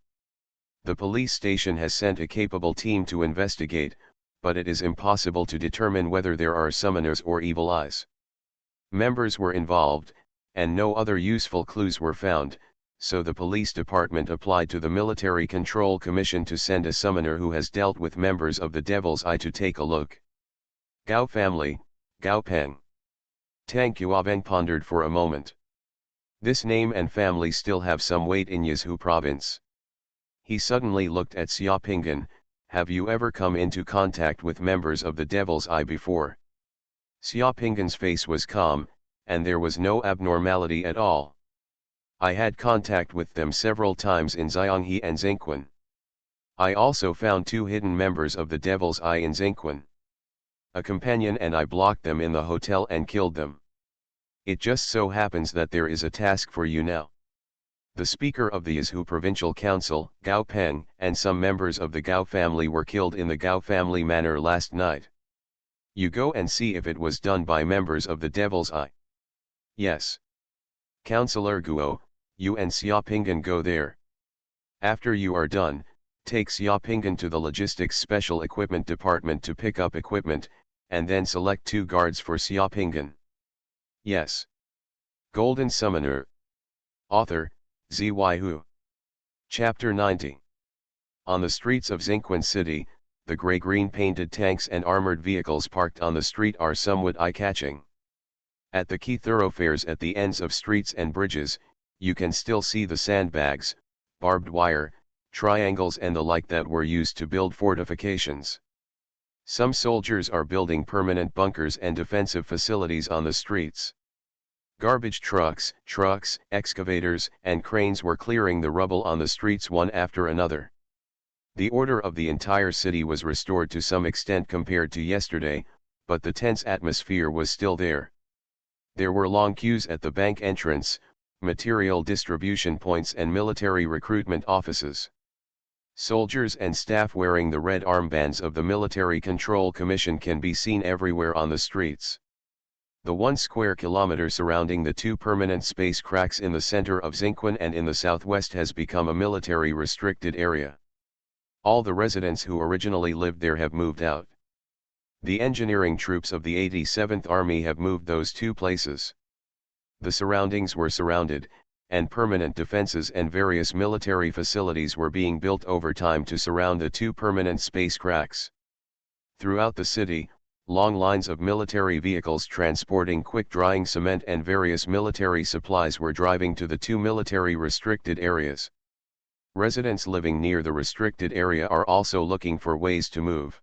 The police station has sent a capable team to investigate, but it is impossible to determine whether there are summoners or evil eyes. Members were involved, and no other useful clues were found, so the police department applied to the Military Control Commission to send a summoner who has dealt with members of the Devil's Eye to take a look. Gao family, Gao Peng. Tang Xuanhuan pondered for a moment. This name and family still have some weight in Yizhou province. He suddenly looked at Xiaopingan. Have you ever come into contact with members of the Devil's Eye before? Xiaopingan's face was calm, and there was no abnormality at all. I had contact with them several times in Xianghe and Xingquan. I also found 2 hidden members of the Devil's Eye in Xingquan. A companion and I blocked them in the hotel and killed them. It just so happens that there is a task for you now. The Speaker of the Yizhou Provincial Council, Gao Peng, and some members of the Gao family were killed in the Gao family manor last night. You go and see if it was done by members of the Devil's Eye. Yes. Councillor Guo, you and Xiaopingan go there. After you are done, take Xiaopingan to the Logistics Special Equipment Department to pick up equipment, and then select 2 guards for Xiaopingan. Yes. Golden Summoner. Author, Zyu. Chapter 90. On the streets of Xingquan City, the gray-green painted tanks and armored vehicles parked on the street are somewhat eye-catching. At the key thoroughfares at the ends of streets and bridges, you can still see the sandbags, barbed wire, triangles and the like that were used to build fortifications. Some soldiers are building permanent bunkers and defensive facilities on the streets. Garbage trucks, excavators, and cranes were clearing the rubble on the streets one after another. The order of the entire city was restored to some extent compared to yesterday, but the tense atmosphere was still there. There were long queues at the bank entrance, material distribution points and military recruitment offices. Soldiers and staff wearing the red armbands of the Military Control Commission can be seen everywhere on the streets. The 1 square kilometer surrounding the 2 permanent space cracks in the center of Xuanhuan and in the southwest has become a military restricted area. All the residents who originally lived there have moved out. The engineering troops of the 87th Army have moved those 2 places. The surroundings were surrounded, and permanent defenses and various military facilities were being built over time to surround the 2 permanent space cracks. Throughout the city, long lines of military vehicles transporting quick-drying cement and various military supplies were driving to the 2 military restricted areas. Residents living near the restricted area are also looking for ways to move.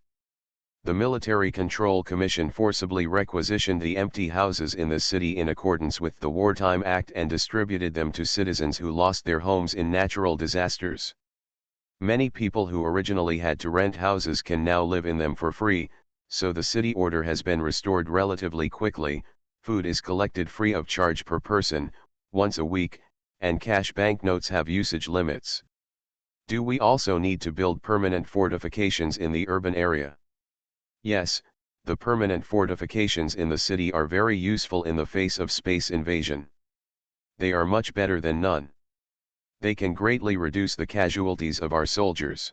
The Military Control Commission forcibly requisitioned the empty houses in the city in accordance with the Wartime Act and distributed them to citizens who lost their homes in natural disasters. Many people who originally had to rent houses can now live in them for free, so the city order has been restored relatively quickly. Food is collected free of charge per person, once a week, and cash banknotes have usage limits. Do we also need to build permanent fortifications in the urban area? Yes, the permanent fortifications in the city are very useful in the face of space invasion. They are much better than none. They can greatly reduce the casualties of our soldiers.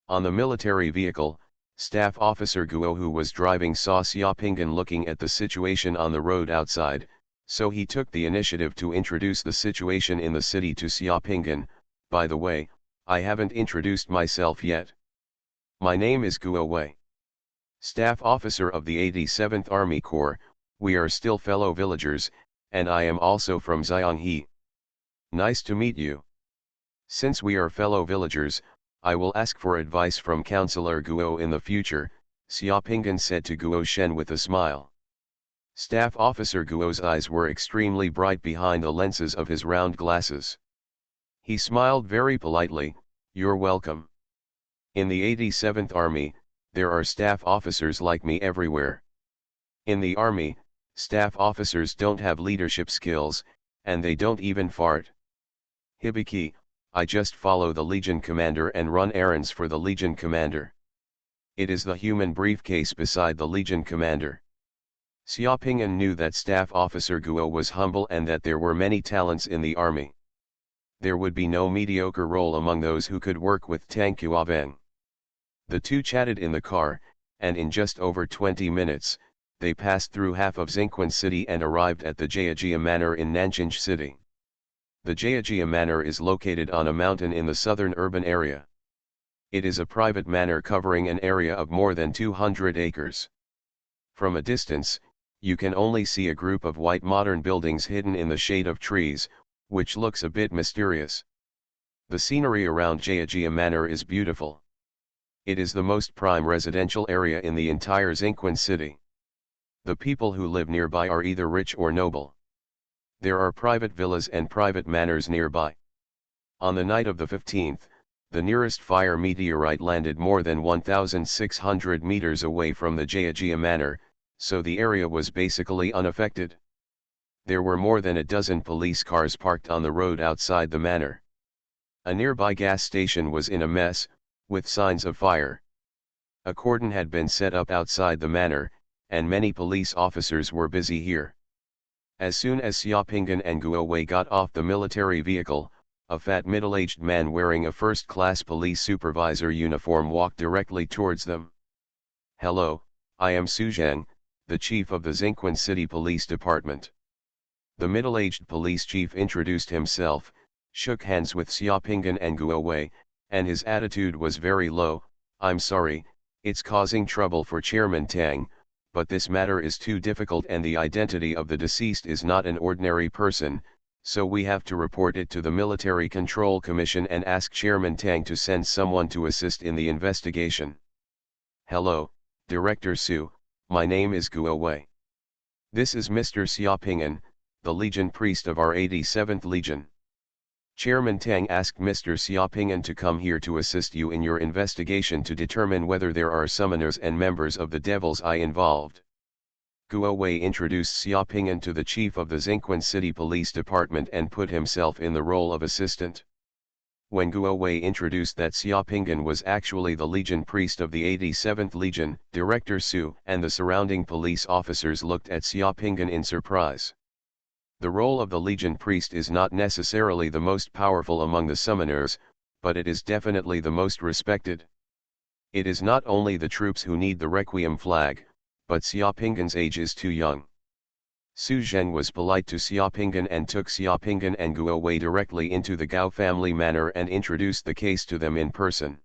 On the military vehicle, Staff Officer Guo, who was driving, saw Xiaoping'an looking at the situation on the road outside, so he took the initiative to introduce the situation in the city to Xiaoping'an. By the way, I haven't introduced myself yet. My name is Guo Wei. Staff Officer of the 87th Army Corps. We are still fellow villagers, and I am also from Xianghe. Nice to meet you. Since we are fellow villagers, I will ask for advice from Counselor Guo in the future, Xiaoping'an said to Guo Shen with a smile. Staff Officer Guo's eyes were extremely bright behind the lenses of his round glasses. He smiled very politely. You're welcome. In the 87th Army, there are staff officers like me everywhere. In the army, staff officers don't have leadership skills, and they don't even fart. Hibiki, I just follow the Legion commander and run errands for the Legion commander. It is the human briefcase beside the Legion commander. Xiaoping'an knew that Staff Officer Guo was humble and that there were many talents in the army. There would be no mediocre role among those who could work with Tang Xuanhuan. The two chatted in the car, and in just over 20 minutes, they passed through half of Xuanhuan City and arrived at the Jiajia Manor in Nanjing City. The Jiajia Manor is located on a mountain in the southern urban area. It is a private manor covering an area of more than 200 acres. From a distance, you can only see a group of white modern buildings hidden in the shade of trees, which looks a bit mysterious. The scenery around Jiajia Manor is beautiful. It is the most prime residential area in the entire Xuanhuan city. The people who live nearby are either rich or noble. There are private villas and private manors nearby. On the night of the 15th, the nearest fire meteorite landed more than 1,600 meters away from the Jiajia Manor, so the area was basically unaffected. There were more than a dozen police cars parked on the road outside the manor. A nearby gas station was in a mess, with signs of fire. A cordon had been set up outside the manor, and many police officers were busy here. As soon as Xiaoping'an and Guo Wei got off the military vehicle, a fat middle-aged man wearing a first-class police supervisor uniform walked directly towards them. Hello, I am Su Zhang, the chief of the Xuanhuan City Police Department. The middle-aged police chief introduced himself, shook hands with Xiaoping'an and Guo Wei, and his attitude was very low. I'm sorry, it's causing trouble for Chairman Tang, but this matter is too difficult and the identity of the deceased is not an ordinary person, so we have to report it to the Military Control Commission and ask Chairman Tang to send someone to assist in the investigation. Hello, Director Su, my name is Guo Wei. This is Mr. Xiaoping'an, the Legion priest of our 87th Legion. Chairman Tang asked Mr. Xiaoping'an to come here to assist you in your investigation to determine whether there are summoners and members of the Devil's Eye involved. Guo Wei introduced Xiaoping'an to the chief of the Xinquan City Police Department and put himself in the role of assistant. When Guo Wei introduced that Xiaoping'an was actually the Legion priest of the 87th Legion, Director Su and the surrounding police officers looked at Xiaoping'an in surprise. The role of the Legion priest is not necessarily the most powerful among the summoners, but it is definitely the most respected. It is not only the troops who need the Requiem flag, but Xiaoping'an's age is too young. Su Zhen was polite to Xiaoping'an and took Xiaoping'an and Guo Wei directly into the Gao family manor and introduced the case to them in person.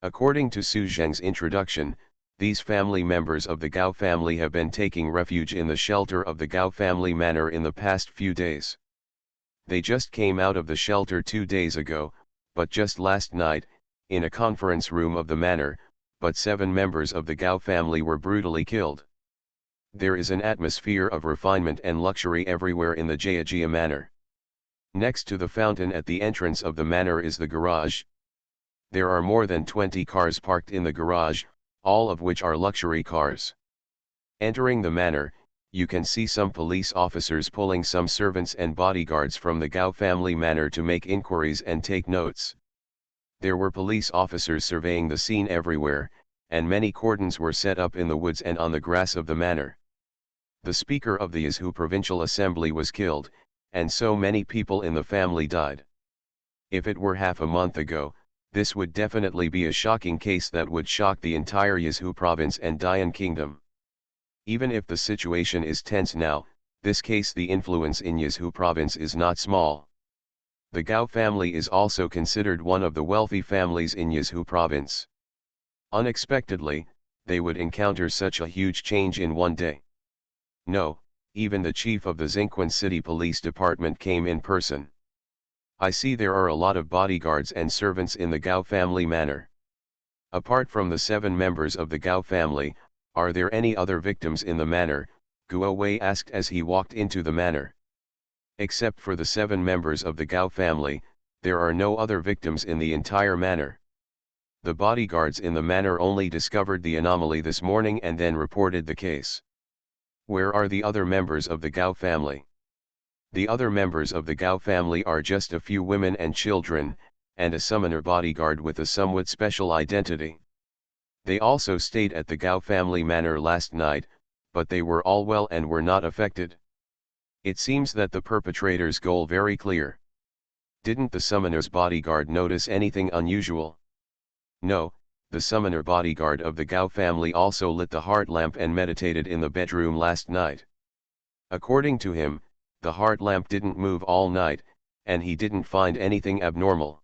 According to Su Zhen's introduction, these family members of the Gao family have been taking refuge in the shelter of the Gao family manor in the past few days. They just came out of the shelter 2 days ago, but just last night, in a conference room of the manor, but 7 members of the Gao family were brutally killed. There is an atmosphere of refinement and luxury everywhere in the Jiajia manor. Next to the fountain at the entrance of the manor is the garage. There are more than 20 cars parked in the garage, all of which are luxury cars. Entering the manor, you can see some police officers pulling some servants and bodyguards from the Gao family manor to make inquiries and take notes. There were police officers surveying the scene everywhere, and many cordons were set up in the woods and on the grass of the manor. The speaker of the Yazhu Provincial Assembly was killed, and so many people in the family died. If it were half a month ago, this would definitely be a shocking case that would shock the entire Yazhu province and Dian kingdom. Even if the situation is tense now, this case the influence in Yazhu province is not small. The Gao family is also considered one of the wealthy families in Yazhu province. Unexpectedly, they would encounter such a huge change in one day. No, even the chief of the Xinquan City Police Department came in person. I see there are a lot of bodyguards and servants in the Gao family manor. Apart from the 7 members of the Gao family, are there any other victims in the manor? Guo Wei asked as he walked into the manor. Except for the 7 members of the Gao family, there are no other victims in the entire manor. The bodyguards in the manor only discovered the anomaly this morning and then reported the case. Where are the other members of the Gao family? The other members of the Gao family are just a few women and children, and a summoner bodyguard with a somewhat special identity. They also stayed at the Gao family manor last night, but they were all well and were not affected. It seems that the perpetrator's goal very clear. Didn't the summoner's bodyguard notice anything unusual? No, the summoner bodyguard of the Gao family also lit the heart lamp and meditated in the bedroom last night. According to him, the heart lamp didn't move all night, and he didn't find anything abnormal.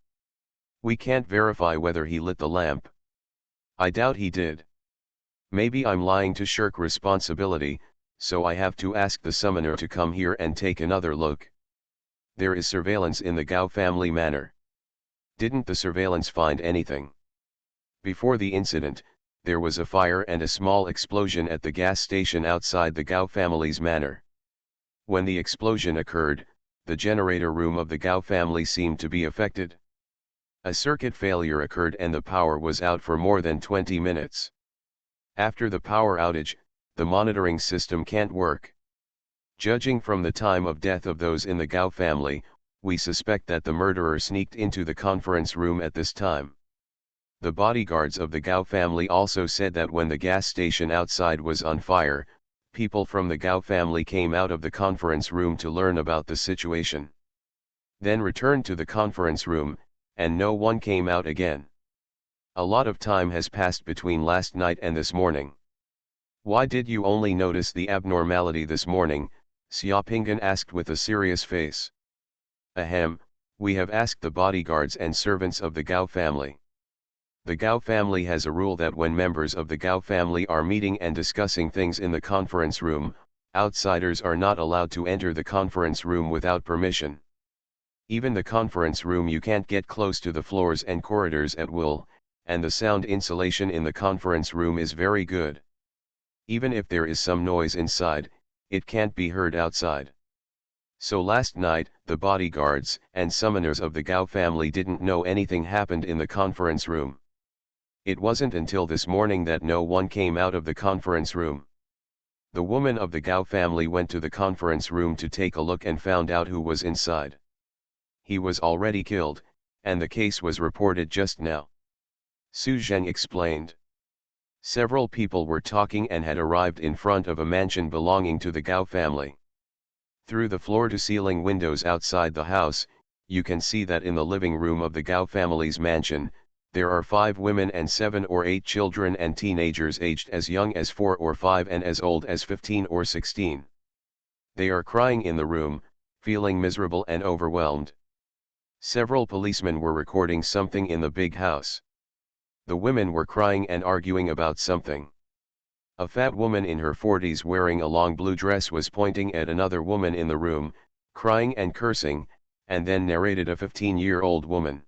We can't verify whether he lit the lamp. I doubt he did. Maybe I'm lying to shirk responsibility, so I have to ask the summoner to come here and take another look. There is surveillance in the Gao family manor. Didn't the surveillance find anything? Before the incident, there was a fire and a small explosion at the gas station outside the Gao family's manor. When the explosion occurred, the generator room of the Gao family seemed to be affected. A circuit failure occurred and the power was out for more than 20 minutes. After the power outage, the monitoring system can't work. Judging from the time of death of those in the Gao family, we suspect that the murderer sneaked into the conference room at this time. The bodyguards of the Gao family also said that when the gas station outside was on fire, people from the Gao family came out of the conference room to learn about the situation. Then returned to the conference room, and no one came out again. A lot of time has passed between last night and this morning. Why did you only notice the abnormality this morning? Xiaoping'an asked with a serious face. Ahem, we have asked the bodyguards and servants of the Gao family. The Gao family has a rule that when members of the Gao family are meeting and discussing things in the conference room, outsiders are not allowed to enter the conference room without permission. Even the conference room you can't get close to the floors and corridors at will, and the sound insulation in the conference room is very good. Even if there is some noise inside, it can't be heard outside. So last night, the bodyguards and summoners of the Gao family didn't know anything happened in the conference room. It wasn't until this morning that no one came out of the conference room. The woman of the Gao family went to the conference room to take a look and found out who was inside. He was already killed, and the case was reported just now. Su Zheng explained. Several people were talking and had arrived in front of a mansion belonging to the Gao family. Through the floor-to-ceiling windows outside the house, you can see that in the living room of the Gao family's mansion, there are 5 women and 7 or 8 children and teenagers aged as young as 4 or 5 and as old as 15 or 16. They are crying in the room, feeling miserable and overwhelmed. Several policemen were recording something in the big house. The women were crying and arguing about something. A fat woman in her 40s wearing a long blue dress was pointing at another woman in the room, crying and cursing, and then narrated a 15-year-old woman.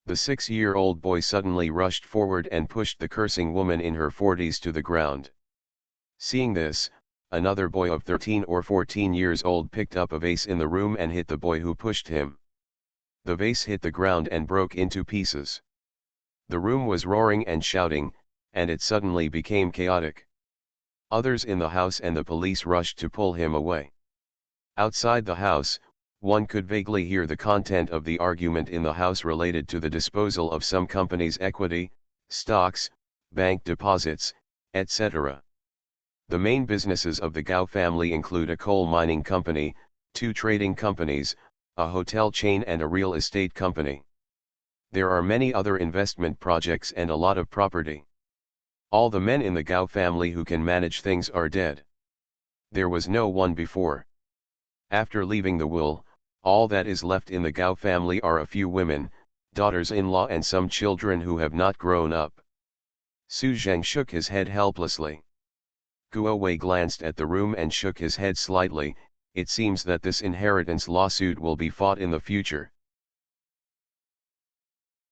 The 6-year-old boy suddenly rushed forward and pushed the cursing woman in her 40s to the ground. Seeing this, another boy of 13 or 14 years old picked up a vase in the room and hit the boy who pushed him. The vase hit the ground and broke into pieces. The room was roaring and shouting, and it suddenly became chaotic. Others in the house and the police rushed to pull him away. Outside the house, one could vaguely hear the content of the argument in the house related to the disposal of some company's equity, stocks, bank deposits, etc. The main businesses of the Gao family include a coal mining company, 2 trading companies, a hotel chain and a real estate company. There are many other investment projects and a lot of property. All the men in the Gao family who can manage things are dead. There was no one before. After leaving the will, all that is left in the Gao family are a few women, daughters-in-law and some children who have not grown up. Su Zheng shook his head helplessly. Guo Wei glanced at the room and shook his head slightly. It seems that this inheritance lawsuit will be fought in the future.